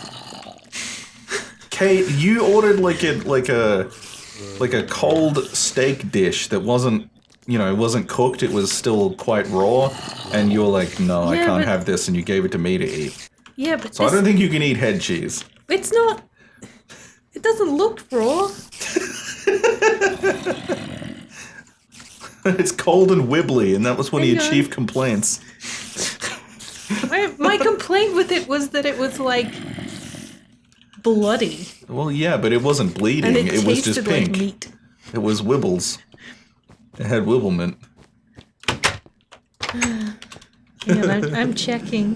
Kate, you ordered like a cold steak dish that wasn't, it wasn't cooked. It was still quite raw, and you were like, "No, I Yeah, can't but- have this," and you gave it to me to eat. Yeah, but So I don't think you can eat head cheese. it's not. It doesn't look raw. It's cold and wibbly, and that was one of your Hang on. chief complaints. My complaint with it was that it was like bloody Well, yeah, but it wasn't bleeding. and it It was tasted just like pink. meat. It was wibbles. It had wibblement. Hang on, I'm checking.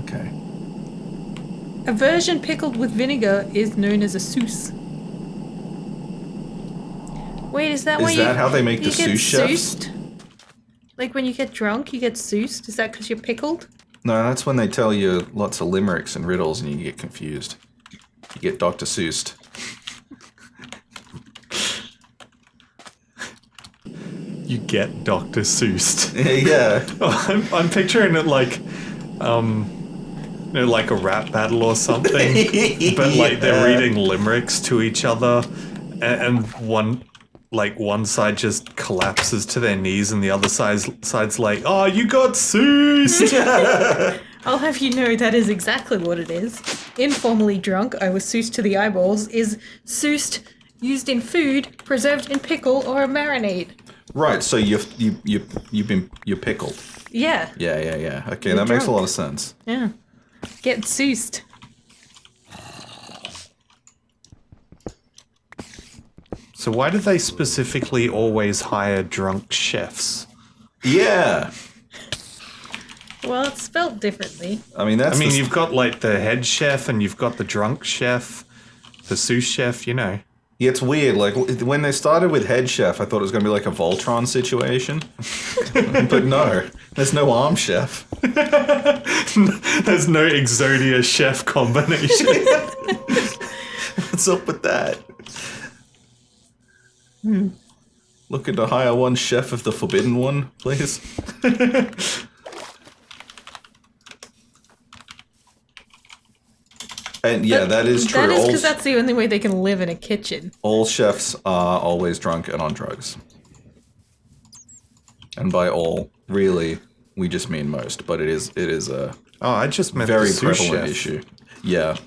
Okay. A version pickled with vinegar is known as a sauce. Wait, is that why Is that how they make the you get sous chefs? soused? Like when you get drunk, you get soused? Is that because you're pickled? No, that's when they tell you lots of limericks and riddles and you get confused. You get Dr. Seussed. You get Dr. Seuss. Yeah. I'm picturing it like, like a rap battle or something. But like they're reading limericks to each other, and one side just collapses to their knees, and the other side's like, "Oh, you got Seussed." I'll have you know that is exactly what it is. Informally drunk, I was soused to the eyeballs, is soused used in food, preserved in pickle or a marinade. Right, so you're pickled. Yeah, Yeah. Okay, You're that makes a drunk. lot of sense. yeah. Get soused. So why do they specifically always hire drunk chefs? Yeah. Well, it's spelled differently. I mean, that's. I mean, the- you've got like the head chef and you've got the drunk chef, the sous chef, you know. Yeah, it's weird. Like when they started with head chef, I thought it was going to be like a Voltron situation, but no, there's no arm chef. There's no Exodia chef combination. What's up with that? Looking to hire one chef of the forbidden one, please. And yeah, that is true. That is All, because that's the only way they can live in a kitchen. all chefs are always drunk and on drugs. And by all, really, we just mean most. But it is a Oh, I just meant very the sous prevalent chef. issue. Yeah,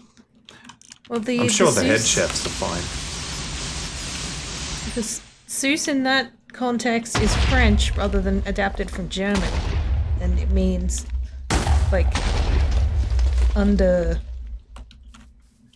Well, I'm sure the head sous- chefs are fine. The sous in that context is French rather than adapted from German. And it means, like,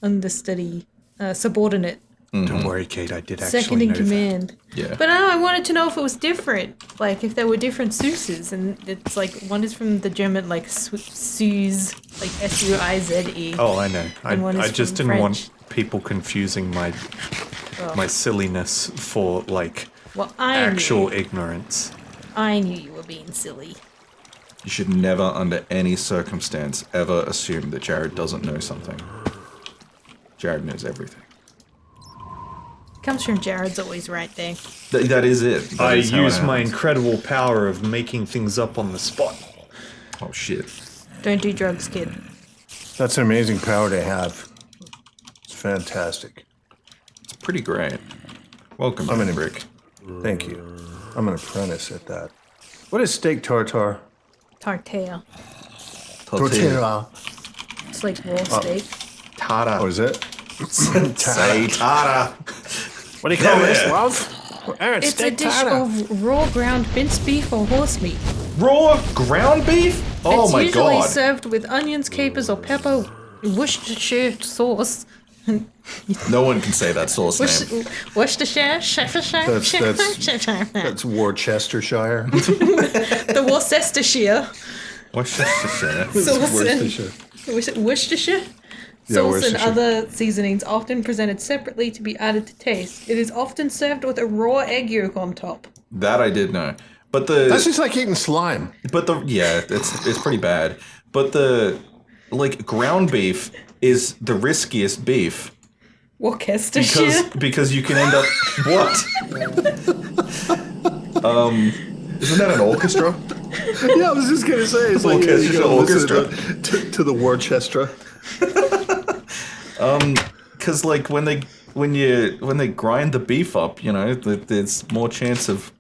understudy, subordinate, Don't worry, Kate. I did actually second in know that. command. yeah. But I wanted to know if it was different. Like, if there were different Seuses. And it's like, one is from the German, like, Suze, like Suize. Oh, I know. And one I is just from didn't want French. people confusing my silliness for like Well, I actual ignorance. I knew you were being silly. You should never, under any circumstance, ever assume that Jared doesn't know something. Jared knows everything. Comes from Jared's always right there. That is it. That I is how it use my happens. incredible power of making things up on the spot. Oh shit. Don't do drugs, kid. That's an amazing power to have. It's fantastic. It's pretty great. Welcome, I'm an Rick. Thank you. I'm an apprentice at that. What is steak tartare? Tartare. It's like raw steak. Tata. Oh, is it? Say Tata. What do you call this, love? It's a dish of raw ground minced beef or horse meat. Raw ground beef? Oh It's my usually god. served with onions, capers, or pepper, Worcestershire sauce. No one can say that sauce name. Worcestershire, That's Worcestershire. the Worcestershire What's that? sauce Worcestershire. and was it Worcestershire? Yeah, Sauce and Worcestershire. other seasonings often presented separately to be added to taste. It is often served with a raw egg yolk on top. That I did know. But That's the just like eating slime. yeah, it's pretty bad. But the like ground beef is the riskiest beef Worcestershire. because you can end up what? Isn't that an orchestra? Yeah, I was just gonna say it's like Orchestra, you gotta listen orchestra. to the Worcester. Because like when they grind the beef up, you know, there's more chance of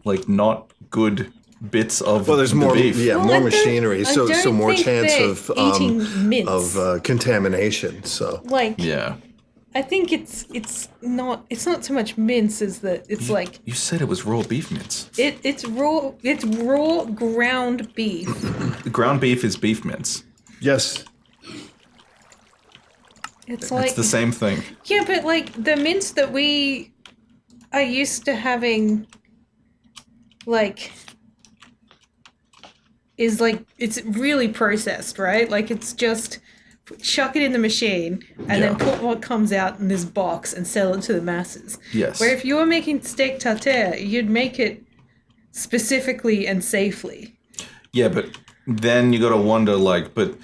like not good bits of Well, there's the more, beef. yeah, Well, more I don't- machinery, I so don't more think chance they're of eating mince. contamination. So Like, Yeah. I think it's not so much mince as that it's like You said it was raw beef mince. it's raw ground beef. Ground beef is beef mince. yes, It's like It's the same thing. yeah, but like the mince that we are used to having, like, is like it's really processed, right? Like it's just chuck it in the machine and then Yeah. put what comes out in this box and sell it to the masses. Yes. Where if you were making steak tartare, you'd make it specifically and safely. Yeah, but then you gotta wonder, like, but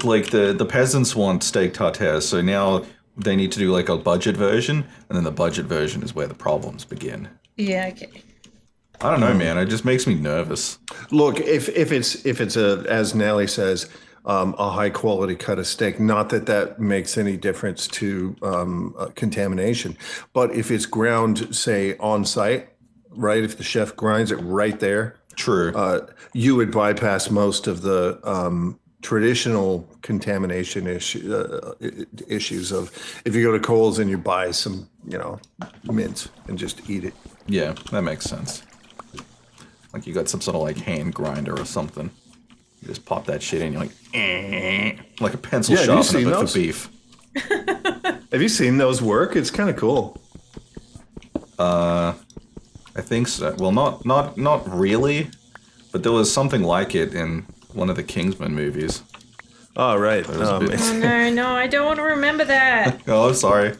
like the peasants want steak tartare, so now they need to do like a budget version, and then the budget version is where the problems begin. Yeah, okay. I don't know, man. It just makes me nervous. look, if it's a, as Nelly says, a high quality cut of steak, not that makes any difference to contamination, but if it's ground, say on site, right? If the chef grinds it right there, True. you would bypass most of the traditional contamination issues of if you go to Kohl's and you buy some, mince and just eat it. Yeah, that makes sense. Like you got some sort of like hand grinder or something. You just pop that shit in, you're like, like a pencil Yeah, have you sharpener, seen but those? for beef. Have you seen those work? It's kind of cool. I think so. Well, not really, but there was something like it in one of the Kingsman movies. Oh, right. was a bit- Oh no, I don't want to remember that. Oh, I'm sorry.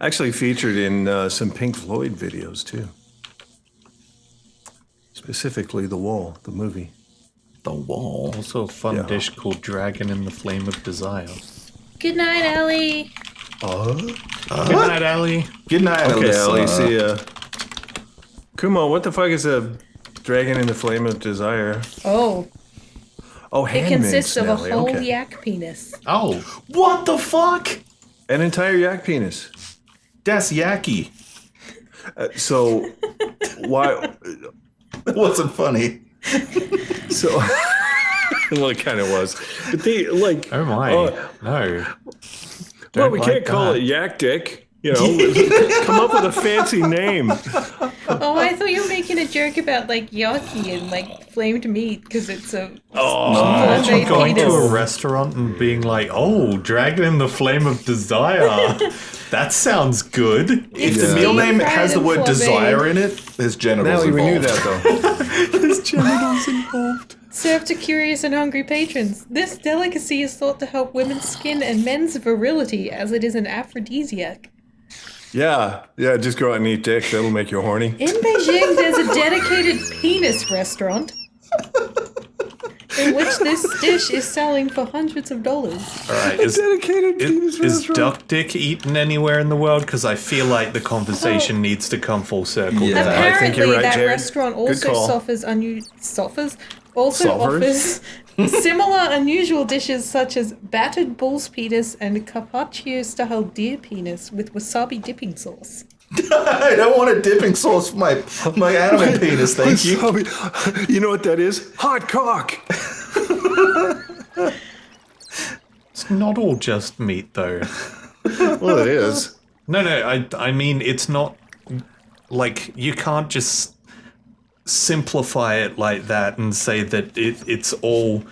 Actually featured in some Pink Floyd videos, too. Specifically The Wall, the movie. The Wall. Also a fun Yeah. dish called Dragon in the Flame of Desire. Good night, Ellie. Good night, Ali. Good night, Okay, Alyssa. Ellie, see ya. Kumo, what the fuck is a dragon in the flame of desire? Oh, Oh, it hand consists mince, of a Nelly, whole okay. yak penis. Oh, What the fuck? An entire yak penis. That's yucky. So, why... That wasn't funny. So... well, it kind of was. But they, like... oh my. No. well, Don't we like can't call that. it yak dick. You know, come up with a fancy name. Oh, I thought you were making a joke about like yaki and like flamed meat because it's a Imagine birthday going to a penis. restaurant and being like, "Oh, Dragon in the Flame of Desire." That sounds good. If the Yeah. meal name Deep-fried has the and word flambéed. desire in it, there's genitals Nelly, we knew involved. that, though. There's genitals involved. Served to curious and hungry patrons. This delicacy is thought to help women's skin and men's virility as it is an aphrodisiac. Yeah, just go out and eat dick. That'll make you horny. In Beijing, there's a dedicated penis restaurant in which this dish is selling for hundreds of dollars. All right, is Dedicated is duck dick eaten anywhere in the world? Because I feel like the conversation needs to come full circle. Yeah. there. I think Apparently, you're right, that Jared. restaurant Good also call. offers similar unusual dishes such as battered bull's penis and carpaccio-style deer penis with wasabi dipping sauce. I don't want a dipping sauce for my animal penis, thank you. You know what that is? Hot cock. It's not all just meat, though. Well, it is. No, I mean it's not like you can't just simplify it like that and say that it's all.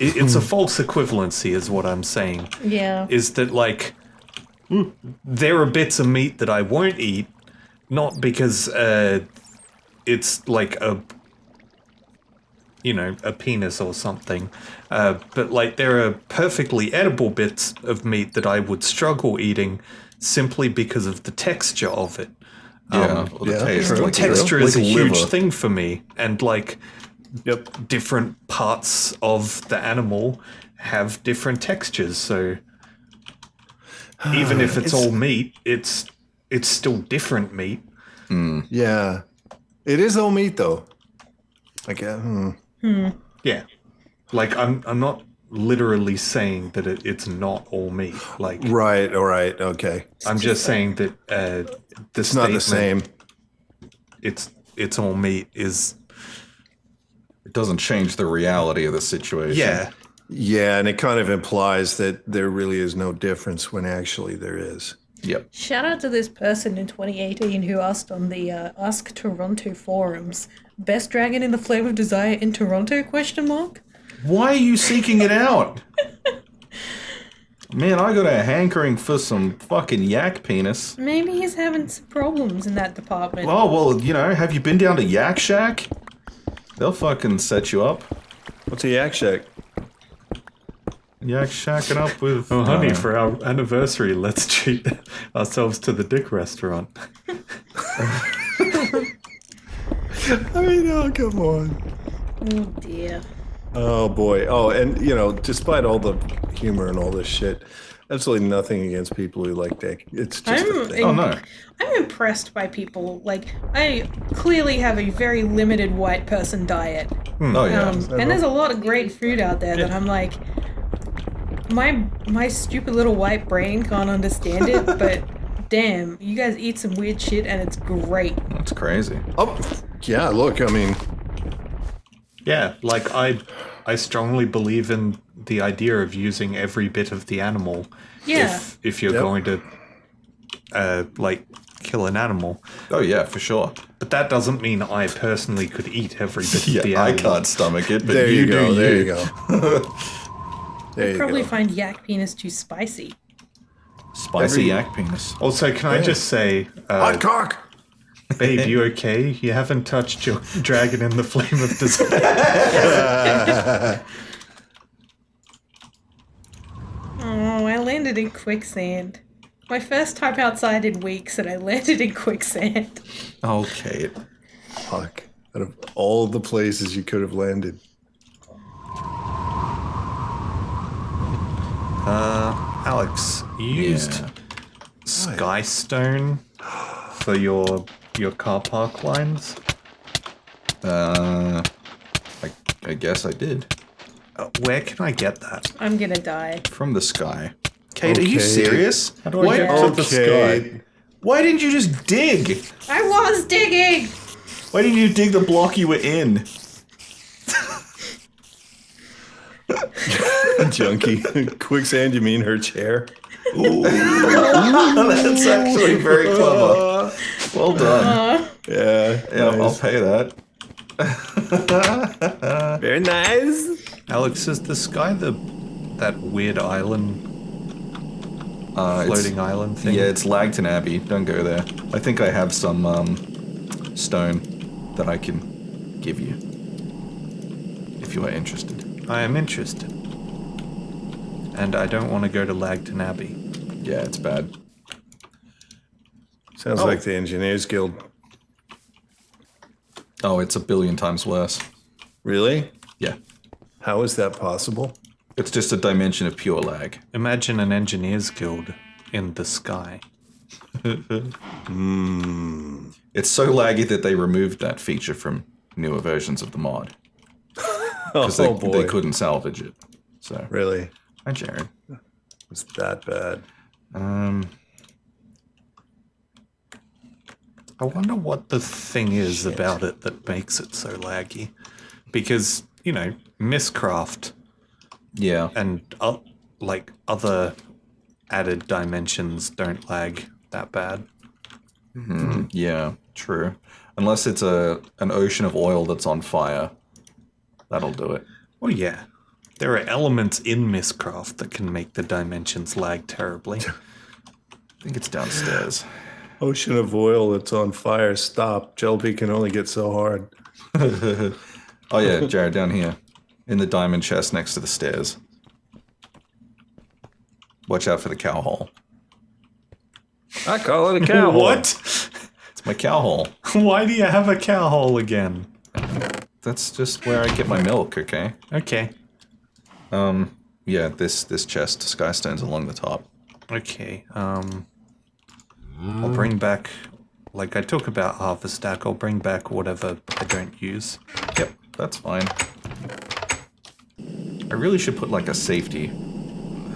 It's a false equivalency, is what I'm saying. Yeah. Is that like there are bits of meat that I won't eat, not because it's like a penis or something, but like there are perfectly edible bits of meat that I would struggle eating simply because of the texture of it. Yeah, or the yeah, taste. true. Like Texture like is a huge liver. thing for me, and like Yep. different parts of the animal have different textures. So even if it's all meat, it's still different meat. Yeah. It is all meat, though. Like, Yeah, like I'm not literally saying that it's not all meat. Like Right, all right, okay. I'm just saying that the It's not the same. It's all meat is It doesn't change the reality of the situation. yeah. Yeah, and it kind of implies that there really is no difference when actually there is. Yep. Shout out to this person in 2018 who asked on the Ask Toronto forums, "Best dragon in the Flame of Desire in Toronto?" ? Why are you seeking it out? Man, I got a hankering for some fucking yak penis. Maybe he's having some problems in that department. Oh, well, have you been down to Yak Shack? They'll fucking set you up. What's a yak shack? Yak Shacking up with... Oh, honey, for our anniversary, let's treat ourselves to the dick restaurant. I mean, oh, come on. Oh dear. Oh, boy. Oh, and, despite all the humor and all this shit, absolutely nothing against people who like dick. It's just a thing. Oh, no. I'm impressed by people. Like, I clearly have a very limited white person diet. Oh, yeah. And there's a lot of great food out there that I'm like, my stupid little white brain can't understand it, but damn, you guys eat some weird shit and it's great. That's crazy. Oh, yeah, look, I mean, Yeah, like I strongly believe in the idea of using every bit of the animal. Yeah. If you're Yep. going to like kill an animal, Oh, yeah, for sure. but that doesn't mean I personally could eat every bit of Yeah, the I animal. can't stomach it, but there you go, do there you. you go. There you Probably go. find yak penis too spicy. Spicy yak penis. Also, can I just say, Hot cock! Babe, you okay? You haven't touched your dragon in the flame of despair. Oh, I landed in quicksand. My first time outside in weeks, and I landed in quicksand. Oh, Kate. Fuck. Out of all the places you could have landed. Alex, you used Yeah. Skystone for your car park lines? I guess I did. Where can I get that? I'm gonna die. From the sky. Kate, are you Okay. serious? How do I get to the Okay. sky? Why didn't you just dig? I was digging! Why didn't you dig the block you were in? Junkie. Quicksand, you mean her chair? That's actually very clever. Well done. Yeah. Yeah, I'll nice. pay that. Very nice. Alex, is the sky that weird island, floating island thing? Yeah, it's Lagton Abbey. Don't go there. I think I have some stone that I can give you if you are interested. I am interested. And I don't want to go to Lagton Abbey. Yeah, it's bad. Sounds Oh. like the Engineers Guild. Oh, it's 1,000,000,000 times worse. Really? Yeah. How is that possible? It's just a dimension of pure lag. Imagine an engineers guild in the sky. It's so laggy that they removed that feature from newer versions of the mod. Because Oh boy. they couldn't salvage it. So, Really? hi, Jared. It's that bad. I wonder what the thing is about it that makes it so laggy. Because, you know, Mistcraft Yeah. and like other added dimensions don't lag that bad. Yeah, true. Unless it's an ocean of oil that's on fire. That'll do it. Well, yeah. There are elements in Mistcraft that can make the dimensions lag terribly. I think it's downstairs. Ocean of oil that's on fire. Stop. Jelby can only get so hard. Oh yeah, Jared, down here. In the diamond chest next to the stairs. Watch out for the cow hole. I call it a cow. What? It's my cow hole. Why do you have a cow hole again? That's just where I get my milk, okay? Okay. Yeah, this chest, Skystone's along the top. Okay. I'll bring back, like I talk about half a stack, I'll bring back whatever I don't use. Yep, that's fine. I really should put like a safety.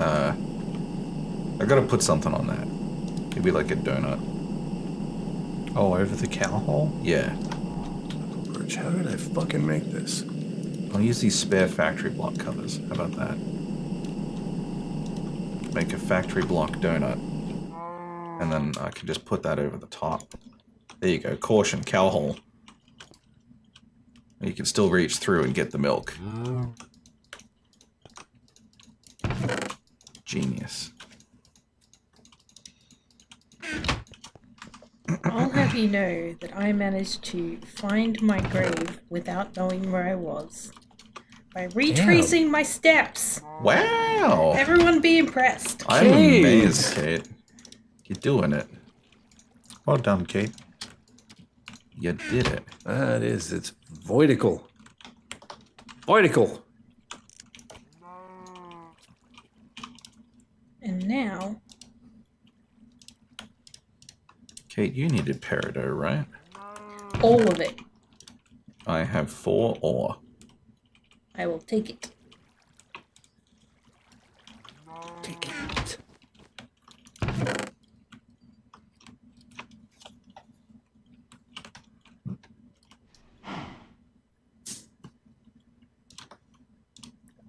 I gotta put something on that. Maybe like a donut. Oh, over the cow hole? Yeah. Birch, how did I fucking make this? I'll use these spare factory block covers. How about that? Make a factory block donut. And then I can just put that over the top. There you go. Caution, cow hole. You can still reach through and get the milk. Genius. I'll have you know that I managed to find my grave without knowing where I was. By retracing my steps. Wow! Everyone be impressed. I'm Kate. amazed, Kate. You're doing it. Well done, Kate. You did it. That is, it's voidical. Voidical. And now, Kate, you needed peridot, right? all of it. I have 4 ore. I will take it. Take it.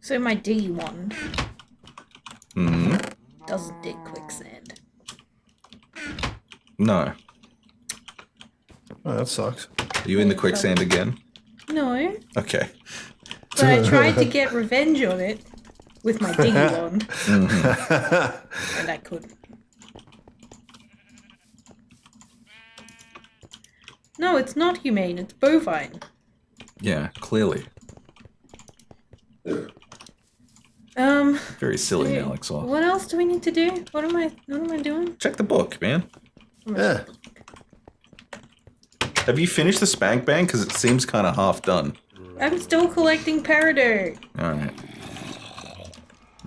So my diggy wand Hmm? doesn't dig quicksand. No. Oh, that sucks. Are you in the quicksand again? No, Okay. but I tried to get revenge on it with my diggy wand, and I couldn't. No, it's not humane. It's bovine. Yeah, clearly. Very silly, Wait, Alex. Or what else do we need to do? What am I doing? check the book, man. Yeah. Have you finished the Spank Bang? Because it seems kind of half done. I'm still collecting peridot. All right.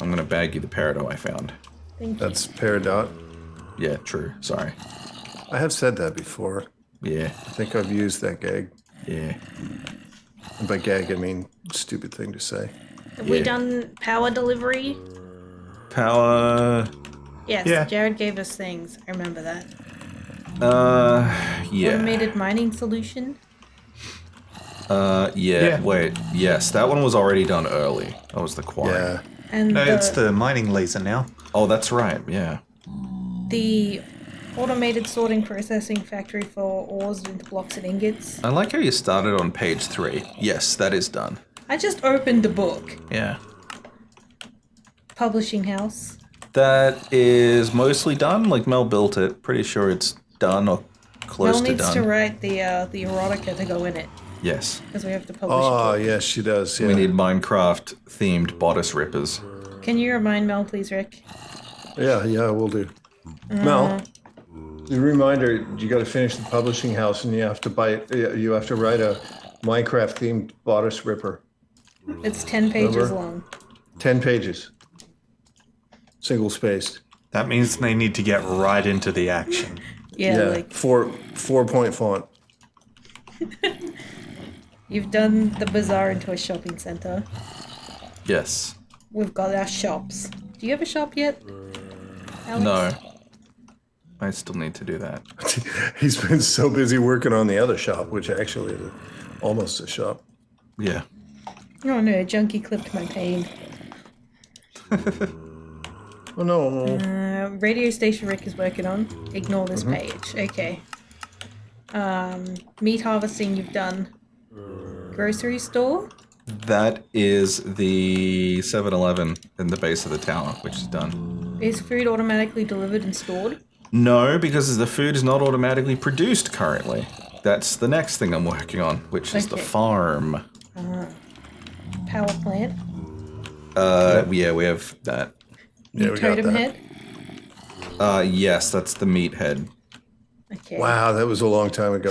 I'm gonna bag you the peridot I found. Thank you. That's Peridot. Yeah, true. Sorry. I have said that before. Yeah, I think I've used that gag. yeah. And by gag, I mean stupid thing to say. Have we yeah. done power delivery? Power. Yes, Yeah. Jared gave us things. I remember that. Yeah. Automated mining solution. Yeah. Yeah. Wait. Yes, that one was already done early. That was the quarry. Yeah. And No, it's the mining laser now. Oh, that's right. Yeah. the automated sorting processing factory for ores into blocks and ingots. I like how you started on page 3. Yes, that is done. I just opened the book. Yeah. Publishing house. That is mostly done. Like Mel built it. Pretty sure it's done or close Mel to needs done. to write the erotica to go in it Yes. because we have to publish. Oh, it. yes, she does. Yeah. We need Minecraft themed bodice rippers. Can you remind Mel, please, Rick? Yeah, we'll do. Mel, the reminder: you got to finish the publishing house, and you have to You have to write a Minecraft themed bodice ripper. It's 10 pages Remember? long. 10 pages, single spaced. That means they need to get right into the action. Yeah, like 4-point font. you've done the bazaar into a shopping center. Yes. We've got our shops. Do you have a shop yet? Alex? No. I still need to do that. He's been so busy working on the other shop, which actually is almost a shop. Yeah. Oh no, Junkie clipped my pain. Oh no! Radio station Rick is working on. Ignore this page. Okay. Meat harvesting you've done. Grocery store? That is the 7-Eleven in the base of the tower, which is done. Is food automatically delivered and stored? No, because the food is not automatically produced currently. That's the next thing I'm working on, which is the Okay. farm. Power plant? Yeah, we have that. Yeah, we got Totem that. head? Yes, that's the meathead. Okay. Wow, that was a long time ago.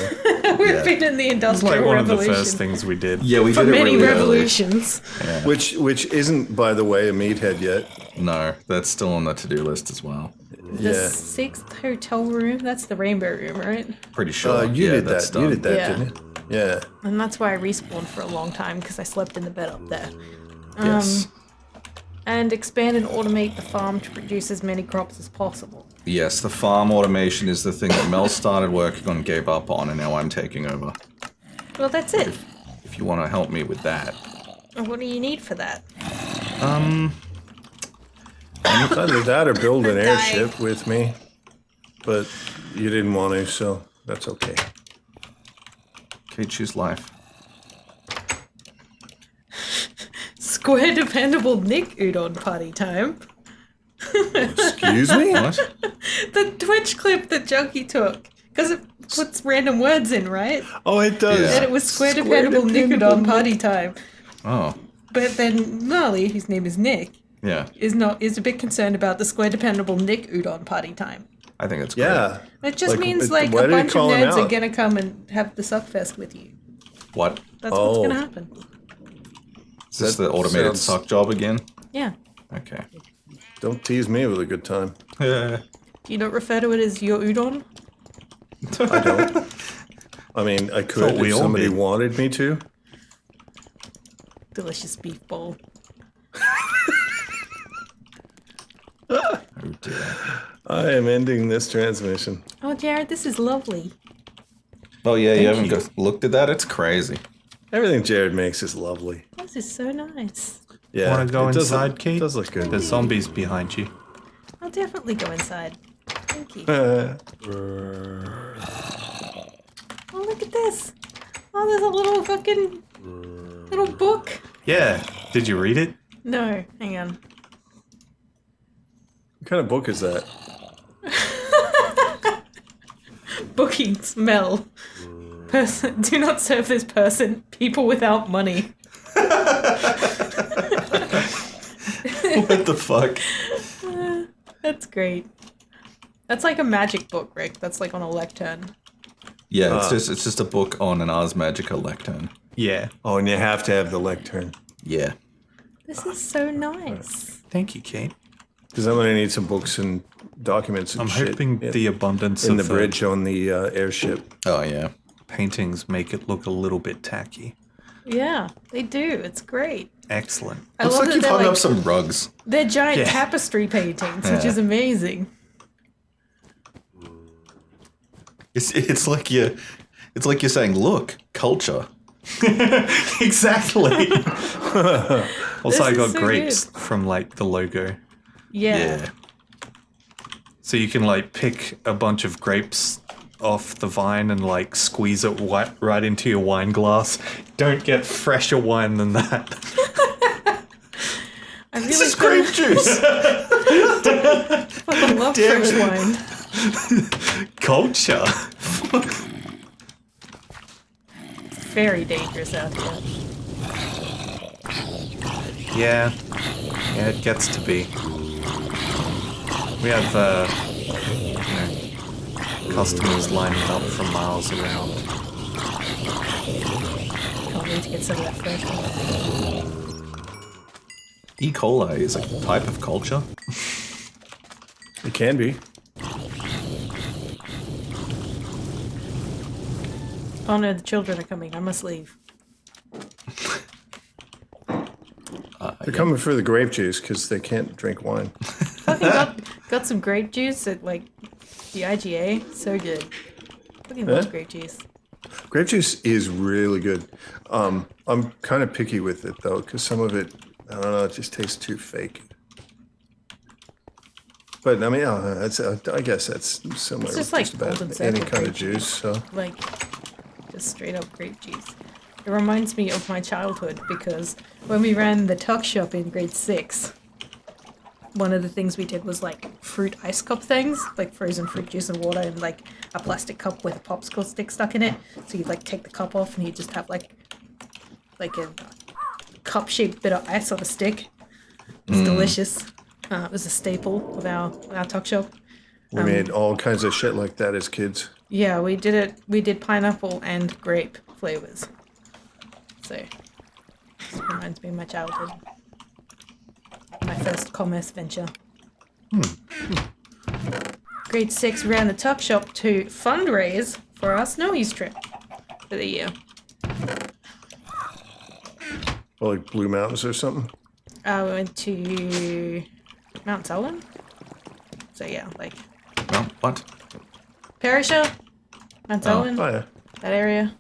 We've been in the It's industrial like one of the revolution. first things we did. Yeah, we For did it many really early. revolutions. which isn't, by the way, a meathead yet. No, that's still on the to-do list as well. The Yeah. 6th hotel room? That's the rainbow room, right? Pretty sure. You yeah, did that's that. You done. did that, Yeah. didn't you? Yeah. And that's why I respawned for a long time, because I slept in the bed up there. Yes. And expand and automate the farm to produce as many crops as possible. Yes, the farm automation is the thing that Mel started working on, gave up on, and now I'm taking over. Well, that's it. If you want to help me with that. And what do you need for that? It's either that or build an Dying. airship with me, but you didn't want to, so that's okay. Okay, choose life. Square dependable Nick Udon party time. Excuse me? What? The Twitch clip that Junkie took. Because it puts random words in, right? Oh, it does. Yeah. And it was square dependable Nick Udon party time. Oh, But then Marley, whose name is Nick, yeah. is a bit concerned about the square dependable Nick Udon party time. I think it's great. Yeah. That just Like, means why like did a he bunch of call him nerds are out? gonna come and have the suckfest with you. What? That's what's Oh. gonna happen. Is this That the automated sounds- suck job again? Yeah. Okay. Don't tease me with a good time. Yeah. You don't refer to it as your udon? I don't. I mean, I could Thought we if all somebody did. wanted me to. Delicious beef bowl. Oh dear. I am ending this transmission. Oh, Jared, this is lovely. Oh yeah, you haven't you. looked at that? It's crazy. Everything Jared makes is lovely. This is so nice. Yeah. Wanna go it does inside, look, Kate? Does look good. There's zombies behind you. I'll definitely go inside. Thank you. Oh, look at this. Oh, there's a little fucking little book. Yeah. Did you read it? No, hang on. What kind of book is that? Booking smell. Person, do not serve this person. People without money. What the fuck? That's great. That's like a magic book, Rick. That's like on a lectern. Yeah, it's just a book on an Ars Magica lectern. Yeah. Oh, and you have to have the lectern. Yeah. This is so nice. Thank you, Kate. Because I'm going to need some books and documents and I'm shit hoping in, the abundance in of the bridge on the airship. Oh yeah. paintings make it look a little bit tacky. Yeah, they do. It's great. Excellent. I Looks love like that you've they're hung like, up some rugs. they're giant Yeah. tapestry paintings, which Yeah. is amazing. It's like you're saying, look, culture. Exactly. Also, I This got is so grapes from like the logo. Yeah. So you can like pick a bunch of grapes off the vine and like squeeze it right into your wine glass. Don't get fresher wine than that. I really This is grape juice. fucking love damn fresh it. wine. Culture. Very dangerous out here. Yeah, it gets to be. We have, customers lining up for miles around. Can't wait to get some of that fresh wine. E. coli is a type of culture. It can be. Oh no, the children are coming. I must leave. They're coming for the grape juice because they can't drink wine. Fucking got some grape juice at like the IGA. So good. Fucking love Yeah? grape juice. Grape juice is really good. I'm kind of picky with it though, because some of it, I don't know, it just tastes too fake. But I mean, I guess that's similar. It's just with like about golden any circle kind of grape juice. juice. So Like just straight up grape juice. It reminds me of my childhood because when we ran the tuck shop in grade 6, one of the things we did was like fruit ice cup things, like frozen fruit juice and water in like a plastic cup with a popsicle stick stuck in it. So you'd like take the cup off and you just have like a cup shaped bit of ice on a stick. It's delicious. It was a staple of our tuck shop. we made all kinds of shit like that as kids. Yeah, we did it. We did pineapple and grape flavors. So, this reminds me of my childhood. My first commerce venture. Grade 6 ran the tuck shop to fundraise for our snowies trip for the year. Or like Blue Mountains or something. We went to Mount Selwyn. So yeah, like No, what? Perisher, Mount Selwyn, Oh yeah. that area.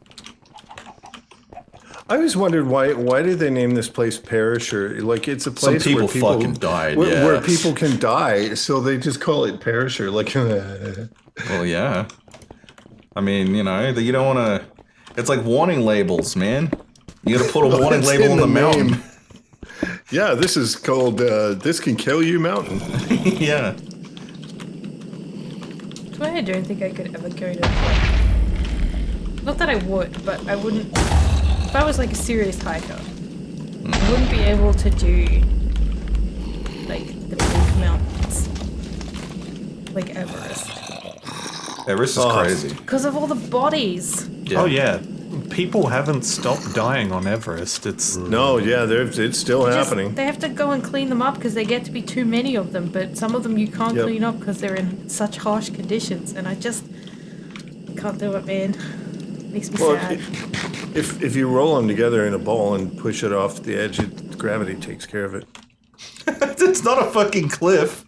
I always wondered why did they name this place Perisher? Like it's a place people where people fucking died, where yeah. people can die, so they just call it Perisher. Like Well, yeah. I mean, you know, you don't want to. It's like warning labels, man. You got to put a warning it's label in on the the mountain. name. Yeah, this is called This Can Kill You Mountain. Yeah. That's why I don't think I could ever go to. Not that I would, but I wouldn't. If I was like a serious hiker, I wouldn't be able to do like the big mountains, like Everest, Everest is Oh. crazy. because of all the bodies. Yeah. Oh yeah, people haven't stopped dying on Everest. It's No, yeah, it's still Just- happening. They have to go and clean them up because they get to be too many of them. But some of them you can't Yep. clean up because they're in such harsh conditions, and I just can't do it, man. Makes me Well, sad. if you roll them together in a ball and push it off the edge, gravity takes care of it. It's not a fucking cliff.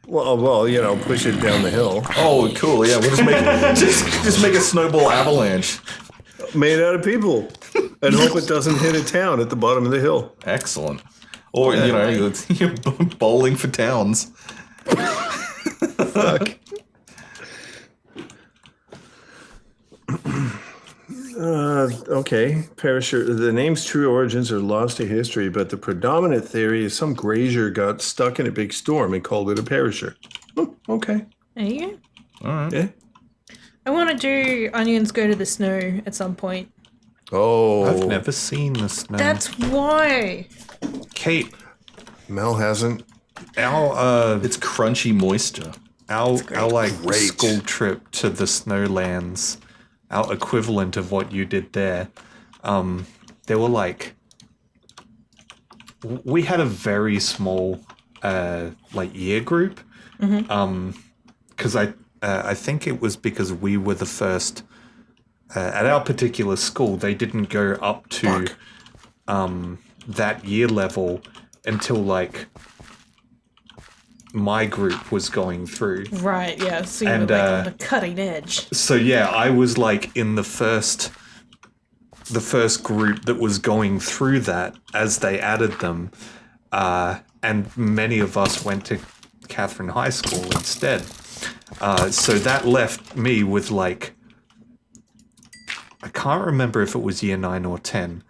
Well, you know, push it down the hill. Oh, cool. Yeah, we'll just make just make a snowball avalanche. Made out of people. And hope it doesn't hit a town at the bottom of the hill. Excellent. Or you know, you're bowling for towns. Fuck. Okay, Perisher. The name's true origins are lost to history, but the predominant theory is some grazier got stuck in a big storm and called it a perisher. Oh, okay. There you go. All right. Yeah. I want to do Onions Go to the Snow at some point. Oh, I've never seen the snow. That's why. Kate, Mel hasn't. our It's crunchy moisture. our like Great. school trip to the Snowlands, our equivalent of what you did there. There were like we had a very small like year group. Because I think it was because we were the first at our particular school. They didn't go up to that year level until like my group was going through. Right, yeah. So you And, were like on the cutting edge. So yeah, I was like in the first group that was going through that as they added them, and many of us went to Catherine High School instead. So that left me with like, I can't remember if it was year 9 or 10,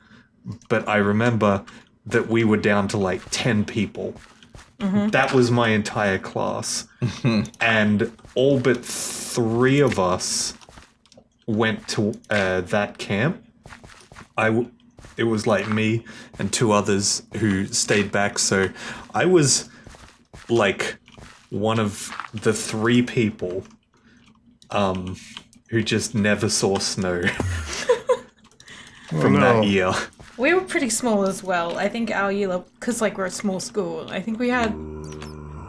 but I remember that we were down to like 10 people. That was my entire class. And all but 3 of us went to that camp. It was like me and 2 others who stayed back. So I was like one of the 3 people who just never saw snow from that year. We were pretty small as well. I think our year level, because like we're a small school, I think we had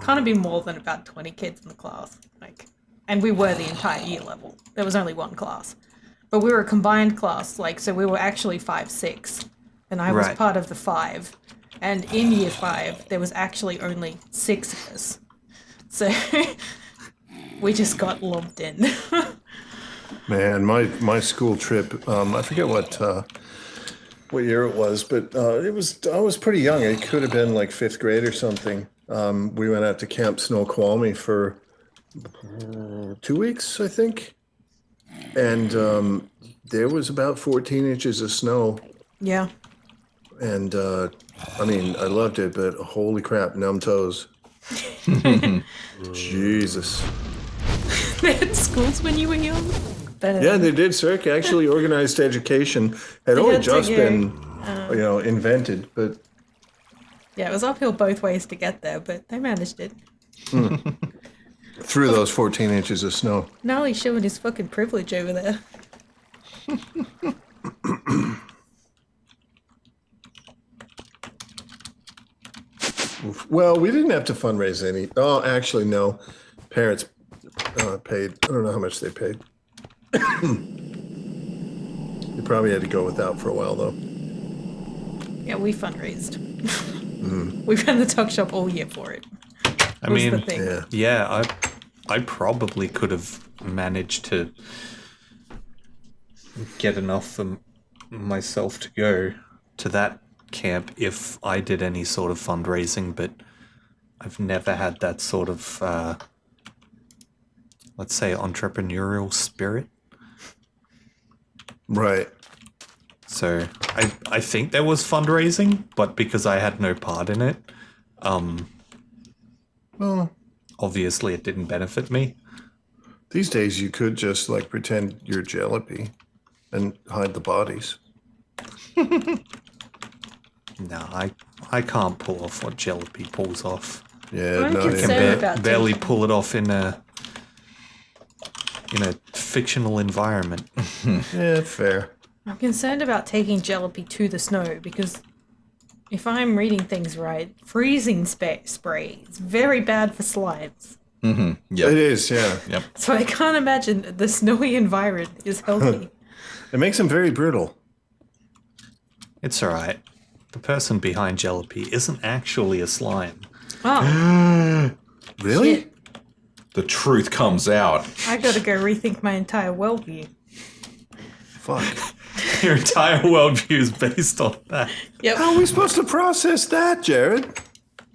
can't have been more than about 20 kids in the class. Like, and we were the entire year level. There was only one class, but we were a combined class. Like, so we were actually 5, 6, and I was Right. part of the 5. And in year 5, there was actually only 6 of us. So we just got lumped in. Man, my school trip. I forget what year it was, but I was pretty young. It could have been like 5th grade or something. We went out to Camp Snoqualmie for 2 weeks, I think, and there was about 14 inches of snow. Yeah. And I mean, I loved it, but holy crap, numb toes. Jesus. They had schools when you were young? But, Yeah, they did. Cirque actually organized education. Had only had to just go, been, invented, but yeah, it was uphill both ways to get there, but they managed it. through those 14 inches of snow. Gnarly showing his fucking privilege over there. Well, we didn't have to fundraise any. Oh, actually, no. Parents paid. I don't know how much they paid. You probably had to go without for a while, though. Yeah, we fundraised. We ran the tuck shop all year for it. I Was mean, the thing. Yeah. I probably could have managed to get enough for myself to go to that camp if I did any sort of fundraising, but I've never had that sort of, let's say, entrepreneurial spirit. Right. So I think there was fundraising, but because I had no part in it, Well, obviously it didn't benefit me. these days you could just like pretend you're Jalopy and hide the bodies. No, I can't pull off what Jalopy pulls off. Yeah, I'm no, concerned yeah. about Barely taking- pull it off in a fictional environment. Yeah, fair. I'm concerned about taking Jalopy to the snow because if I'm reading things right, freezing spray is very bad for slimes. It Yep. is, yeah. Yep. So I can't imagine the snowy environment is healthy. It makes them very brittle. It's alright. The person behind Jalopy isn't actually a slime. Oh, Really? shit. The truth comes out. I gotta go rethink my entire worldview. Fuck. Your entire worldview is based on that. Yep. How are we supposed to process that, Jared?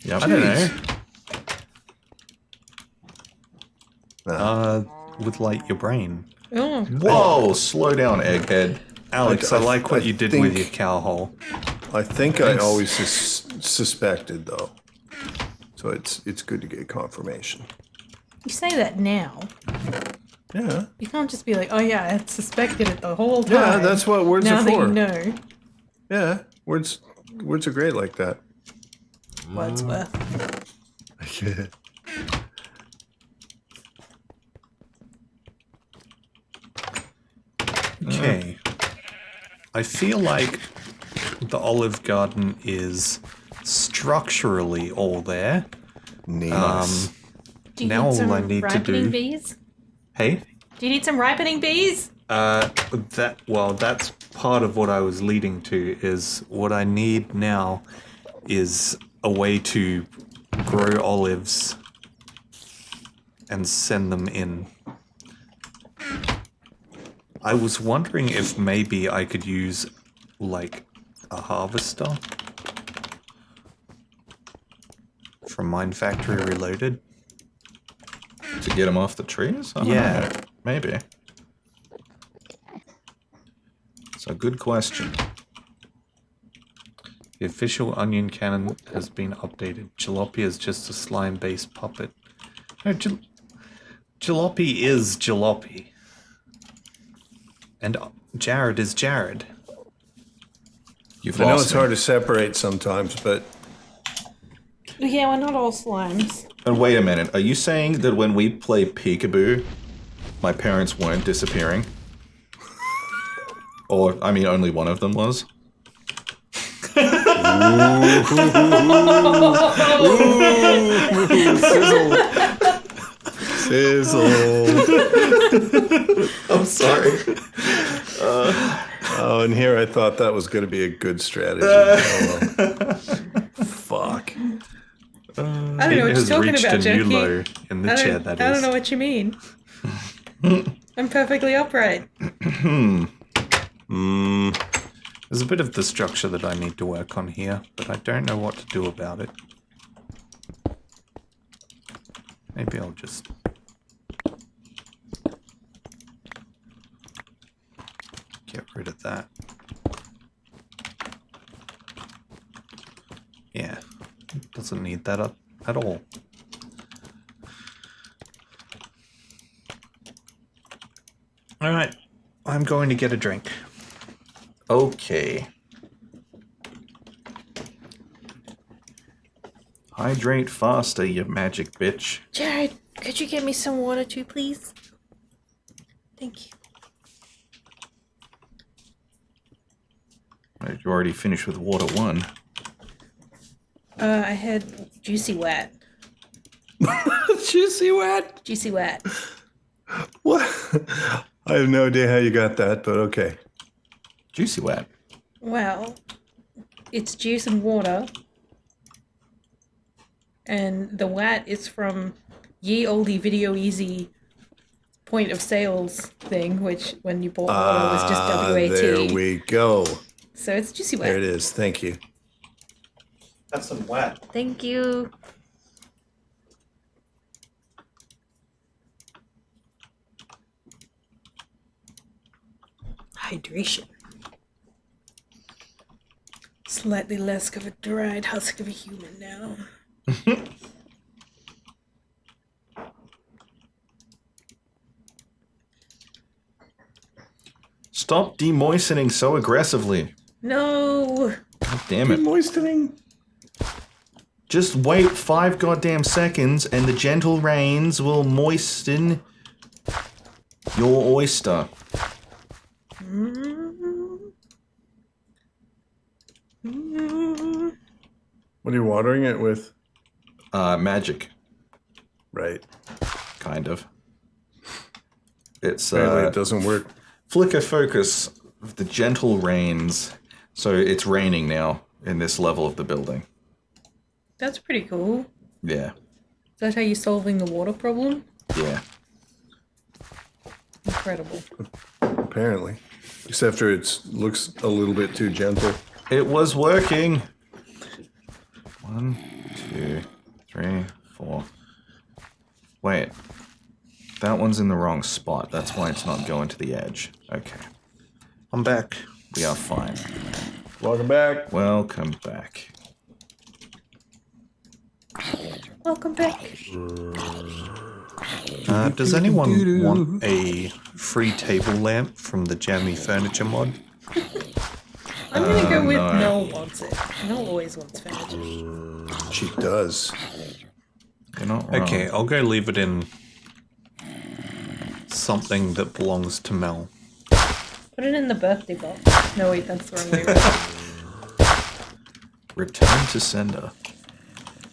Yep. I don't Jeez. know. With like your brain. Oh, Whoa, slow down, egghead. Alex, I like what I you did with think- your cow hole. I think I always suspected, though. So it's good to get confirmation. you say that now. Yeah. You can't just be like, oh yeah, I suspected it the whole time. Yeah, that's what words now are that for. you know. Yeah, words are great like that. Wordsworth. Okay. I feel like the Olive Garden is structurally all there. Nice. Do you Now need all some I need to ripening do- bees? Hey? Do you need some ripening bees? That's part of what I was leading to is what I need now is a way to grow olives and send them in. I was wondering if maybe I could use like a harvester from Mind Factory Reloaded. To get them off the trees? I don't Yeah. know. Maybe. It's a good question. The official onion cannon has been updated. Jalopy is just a slime-based puppet. No, Jalopy is Jalopy. And Jared is Jared. You've I know lost it's me. hard to separate sometimes, but Yeah, we're not all slimes. And wait a minute. Are you saying that when we play peekaboo, my parents weren't disappearing? Or, I mean, only one of them was? sizzle. I'm sorry. Oh, and here I thought that was going to be a good strategy. Oh, well. Fuck. I don't know It what has you're talking reached about, a new Jackie. low in the chair, that I is. don't know what you mean. I'm perfectly upright. There's a bit of the structure that I need to work on here, but I don't know what to do about it. Maybe I'll just... get rid of that. Yeah, doesn't need that up at all. Alright, I'm going to get a drink. Okay. Hydrate faster, you magic bitch. Jared, could you get me some water too, please? Thank you. Right, you already finished with water 1. I had juicy wet. Juicy wet. Juicy wet. What? I have no idea how you got that, but okay. Juicy wet. Well, it's juice and water. And the WAT is from Ye Olde Video Easy point of sales thing, which when you bought water was just WAT. There we go. So it's juicy There it wet. is. Thank you. That's some wet. Thank you. Hydration. Slightly less of a dried husk of a human now. Stop demoistening so aggressively. No. God damn it. Moistening. Just wait 5 goddamn seconds and the gentle rains will moisten your oyster. What are you watering it with? Magic, Right. kind of. It's Apparently it doesn't work. flicker focus of the gentle rains. So it's raining now in this level of the building. That's pretty cool. Yeah, Is that how you're solving the water problem? yeah. Incredible. Apparently. Except for it looks a little bit too gentle. It was working. 1, 2, 3, 4. Wait. That one's in the wrong spot. That's why it's not going to the edge. Okay. I'm back. We are fine. Welcome back. Welcome back. Welcome back. Does anyone want a free table lamp from the Jammy Furniture mod? I'm gonna go with no. Mel wants it. Mel always wants furniture. She does. You're not wrong. Okay, I'll go leave it in something that belongs to Mel. Put it in the birthday box. No, wait, that's the wrong way around. Return to sender.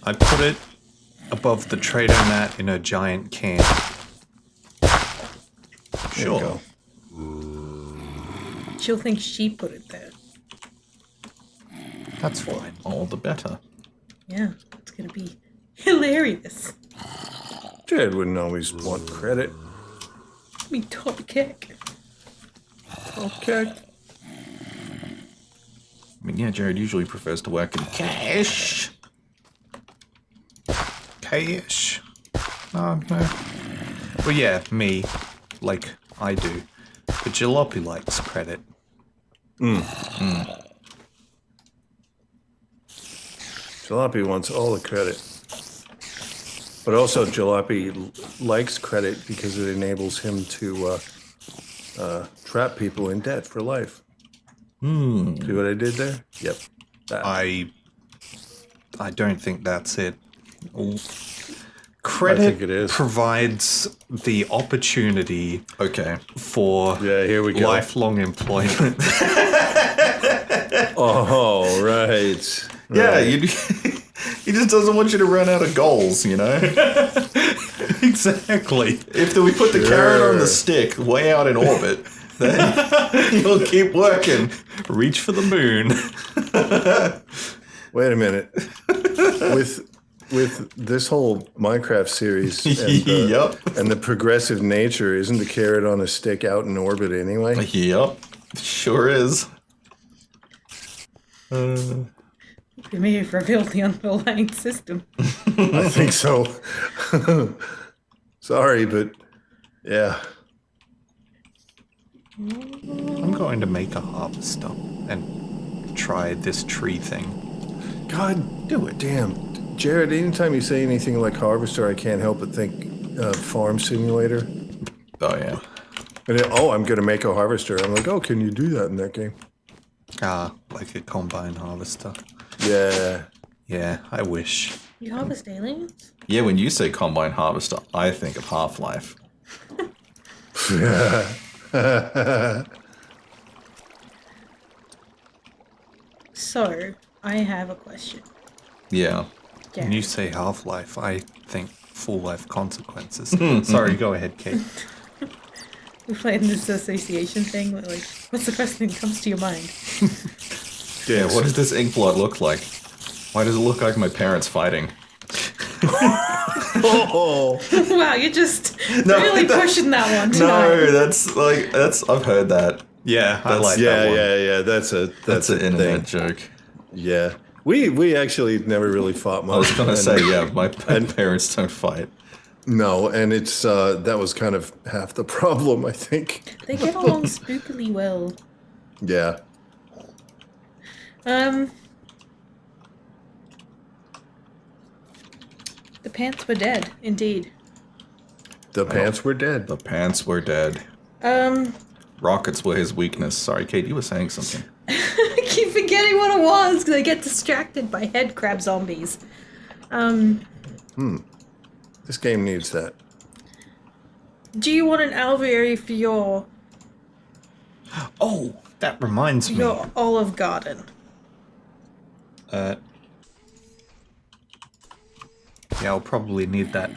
I put it above the trader mat in a giant can. There you Sure. go. She'll think she put it there. That's fine. All the better. Yeah, it's gonna be hilarious. Jared wouldn't always want credit. Me top kick. Okay. I mean, yeah, Jared usually prefers to work in cash. Cash. Oh, no. Well, yeah, me. Like, I do. But Jalopy likes credit. Jalopy wants all the credit. But also, Jalopy likes credit because it enables him to trap people in debt for life. See what I did there? Yep. That. I don't think that's it. I Credit think it is. provides the opportunity Okay. for Yeah, here we go. lifelong employment. Oh, right. Yeah, he just doesn't want you to run out of goals, you know? Exactly. If we put the carrot on the Sure. stick way out in orbit, then you'll keep working. Reach for the moon. Wait a minute. With this whole Minecraft series and, Yup. and the progressive nature, isn't the carrot on a stick out in orbit anyway? Yep. Sure is. We may have revealed the underlying system. I think so. Sorry, but yeah. I'm going to make a harvester and try this tree thing. God, do it. Damn. Jared, anytime you say anything like harvester, I can't help but think farm simulator. Oh, yeah. And I'm going to make a harvester. I'm like, oh, can you do that in that game? Like a combine harvester. Yeah. Yeah, I wish. You harvest aliens? Yeah, when you say combine harvester, I think of Half-Life. So, I have a question. Yeah. Yeah. When you say Half-Life, I think Full-Life Consequences. Sorry, go ahead, Kate. We're playing this association thing, where, like, what's the first thing that comes to your mind? Yeah, what does this ink blot look like? Why does it look like my parents fighting? Oh, Wow, you're just No, really that- pushing that one tonight. No, that's I've heard that. Yeah, I like yeah, that one. yeah. That's That's an a internet thing. joke. Yeah. We actually never really fought much. I was gonna and- say, yeah, my parents don't fight. No, and it's that was kind of half the problem, I think. They get along spookily well. Yeah. The pants were dead, indeed. The pants were dead. The pants were dead. Rockets were his weakness. Sorry, Kate, you were saying something. I keep forgetting what it was because I get distracted by head crab zombies. This game needs that. Do you want an alveary for your Oh, that reminds me. Olive Garden? Yeah, I'll probably need that.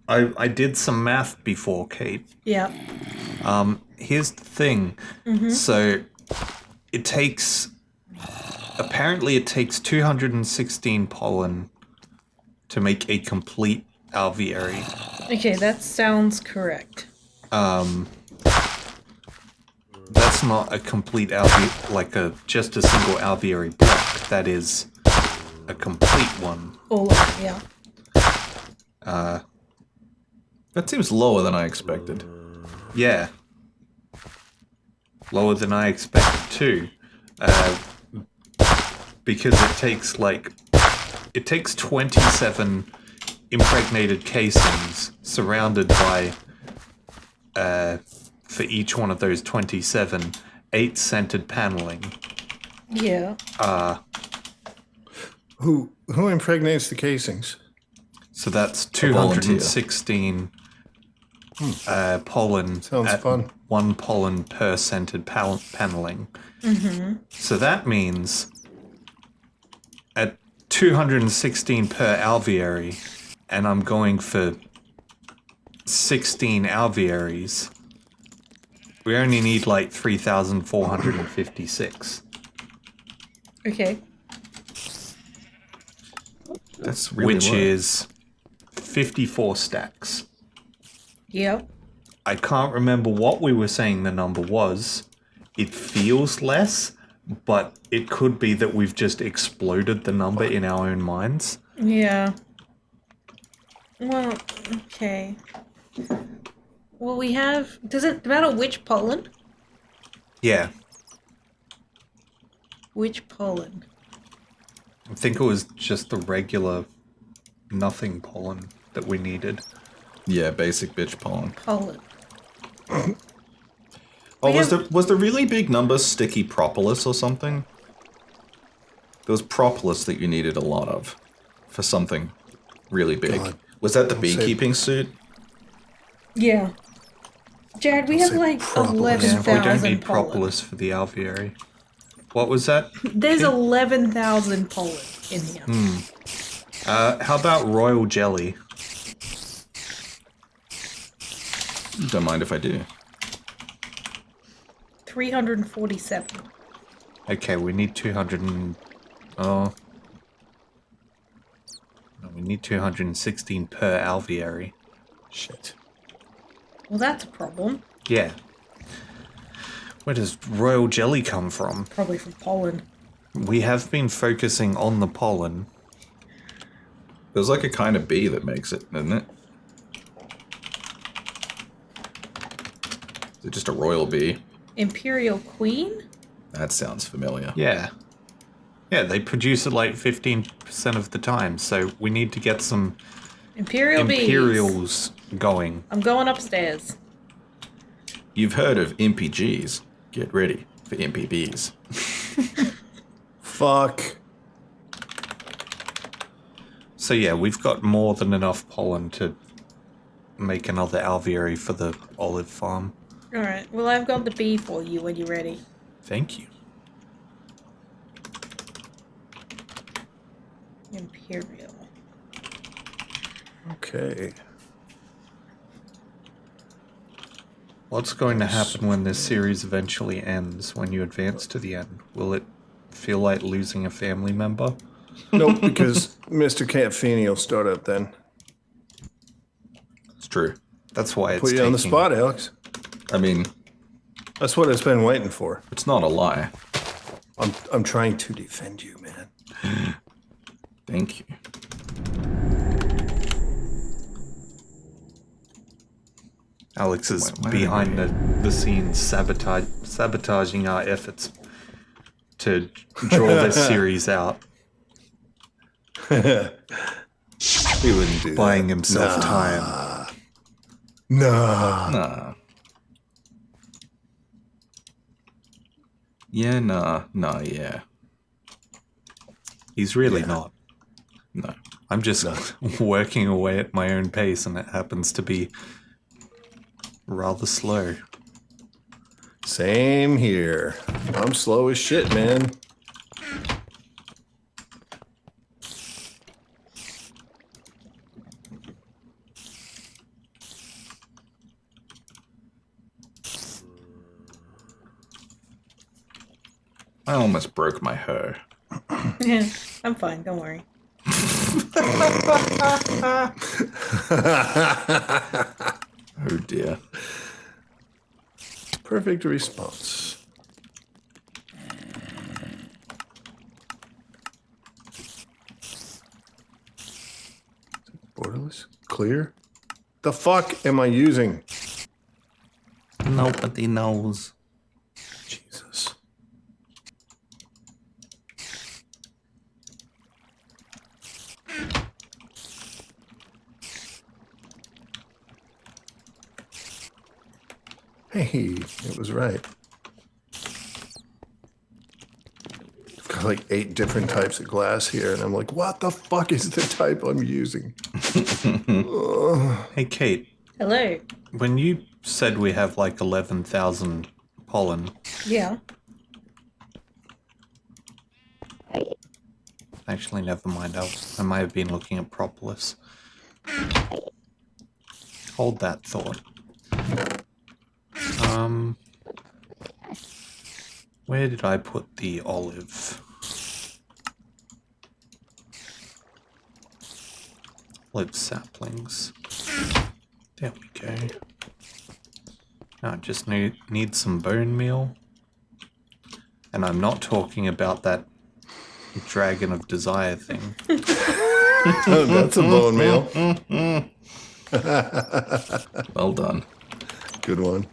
I did some math before, Kate. Yeah. Here's the thing. So apparently it takes 216 pollen to make a complete alveary. Okay, that sounds correct. That's not a complete just a single alveary block. That is a complete one. All of it, yeah. That seems lower than I expected. Yeah. Lower than I expected too. Because it takes 27 impregnated casings surrounded by, for each one of those 27, 8 centered paneling. Yeah. Who impregnates the casings? So that's volunteer. 216 pollen. Sounds at fun. 1 pollen per centered paneling. So that means at 216 per alveary, and I'm going for 16 alvearies, we only need like 3,456. Okay. That's really which low. is 54 stacks. Yep. I can't remember what we were saying the number was. It feels less, but it could be that we've just exploded the number in our own minds. Yeah. Well, okay. Well, we have. Does it matter which pollen? Yeah, Which pollen? I think it was just the regular nothing pollen that we needed. Yeah, basic bitch pollen. Pollen. Oh, We was have- the really big number sticky propolis or something? There was propolis that you needed a lot of for something really big. God, was that the don't say- beekeeping suit? Yeah. Jared, we have say like propolis. Yeah, we don't 11,000 need pollen. propolis for the alveary. What was that? There's 11,000 pollen in here. How about royal jelly? Don't mind if I do. 347. Okay, we need 200 and... Oh. No, we need 216 per alveary. Shit. Well, that's a problem. Yeah. Where does royal jelly come from? Probably from pollen. We have been focusing on the pollen. There's like a kind of bee that makes it, isn't it? Is it just a royal bee? Imperial Queen? That sounds familiar. Yeah. Yeah, they produce it like 15% of the time, so we need to get some Imperial bees. Imperials going. I'm going upstairs. You've heard of MPGs. Get ready for MPBs. Fuck. So yeah, we've got more than enough pollen to make another alveary for the olive farm. Alright, well, I've got the bee for you when you're ready. Thank you. Imperial. Okay. What's going to happen when this series eventually ends, when you advance to the end? Will it feel like losing a family member? Nope, because Mr. Campfini will start up then. It's true. That's why it's Put you on the taking- spot, Alex. I mean, That's what it's been waiting for. it's not a lie. I'm trying to defend you, man. Thank you. Alex is Why behind the scenes sabotaging our efforts to draw this series out, He wouldn't do buying that. himself time. Nah. Nah. Yeah, nah, yeah. He's really not. No. I'm just working away at my own pace, and it happens to be rather slow. Same here. I'm slow as shit, man. I almost broke my hair. I'm fine, don't worry. Oh dear. Perfect response. Borderless? Clear? The fuck am I using? Nobody knows. Jesus. Hey, it was right. I've got like 8 different types of glass here, and I'm like, what the fuck is the type I'm using? Hey, Kate, Hello. when you said we have like 11,000 pollen, Yeah. actually, never mind. I might have been looking at propolis. Hold that thought. Where did I put the olive? Olive saplings. There we go. Now I just need some bone meal. And I'm not talking about that Dragon of Desire thing. That's a bone meal. Well done. Good one.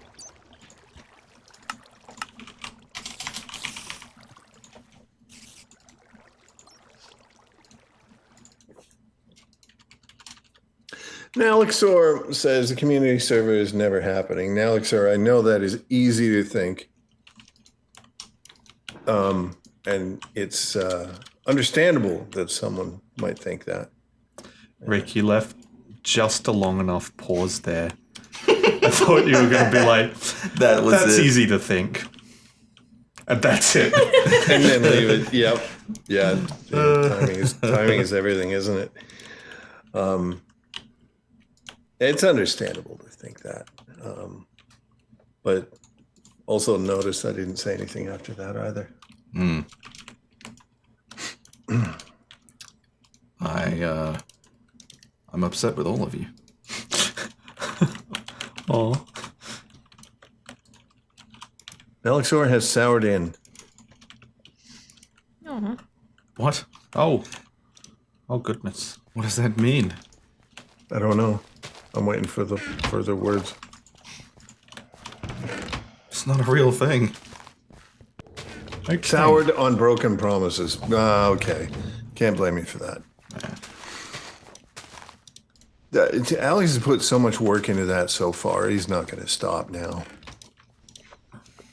Nalixor says the community server is never happening. Nalixor, I know that is easy to think. And it's understandable that someone might think that. Rick, you left just a long enough pause there. I thought you were going to be like, That was that's it. easy to think. And that's it. And then leave it. Yep. Yeah. Timing is everything, isn't it? It's understandable to think that. But also notice I didn't say anything after that either. I'm upset with all of you. Oh, Nalixor has soured in. Oh. What? oh goodness. What does that mean? I don't know. I'm waiting for the further words. It's not a real thing. Okay. Soured on broken promises. Okay. Can't blame me for that. Alex has put so much work into that so far. He's not going to stop now.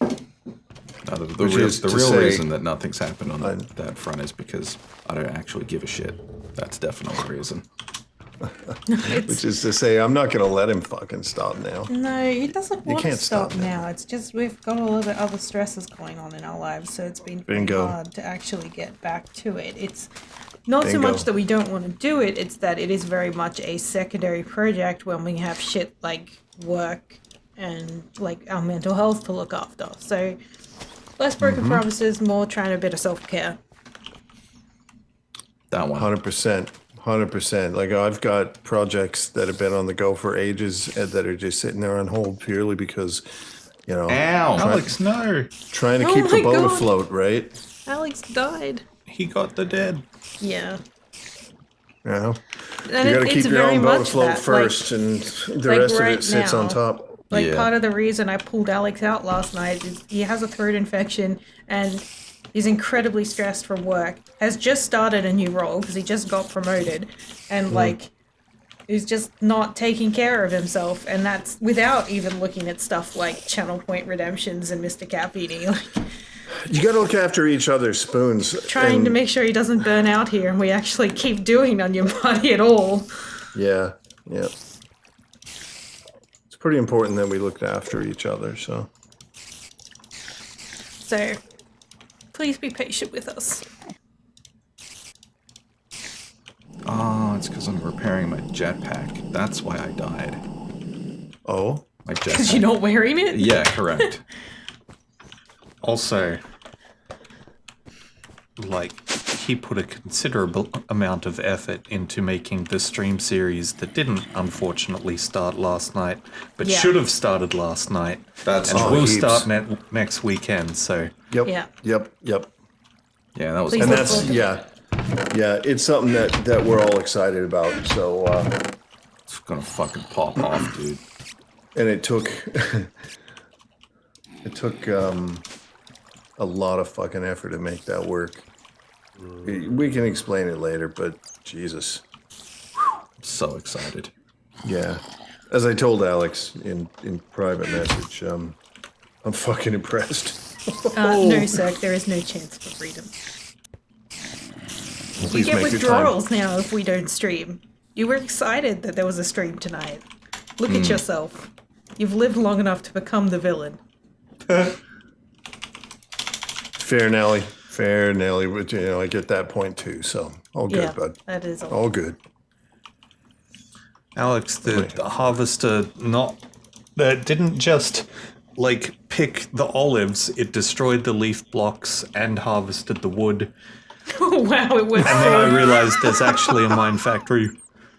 No, the Which real, is the to real say- reason that nothing's happened on that front is because I don't actually give a shit. That's definitely the reason. Which is to say, I'm not going to let him fucking stop now. No, he doesn't want to can't stop stop now. It's just we've got a lot of other stresses going on in our lives, so it's been pretty Bingo. hard to actually get back to it. It's not so Bingo. much that we don't want to do it, it's that it is very much a secondary project when we have shit like work and like our mental health to look after. So less broken promises, more trying a bit of self-care. That one. 100%. 100%. Like, I've got projects that have been on the go for ages that are just sitting there on hold purely because, you know, Ow! Alex, no. trying to Oh keep my the boat God. afloat, right? Alex died. He got the dead. Yeah. You know, And you got to it's keep your very own boat much afloat that, first, and the like rest of right it sits on now. top. Like, Yeah. part of the reason I pulled Alex out last night is he has a throat infection and he's incredibly stressed from work. Has just started a new role because he just got promoted. And, like, he's just not taking care of himself. And that's without even looking at stuff like Channel Point Redemptions and Mr. Capini. Like, You got to look after each other's spoons. trying and- to make sure he doesn't burn out here and we actually keep doing on your body at all. Yeah, yeah. It's pretty important that we look after each other, so. So, please be patient with us. Oh, it's because I'm repairing my jetpack. That's why I died. Oh? My Because jetpack. you're not wearing it? Yeah, correct. Also, like, he put a considerable amount of effort into making the stream series that didn't, unfortunately, start last night, but Yeah. should have started last night. That's And Oh, will heaps. start next weekend, so Yep. Yeah. Yep. Yeah, that was. Please And look that's, forward to yeah. Yeah, it's something that we're all excited about, so, It's gonna fucking pop off, dude. and it took, a lot of fucking effort to make that work. We can explain it later, but Jesus. I'm so excited. Yeah. As I told Alex in private message, I'm fucking impressed. No, sir, there is no chance for freedom. You Please get make your time. withdrawals now if we don't stream. You were excited that there was a stream tonight. Look at yourself. You've lived long enough to become the villain. Fair, Nelly. Fair, Nelly. But, you know, I get that point too. So all good, Yeah, bud. that is all. All good. Alex, the harvester didn't just like pick the olives, it destroyed the leaf blocks and harvested the wood. Oh, wow, it went And then I realized there's actually a Mine Factory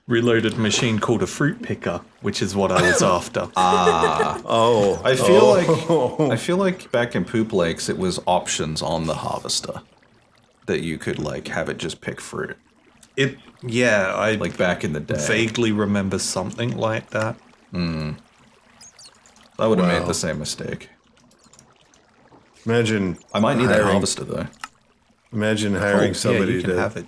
Reloaded machine called a fruit picker, which is what I was after. Oh, I feel like back in Poop Lakes, it was options on the harvester that you could like have it just pick fruit. I Like back in the day, vaguely remember something like that. I would have Wow. made the same mistake. imagine. I might need that hiring- harvester though. Imagine hiring somebody you can have it.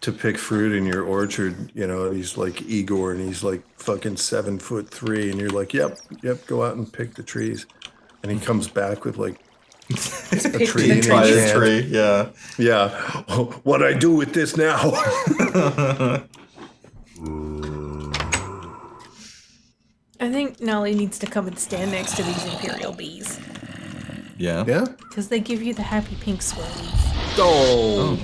to pick fruit in your orchard. You know, he's like Igor, and he's like fucking 7'3", and you're like, yep, go out and pick the trees, and he comes back with like a tree in each Entire hand. tree, yeah. Yeah. What I do with this now? I think Nolly needs to come and stand next to these Imperial bees. Yeah. Yeah. Because they give you the happy pink swirlies. Oh.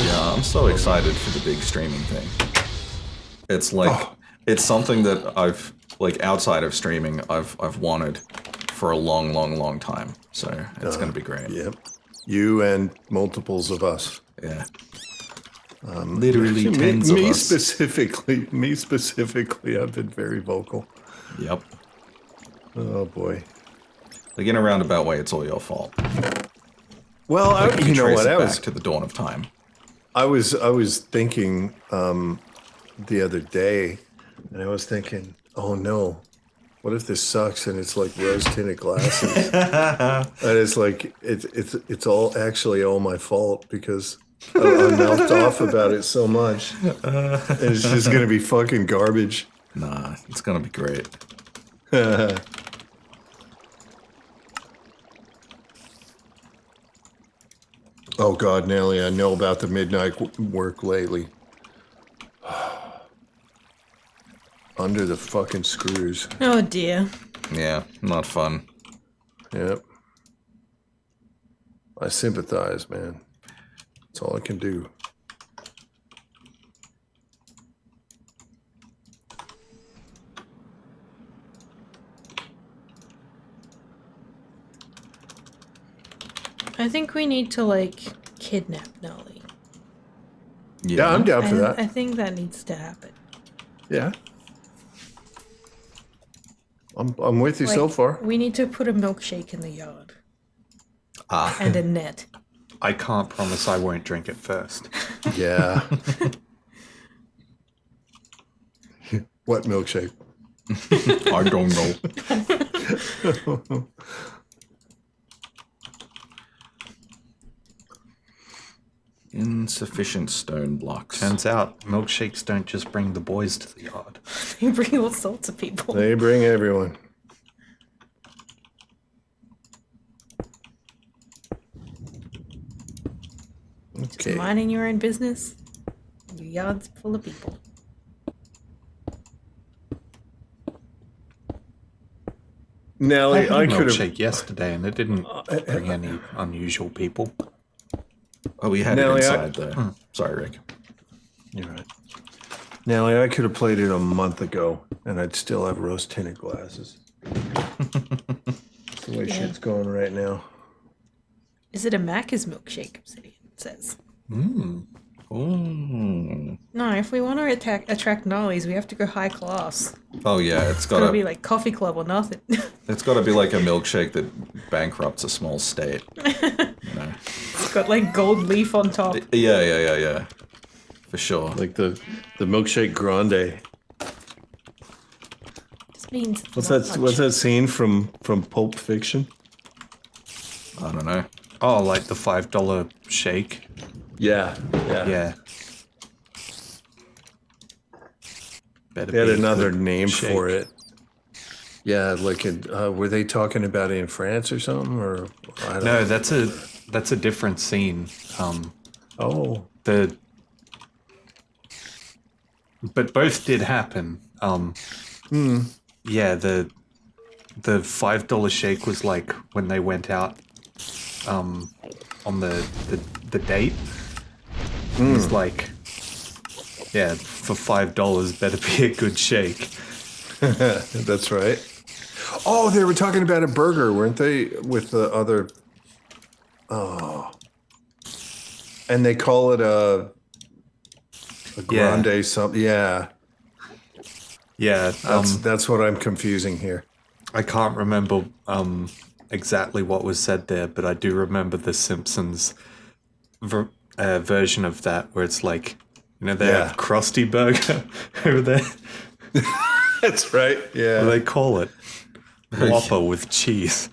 Yeah, I'm so excited for the big streaming thing. It's like it's something that I've like outside of streaming I've wanted for a long time. So it's gonna be great. Yep. You and multiples of us. Yeah. Literally tens me of us. specifically, I've been very vocal. Yep. Oh boy. Like in a roundabout way, it's all your fault. Well, You you know trace what? it I back was to the dawn of time. I was thinking the other day, and I was thinking, oh no, what if this sucks and it's like rose tinted glasses, and it's like it's all actually all my fault because I mouthed off about it so much, and it's just gonna be fucking garbage. Nah, it's gonna be great. Oh God, Nelly, I know about the midnight work lately. Under the fucking screws. Oh dear. Yeah, not fun. Yep. I sympathize, man. That's all I can do. I think we need to, like, kidnap Nolly. Yeah, I'm down for I that. think that needs to happen. Yeah. I'm with you so Like, far. We need to put a milkshake in the yard. Ah. And a net. I can't promise I won't drink it first. Yeah. What milkshake? I don't know. Insufficient stone blocks. Turns out milkshakes don't just bring the boys to the yard. They bring all sorts of people. They bring everyone. Okay. Minding your own business. Your yard's full of people. Nelly, I I had a could have. milkshake yesterday and it didn't bring any unusual people. Oh, we had Nelly, it I- inside though. Sorry, Rick. You're right. Nelly, I could have played it a month ago, and I'd still have rose tinted glasses. That's the way shit's going right now. Is it a Macca's milkshake? Obsidian says. Ooh. No, if we want to attract Nollies, we have to go high class. Oh yeah, it's It's gotta be gotta like coffee club or nothing. it's gotta be like a milkshake that bankrupts a small state. You know? It's got like gold leaf on top. Yeah. For sure. Like the milkshake grande. Just means What's not that? much. What's that scene from Pulp Fiction? I don't know. Oh, like the $5 shake. Yeah. Yeah. Better They had be a another good name shake. for it. Yeah, like were they talking about it in France or something? Or I don't No, know. that's a different scene. Oh, But both did happen. Yeah, the $5 shake was like when they went out on the date. He's like, yeah, for $5 better be a good shake. that's right. Oh, they were talking about a burger, weren't they? With the other. Oh. And they call it a Yeah. grande something. Yeah, Yeah, that's what I'm confusing here. I can't remember exactly what was said there, but I do remember the Simpsons version of that where it's like, you know, they Yeah. have Krusty Burger over there. That's right. Yeah. What do they call it? Whopper with cheese.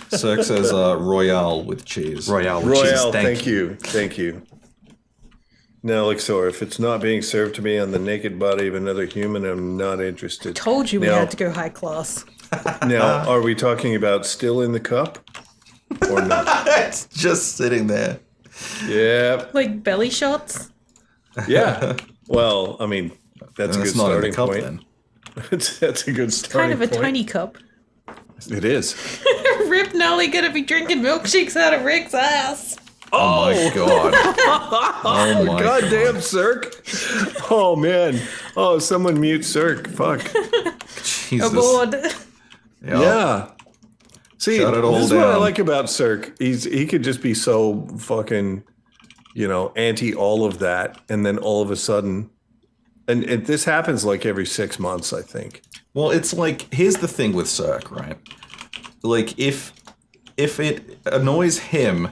Cirque says Royale with cheese. Royale with cheese. Royale, Thank you. thank you. Now, Lixor, if it's not being served to me on the naked body of another human, I'm not interested. Told you we Now- had to go high class. Now, are we talking about still in the cup or not? It's just sitting there. Yeah, Like belly shots. yeah. Well, I mean, that's a And good it's not in the starting cup point. then. That's a good Kind starting of a point. tiny cup. It is. Rip Nelly gonna be drinking milkshakes out of Rick's ass. Oh my god. Oh my god. Goddamn, Cirque. Oh, man. Oh, someone mute Cirque. Fuck. Jesus. Aboard. Yeah. See, Shut it all this is what I down. like about Cirque. He could just be so fucking, anti all of that, and then all of a sudden, and this happens like every 6 months, I think. Well, it's like, here's the thing with Cirque, right? Like, if it annoys him,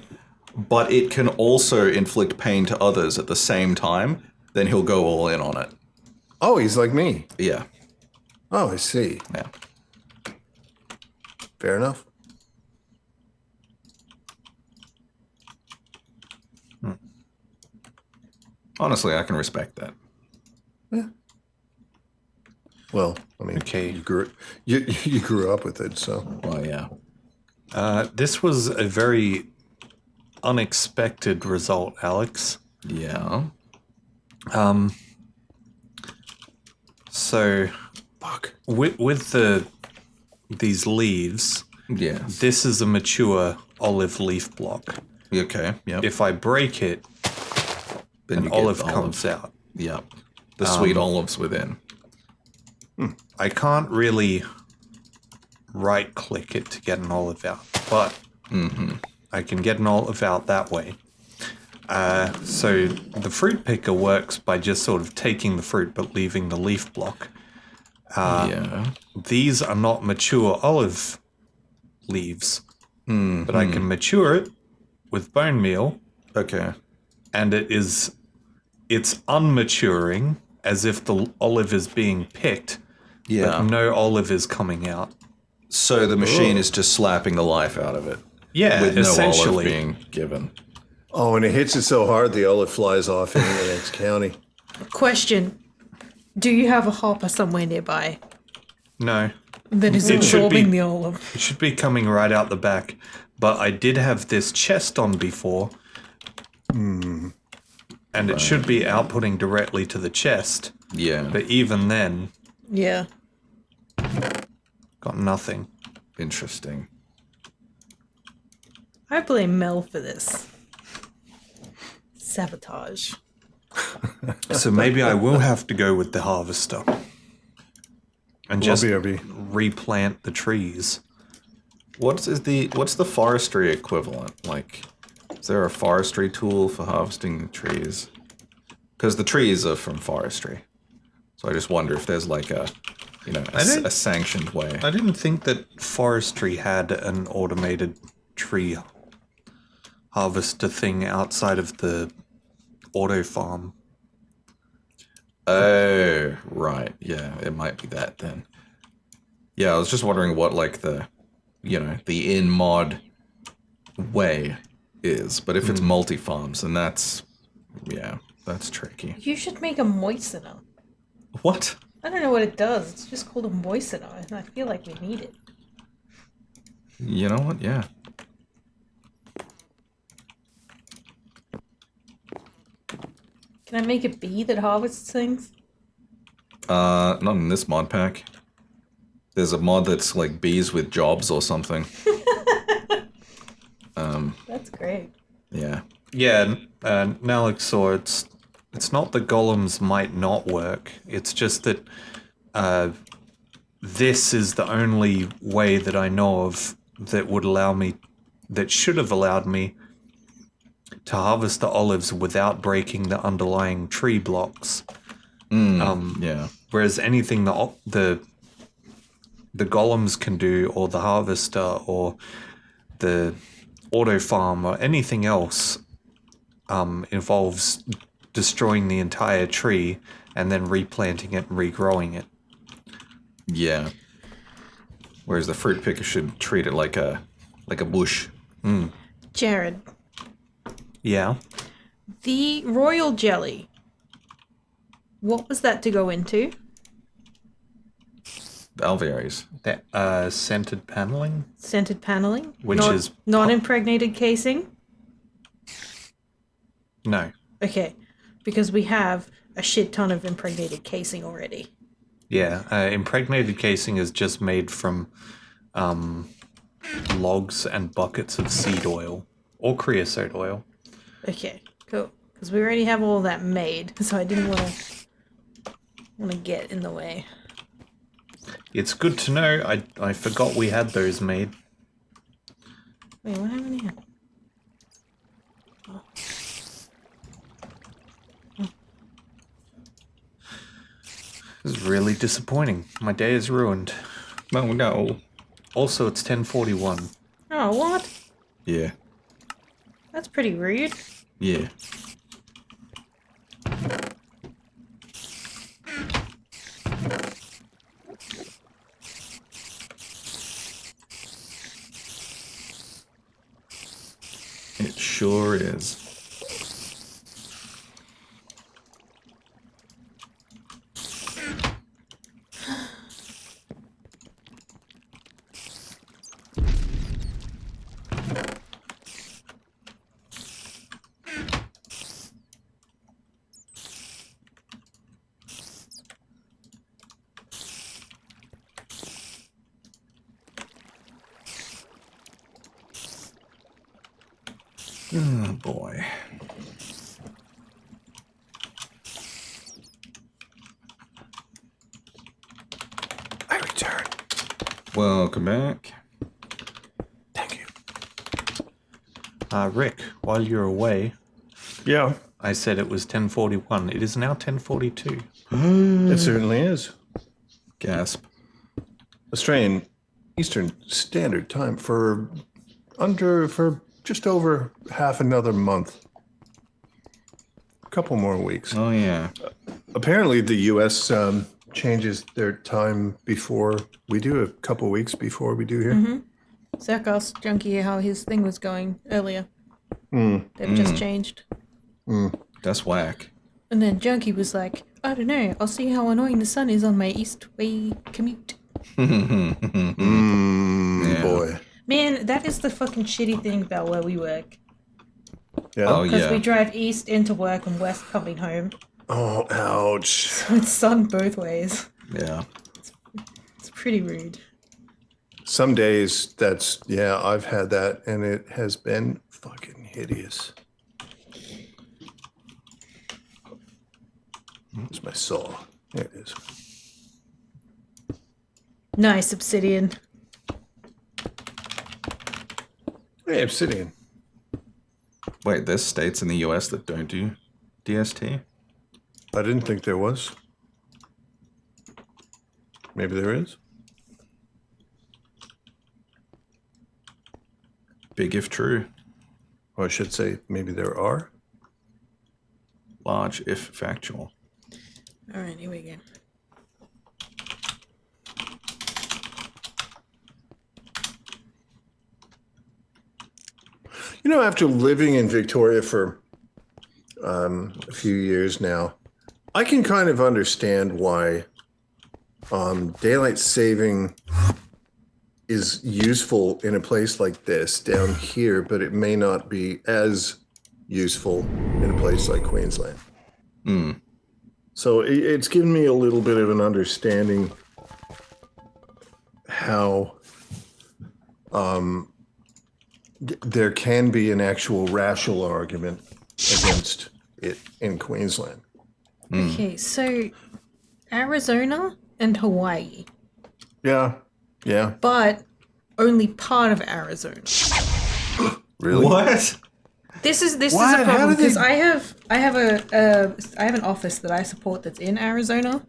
but it can also inflict pain to others at the same time, then he'll go all in on it. Oh, he's like me. Yeah. Oh, I see. Yeah. Fair enough. Honestly, I can respect that. Well, I mean, Okay. you grew up with it, so Well, yeah. This was a very unexpected result, Alex. Yeah. So fuck. with these leaves, Yes. this is a mature olive leaf block. Okay. Yeah. If I break it, Then an you get olive the comes out. Yeah. The sweet olives within. I can't really right click it to get an olive out, but I can get an olive out that way. So the fruit picker works by just sort of taking the fruit but leaving the leaf block. Yeah. These are not mature olive leaves, but I can mature it with bone meal, Okay. and it's unmaturing as if the olive is being picked, Yeah. but no olive is coming out. So the machine is just slapping the life out of it. Yeah, With no olive essentially. being given. Oh, and it hits it so hard the olive flies off into the next county. Question: do you have a hopper somewhere nearby No, that is It should absorbing be- the olive? it should be coming right out the back. But I did have this chest on before, and it should be outputting directly to the chest. Yeah. But even then, Yeah. got nothing. Interesting. I blame Mel for this. Sabotage. So maybe I will have to go with the harvester and just BRB. replant the trees. What's the forestry equivalent? Like, is there a forestry tool for harvesting the trees? Because the trees are from forestry. So I just wonder if there's like a didn't- a sanctioned way. I didn't think that forestry had an automated tree harvester thing outside of the auto farm. Oh, right. Yeah, it might be that then. Yeah, I was just wondering what like the in mod way is. But if it's multi-farms, then that's tricky. You should make a moistener. What? I don't know what it does. It's just called a moistener, and I feel like we need it. You know what? Yeah. Can I make a bee that harvests things? Not in this mod pack. There's a mod that's like bees with jobs or something. That's great. Yeah. Yeah, Nalexor, it's not that golems might not work. It's just that this is the only way that I know of that would allow me, that should have allowed me to harvest the olives without breaking the underlying tree blocks. Yeah. Whereas anything the golems can do, or the harvester, or the auto farm, or anything else, involves destroying the entire tree and then replanting it and regrowing it. Yeah. Whereas the fruit picker should treat it like a bush. Jared, Yeah. the royal jelly. What was that to go into? The alvearies. That scented paneling. Scented paneling? Which is- non-impregnated casing? No. Okay, because we have a shit ton of impregnated casing already. Yeah. Impregnated casing is just made from logs and buckets of seed oil or creosote oil. Okay, cool. Because we already have all that made, so I didn't want to get in the way. It's good to know. I forgot we had those made. Wait, what happened here? This is really disappointing. My day is ruined. No, no. Also, it's 10:41. Oh, what? Yeah. That's pretty rude. Yeah. It sure is. Oh boy. I return. Welcome back. Thank you. Rick, while you're away, Yeah, I said it was 10:41. It is now 10:42. it certainly is. Gasp. Australian Eastern Standard Time for just over half another month. A couple more weeks. Oh yeah. Apparently, the U.S. Changes their time before we do, a couple weeks before we do here. Zach asked Junkie how his thing was going earlier. They've just changed. That's whack. And then Junkie was like, I don't know, I'll see how annoying the sun is on my east-way commute. Boy. Man, that is the fucking shitty thing about where we work. Yeah. Oh Because yeah. we drive east into work and west coming home. Oh, ouch. So it's sun both ways. Yeah. It's pretty rude. Some days I've had that and it has been fucking hideous. It's my saw. There it is. Nice, Obsidian. Hey, Obsidian. Wait, there's states in the US that don't do DST? I didn't think there was. Maybe there is. Big if true. Or I should say, maybe there are. Large if factual. Alright, here we go. You know, after living in Victoria for a few years now, I can kind of understand why daylight saving is useful in a place like this down here, but it may not be as useful in a place like Queensland. So it's given me a little bit of an understanding how there can be an actual rational argument against it in Queensland. Okay, so Arizona and Hawaii, Yeah. but only part of Arizona. Really? What? This is What? a How problem do they- because I have an office that I support that's in Arizona,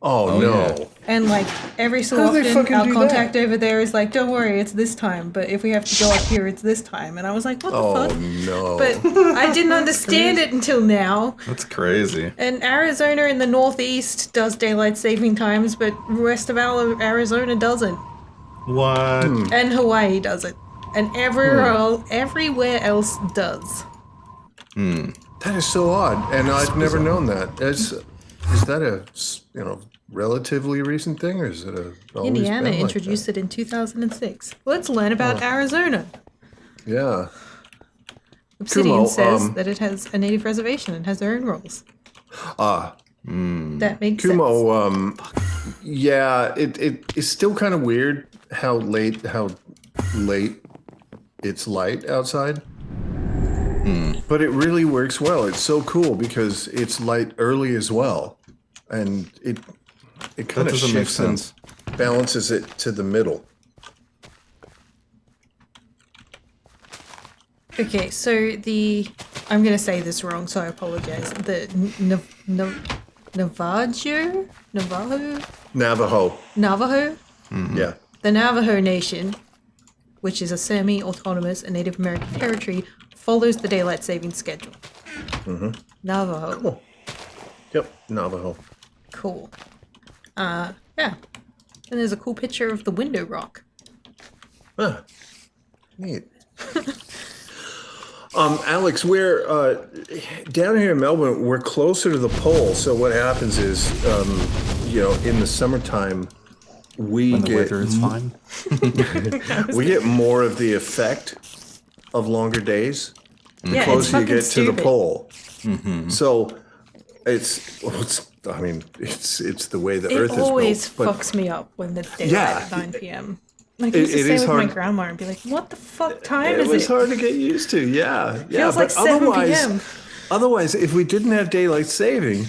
Oh, no. yeah. and like every so How do they often fucking our do contact that? over there is like, don't worry, it's this time, but if we have to go up here, it's this time, and I was like, what the Oh, fuck? no. But I didn't understand it until now. That's crazy. And Arizona in the northeast does daylight saving times, but the rest of Arizona doesn't. What? And Hawaii doesn't. And everywhere else does. That is so odd, and I've never known that. Is that a relatively recent thing, or is it a always Indiana been like introduced it in 2006. Let's learn about Arizona. that? Yeah. Obsidian Kumo, says that it has a native reservation and has their own rules. That makes sense. Kumo, yeah, it's still kind of weird how late it's light outside. But it really works well. It's so cool because it's light early as well, and it That kind of doesn't make shifts and sense. balances it to the middle. Okay, so I'm going to say this wrong, so I apologize. The Navajo? Yeah. The Navajo Nation, which is a semi-autonomous and Native American territory, follows the daylight saving schedule. Navajo. Cool. Yep. Navajo. Cool. Yeah. And there's a cool picture of the window rock. Ah, neat. Alex, we're down here in Melbourne. We're closer to the pole, so what happens is, in the summertime, we When the get weather is fine. we get more of the effect of longer days the Yeah, it's closer you fucking get to stupid. the pole. So it's the way the Earth It is always built. But fucks me up when the daylight Yeah. at 9 p.m. Like I It- used to it stay is with my hard. grandma and be like, what the fuck time it is was it? hard to get used to. Yeah, yeah. Feels like 7 p.m. Otherwise, if we didn't have daylight saving,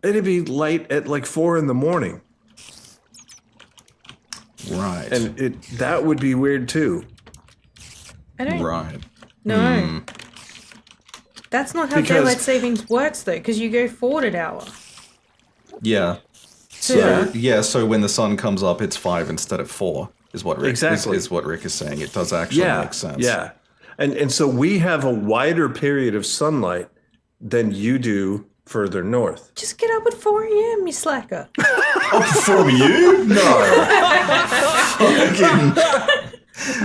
it'd be light at like 4 a.m. Right. and that would be weird too. I don't right. know. That's not how Because- daylight savings works though, because you go forward an hour. Yeah. So so when the sun comes up, it's 5 instead of 4. Is what Rick Exactly. is what Rick is saying. It does actually make sense. Yeah, and so we have a wider period of sunlight than you do further north. Just get up at 4 a.m., you slacker. From you? No. Fucking.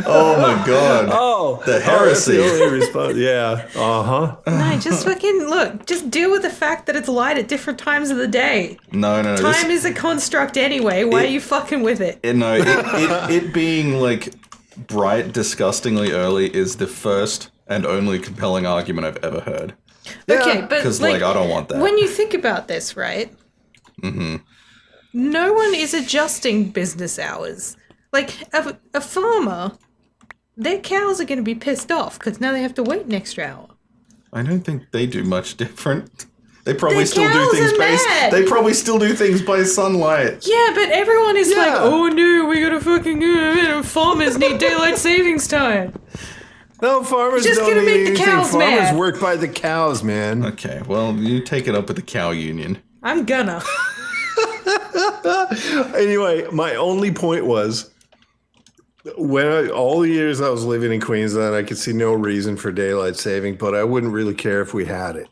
Oh my god. Oh, The heresy. That's the only response. Yeah. No, just fucking look. Just deal with the fact that it's light at different times of the day. No. Time is a construct anyway. Why are you fucking with it? It being like bright, disgustingly early is the first and only compelling argument I've ever heard. Okay, but Because like I don't want that. When you think about this, right? No one is adjusting business hours. Like a farmer, their cows are going to be pissed off because now they have to wait an extra hour. I don't think they do much different. They probably The still do cows things are by mad. they probably still do things by sunlight. Yeah, but everyone is like, Yeah. oh no, we gotta fucking farmers need daylight savings time. No, farmers Just don't gonna need make the anything. cows Farmers mad. work by the cows, man. Okay, well you take it up with the cow union. I'm gonna. Anyway, my only point was all the years I was living in Queensland, I could see no reason for daylight saving, but I wouldn't really care if we had it.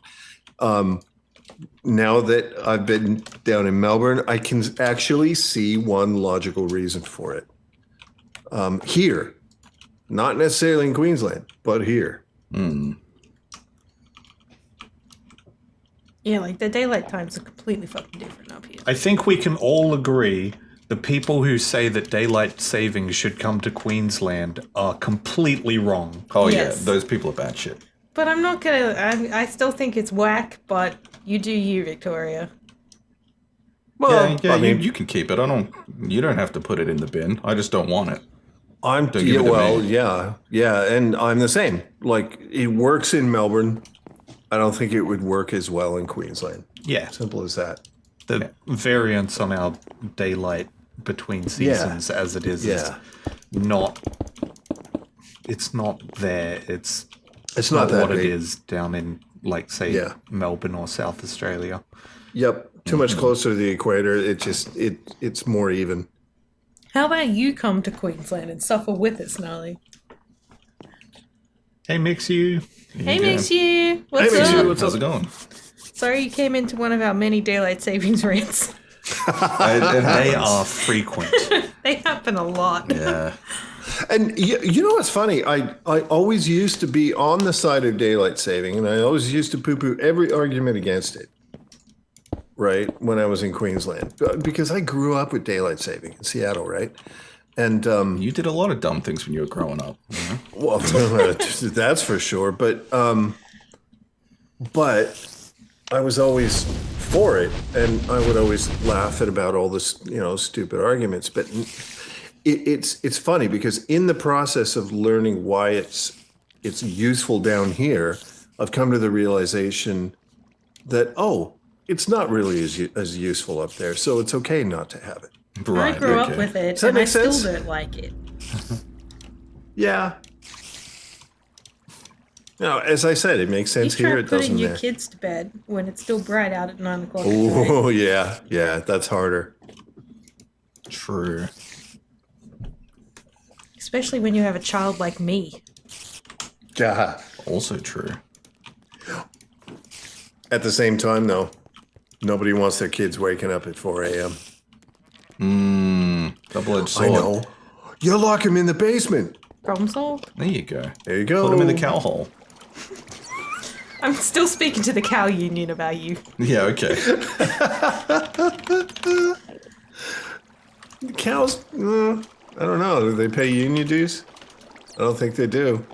Now that I've been down in Melbourne, I can actually see one logical reason for it. Here, Not necessarily in Queensland, but here. Yeah, like the daylight times are completely fucking different up here. I think we can all agree the people who say that daylight savings should come to Queensland are completely wrong. Oh Yes. yeah, those people are batshit. But I'm not gonna. I still think it's whack. But you do you, Victoria. Well, Yeah, I mean, you can keep it. You don't have to put it in the bin. I just don't want it. I'm Don't give it to me. yeah, and I'm the same. Like it works in Melbourne. I don't think it would work as well in Queensland. Yeah, Simple as that. the variance on our daylight between seasons as it is Yeah. not. It's not there. It's It's not that what it big. is down in, like, say, Yeah. Melbourne or South Australia. Yep. Too much closer to the equator. It's more even. How about you come to Queensland and suffer with us, Gnarly? Hey, Mix you. Hey, Mix you. What's Mix up? You. How's it going? Sorry you came into one of our many daylight savings rants. It They happens. are frequent. They happen a lot. Yeah. And you know what's funny? I always used to be on the side of daylight saving, and I always used to poo-poo every argument against it. Right when I was in Queensland, because I grew up with daylight saving in Seattle, right? And You did a lot of dumb things when you were growing up. well, that's for sure. But I was always for it, and I would always laugh at about all this, stupid arguments. But it's funny because in the process of learning why it's useful down here, I've come to the realization that it's not really as useful up there, so it's okay not to have it. Right. I grew up okay. with it, that and I make sense? still don't like it. Yeah. No, as I said, it makes You sense here. try It doesn't putting your there. kids to bed when it's still bright out at 9 o'clock. At night. Oh yeah, that's harder. True. Especially when you have a child like me. Yeah. Also true. At the same time, though, nobody wants their kids waking up at 4 a.m. Double-edged sword. I know. You lock them in the basement. Problem solved? There you go. There you go. Put them in the cow hole. I'm still speaking to the cow union about you. Yeah, okay. Cows. I don't know. Do they pay union dues? I don't think they do.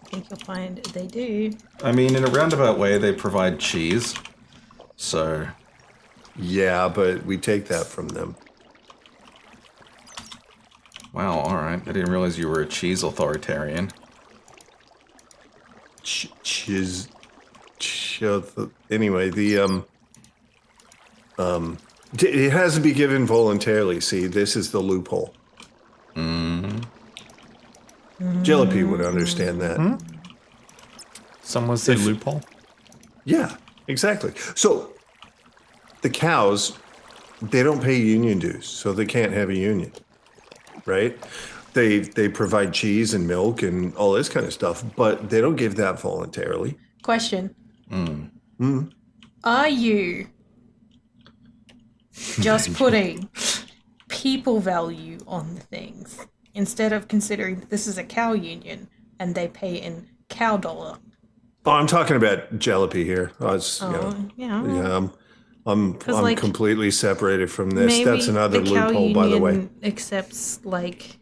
I think you'll find they do. I mean, in a roundabout way, they provide cheese. So, Yeah, but we take that from them. wow, alright. I didn't realize you were a cheese authoritarian. Anyway, it has to be given voluntarily. See, this is the loophole. Jellypy would understand that. Some would say loophole. Yeah, exactly. So the cows, they don't pay union dues, so they can't have a union, right? They provide cheese and milk and all this kind of stuff, but they don't give that voluntarily. Question. Are you just putting people value on things instead of considering that this is a cow union and they pay in cow dollar? Oh, I'm talking about Jellypy here. Yeah. I'm 'Cause, like, completely separated from this. Maybe That's another the cow loophole, by the way. union accepts like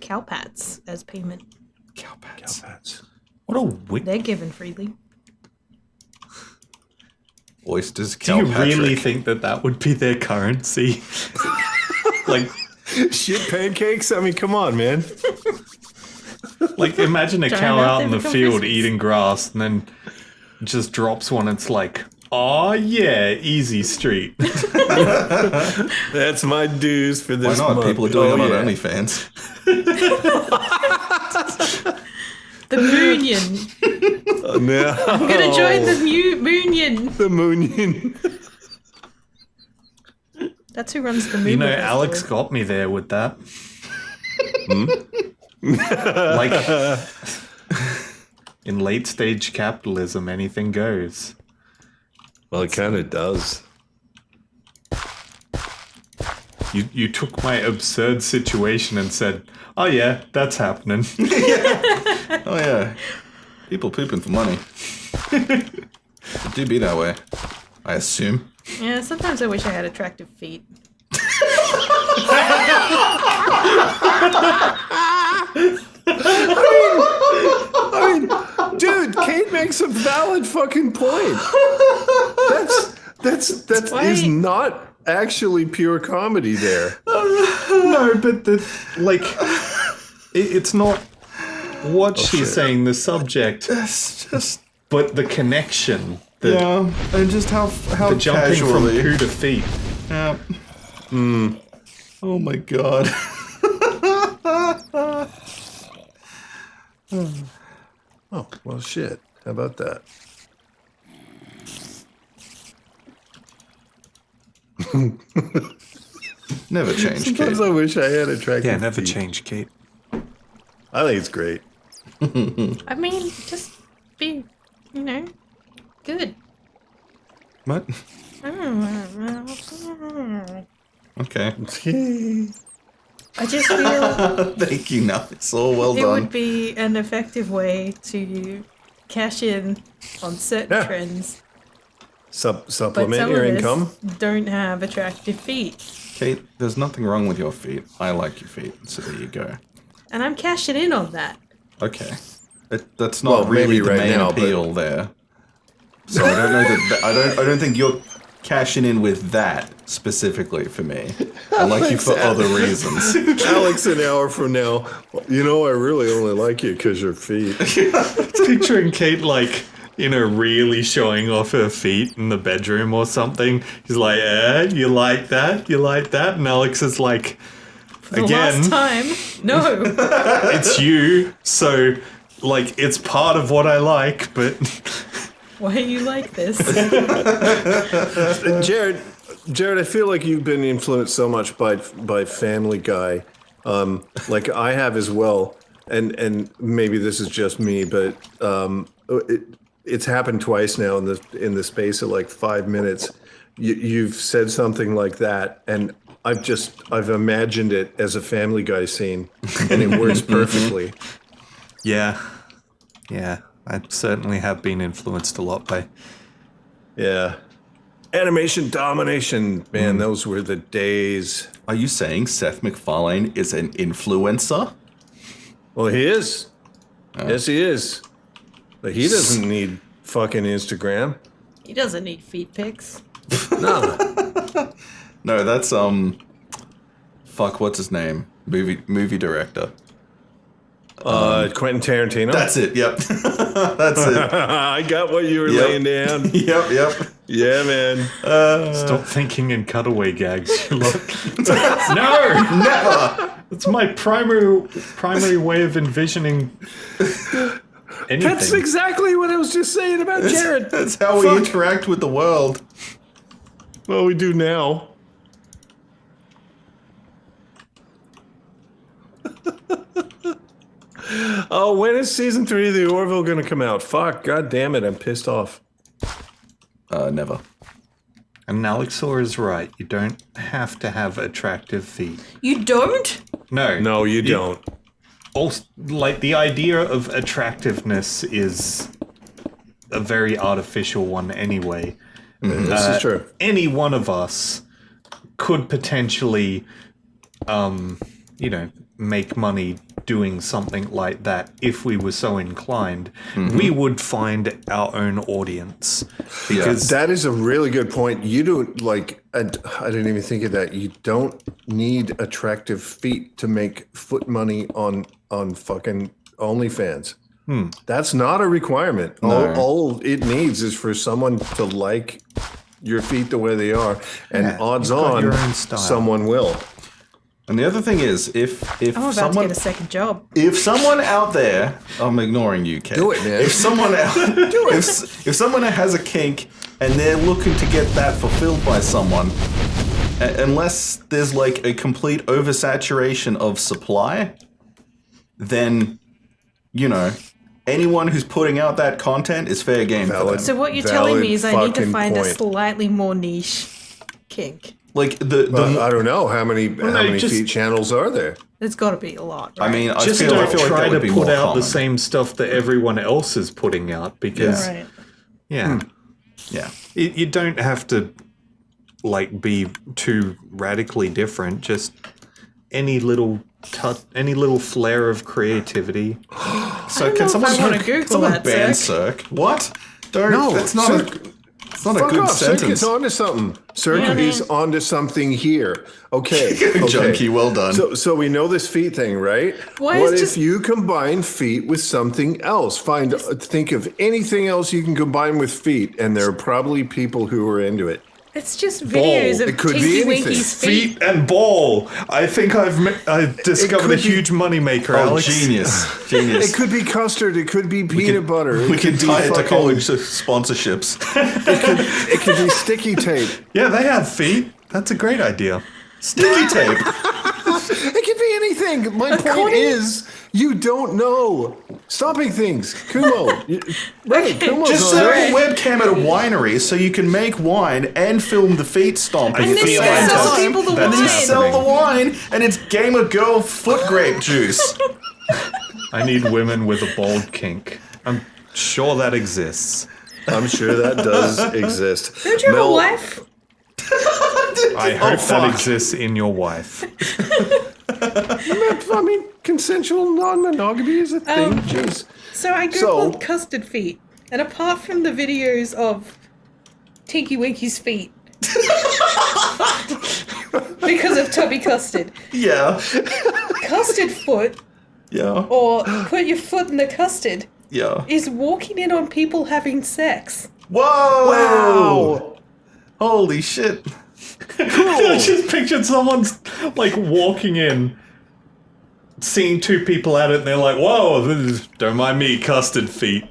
cow pats as payment. Cow pats. Cowpats. What a wick. They're given freely. Oysters, Do you Calpatrick. really think that would be their currency? like, Shit pancakes? I mean, come on, man. imagine a Trying cow out out in the different field Christmas. eating grass and then just drops one. It's like, oh yeah, easy street. That's my dues for Why this not? month. People are doing it on yeah. OnlyFans. The Moonion. No. I'm gonna join the Moonion. The Moonion. That's who runs the Moon. You know, Alex got me there with that. Like, in late stage capitalism, anything goes. Well, it kind of does. You took my absurd situation and said, "Oh yeah, that's happening." Oh yeah, people pooping for money. It do be that way, I assume. Yeah, sometimes I wish I had attractive feet. Dude, Kate makes a valid fucking point. That Why- is not actually pure comedy there. No, but it's not what she's shit. saying, the subject, It's just but the connection, the and just how jumping from casually. poo to feet. Yeah. Oh my god. Oh, well, shit. How about that? Never change, Kate. Sometimes I wish I had attractive Yeah, never feet. change, Kate. I think it's great. I mean, just be, good. What? Okay. I just feel Thank you. Now it's all well it done. would be an effective way to cash in on certain Yeah. trends. Sup- But supplement some your of us income. don't have attractive feet. Kate, there's nothing wrong with your feet. I like your feet, so there you go. And I'm cashing in on that. Okay. That's not Well, really maybe the right main now, but- appeal there. So I don't know that I don't think you're cashing in with that specifically for me. I like you for other reasons. Alex, an hour from now, I really only like you because your feet. Picturing Kate really showing off her feet in the bedroom or something. He's like, you like that? You like that? And Alex is like, The last time. No. it's you, so it's part of what I like, but Uh, Why are you like this? Jared, I feel like you've been influenced so much by Family Guy, like I have as well. And maybe this is just me, but it's happened twice now in the space of like 5 minutes. You've said something like that, and I've imagined it as a Family Guy scene, and it works perfectly. yeah, I certainly have been influenced a lot by. Yeah. Animation domination, man, those were the days. Are you saying Seth MacFarlane is an influencer? Well, he is. Yes, he is. But he doesn't need fucking Instagram. He doesn't need feet pics. No. No, that's fuck, what's his name? Movie director. Quentin Tarantino. That's it, yep. That's it. I got what you were Yep. laying down. Yep. Yeah, man. Stop thinking in cutaway gags. You lot. No, Never! it's my primary way of envisioning anything. That's exactly what I was just saying about Jared. That's how we interact with the world. Well, we do now. Oh, when is season 3 of The Orville going to come out? Fuck, god damn it, I'm pissed off. Never. And Alexor is right. You don't have to have attractive feet. You don't? No. No, you don't. Also, the idea of attractiveness is a very artificial one anyway. This is true. Any one of us could potentially, make money doing something like that if we were so inclined. We would find our own audience because That is a really good point. You don't I didn't even think of that. You don't need attractive feet to make foot money on fucking OnlyFans. That's not a requirement. No. All it needs is for someone to like your feet the way they are, and Yeah, odds you've got on your own style. someone will. And the other thing is, if I'm about to someone get a second job. if someone out there, I'm ignoring you, Kate. Do it, man. If someone out, if someone has a kink and they're looking to get that fulfilled by someone, unless there's like a complete oversaturation of supply, then anyone who's putting out that content is fair game for Valid. them. So what you're telling me is I need to fucking find a point. slightly more niche kink. Like the I don't know how many just- feet channels are there. There's got to be a lot. I Right? mean, I Just feel don't like try that would to be put more out the common. same stuff that everyone else is putting out because, right. yeah, Yeah. you don't have to like be too radically different. Just any little flare of creativity. So know can if someone I wanna Google someone that, ban Cirque. Cirque? What? Don't. No, that's not Cirque- a. It's not a Fuck good off. Cirque sentence. is onto something. Cirque Yeah, is man. onto something here. Okay. Junkie, well done. So we know this feet thing, right? Why what is if just- you combine feet with something else? Think of anything else you can combine with feet, and there are probably people who are into it. It's just videos of It could be Tinky anything. Winky's feet. Feet and ball. I think I've discovered a could be- huge moneymaker, Oh, Alex. genius. It Genius. could be custard. It could be peanut butter. We could could be tie it to fucking- college sponsorships. It could be sticky tape. Yeah, they have feet. That's a great idea. Sticky tape. It could be anything. My point is, you don't know. Stopping things. Kumo. Right, Kumo's Just on set up it. a webcam at a winery so you can make wine and film the feet stomping And at then the you same sell time. people the And then you wine. sell the wine, and it's gamer girl foot grape juice. I need women with a bald kink. I'm sure that exists. I'm sure that does exist. Don't you have a Mel- wife? I hope that exists in your wife. I mean, consensual non-monogamy is a thing. Jeez. So I So- googled custard feet, and apart from the videos of Tinky Winky's feet, because of Tubby Custard, Yeah. custard foot, Yeah. or put your foot in the custard, Yeah. is walking in on people having sex. Whoa! Wow. Holy shit. I just pictured someone's like walking in, seeing two people at it, and they're like, "Whoa, don't mind me, custard feet."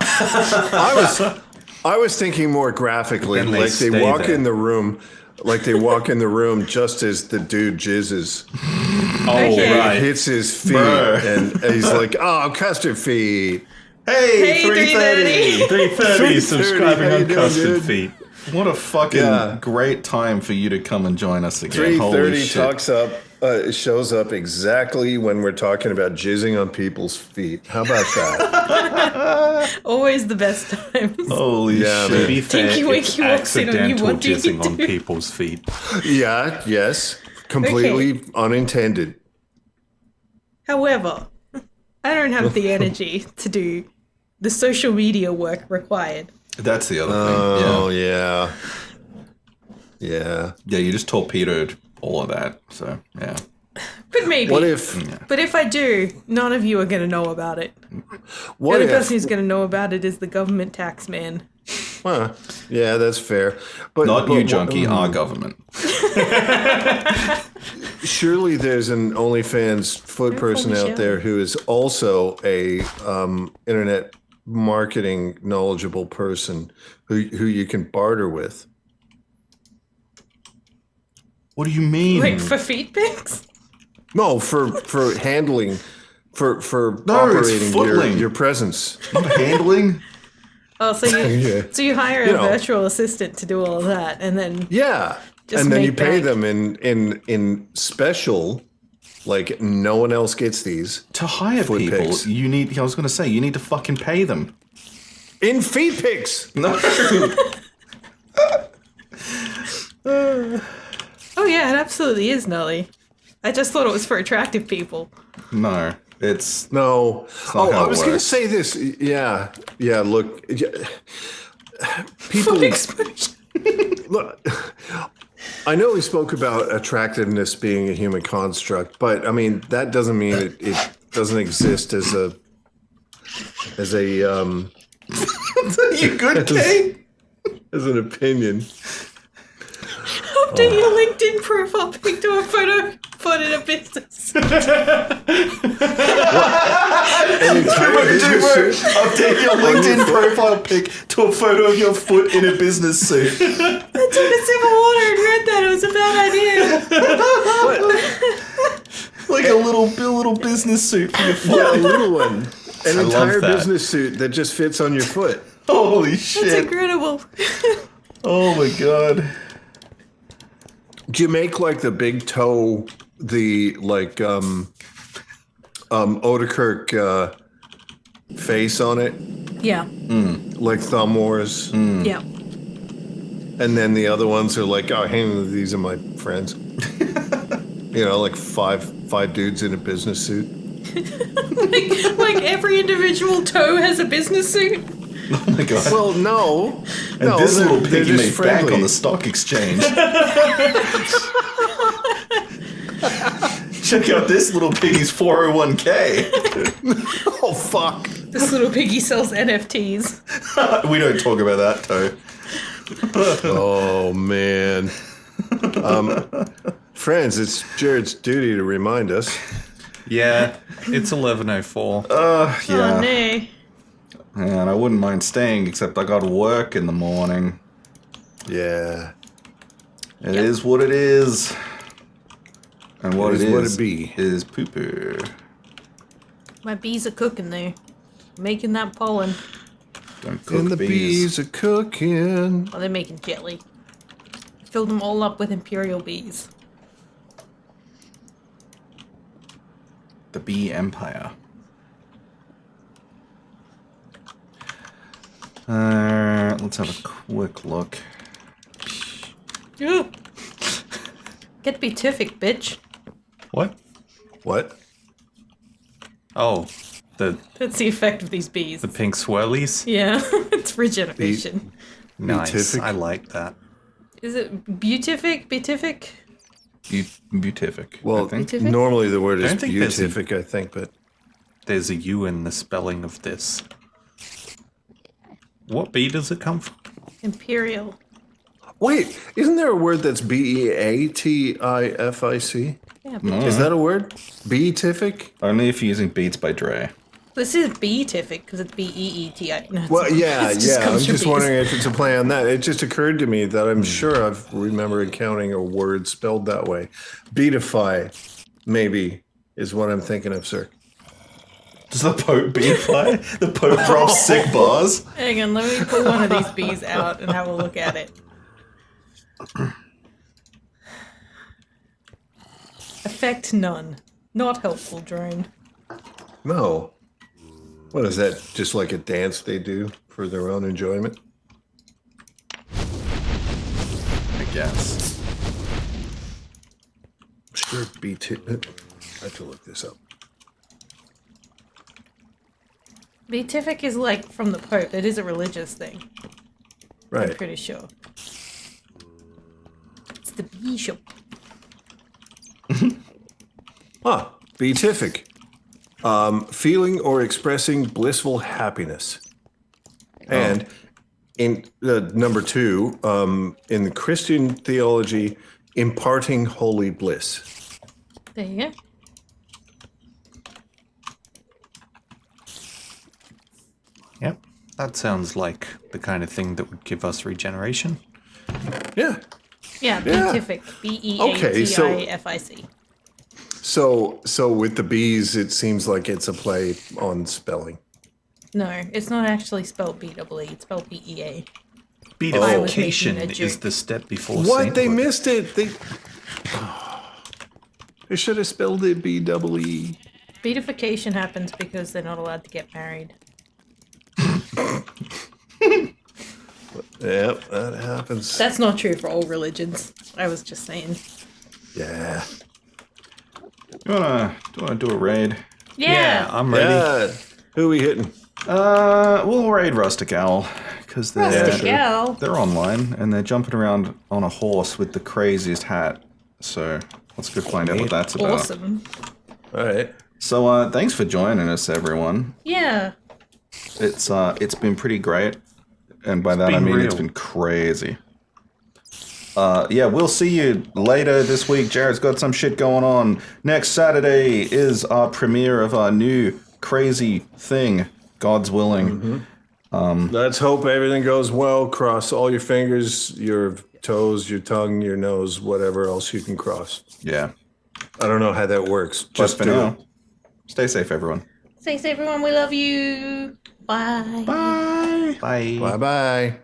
I was thinking more graphically, And they like they stay walk there. in the room, just as the dude jizzes. Oh, Okay. right. Hits his feet, Brr. and he's like, "Oh, custard feet." Hey, Hey, 330. 330 subscribing How you on doing, custard dude? feet. What a fucking Yeah. great time for you to come and join us again. 330 Holy shit. talks up, shows up exactly when we're talking about jizzing on people's feet. How about that? Always the best times. Holy Yeah, shit. man. To be fair, Tinky it's Winky walks in on you, accidental what do you jizzing on do? people's feet. Yeah, yes, completely unintended. However, I don't have the energy to do the social media work required. That's the other Oh thing. yeah, yeah. Yeah, you just torpedoed all of that. So, yeah. But maybe. What if? But if I do, none of you are going to know about it. What The only if? person who's going to know about it is the government tax man. Well, yeah, that's fair. But Not but you, what- junkie, our government. Surely there's an OnlyFans foot person Holy out shit. there who is also a internet marketing knowledgeable person who you can barter with. What do you mean? Like for feet pics? No, for handling, for No, it's operating footling. your presence. Not handling? Oh, so you Yeah. so you hire a You know. virtual assistant to do all of that, and then Yeah, Just and then you make pay bank. them in special, like no one else gets these To hire Foot people, pics. you need, I was going to say, you need to fucking pay them. in feet pics. No. oh yeah, it absolutely is Nelly. I just thought it was for attractive people. No. It's. No. not Oh, how I it was going to works. say this. Yeah, yeah. Look, people. Foot expression. Look, I know we spoke about attractiveness being a human construct, but I mean that doesn't mean it doesn't exist as a You good, Kate? as an opinion. Update your LinkedIn profile pic to a photo foot in a business. An entire business suit. Update your LinkedIn profile pic to a photo of your foot in a business suit. I took a sip of water and read that. It was a bad idea. Like a little business suit for your foot. Yeah, a little one. An love entire that. business suit that just fits on your foot. Holy It's shit. incredible. Oh my god. Do you make like the big toe, the like Odekirk face on it, Yeah. like Thumb Wars, Yeah. and then the other ones are like, oh, hey, these are my friends. Like five dudes in a business suit. Like every individual toe has a business suit. Oh my god. Well, no. And no, this they're- little they're piggy just made back friendly. on the stock exchange. Check out this little piggy's 401k. Oh, fuck. This little piggy sells NFTs. We don't talk about that, Toe. Oh, man. Friends, it's Jared's duty to remind us. Yeah, it's 11:04. Oh Yeah. no. Man, I wouldn't mind staying, except I gotta work in the morning. Yeah. It is what it is. And what It it is what is it be. is poo-poo. My bees are cooking though. Making that pollen. Don't cook And the bees. bees are cooking. Oh, they're making jelly. Filled them all up with imperial bees. The bee empire. Let's have a quick look. Ugh. Get beatific, bitch. What? What? Oh, the That's the effect of these bees. pink swirlies. Yeah, it's regeneration. Nice. Beatific? I like that. Is it beatific? Beatific? Beatific, Well, I think. Beatific? normally the word is Don't think there's a- beatific, I think, but There's a U in the spelling of this. What bee does it come from? Imperial. wait, isn't there a word that's beatific? Yeah, Is that a word? Beatific? Only if you're using Beats by Dre. this is beatific because it's beeti. No, it's Well, not. yeah, It yeah. I'm comes from just bees. wondering if it's a play on that. It just occurred to me that I'm sure I've remember encountering a word spelled that way. Beatify, maybe, is what I'm thinking of, sir. Does the Pope beefy? The Pope drops sick bars? Hang on, let me pull one of these bees out and have a look at it. Effect none. Not helpful, drone. No. What is that? Just like a dance they do for their own enjoyment? I guess. Sure, I have to look this up. Beatific is like from the Pope. It is a religious thing. I'm Right. pretty sure. It's the bishop. Ah, beatific. Feeling or expressing blissful happiness. And in number 2, in the Christian theology, imparting holy bliss. There you go. Yep. That sounds like the kind of thing that would give us regeneration. Yeah. Yeah, Yeah. beatific. Okay, so- Beatific. So with the bees, it seems like it's a play on spelling. No, it's not actually spelled B-E-E. It's spelled B-E-A. Beatification making a is joke. the step before What? They sainthood. missed it. They should have spelled it B-double-E. Beatification happens because they're not allowed to get married. Yep, that happens. That's not true for all religions. I was just saying. Yeah. Do you wanna do a raid? Yeah. I'm ready. Yeah. Who are we hitting? We'll raid Rustic Owl because Rustic they're Owl. they're online and they're jumping around on a horse with the craziest hat. So let's go find out what that's about. Awesome. All right. So thanks for joining us, everyone. Yeah. It's been pretty great, and by that I been mean it's real. been crazy. Yeah, we'll see you later this week. Jared's got some shit going on. Next Saturday is our premiere of our new crazy thing, God's willing. Let's hope everything goes well. Cross all your fingers, your toes, your tongue, your nose, whatever else you can cross. Yeah. I don't know how that works. Just for do now. it. Stay safe, everyone. Thanks, everyone. We love you. Bye. Bye. Bye. Bye-bye.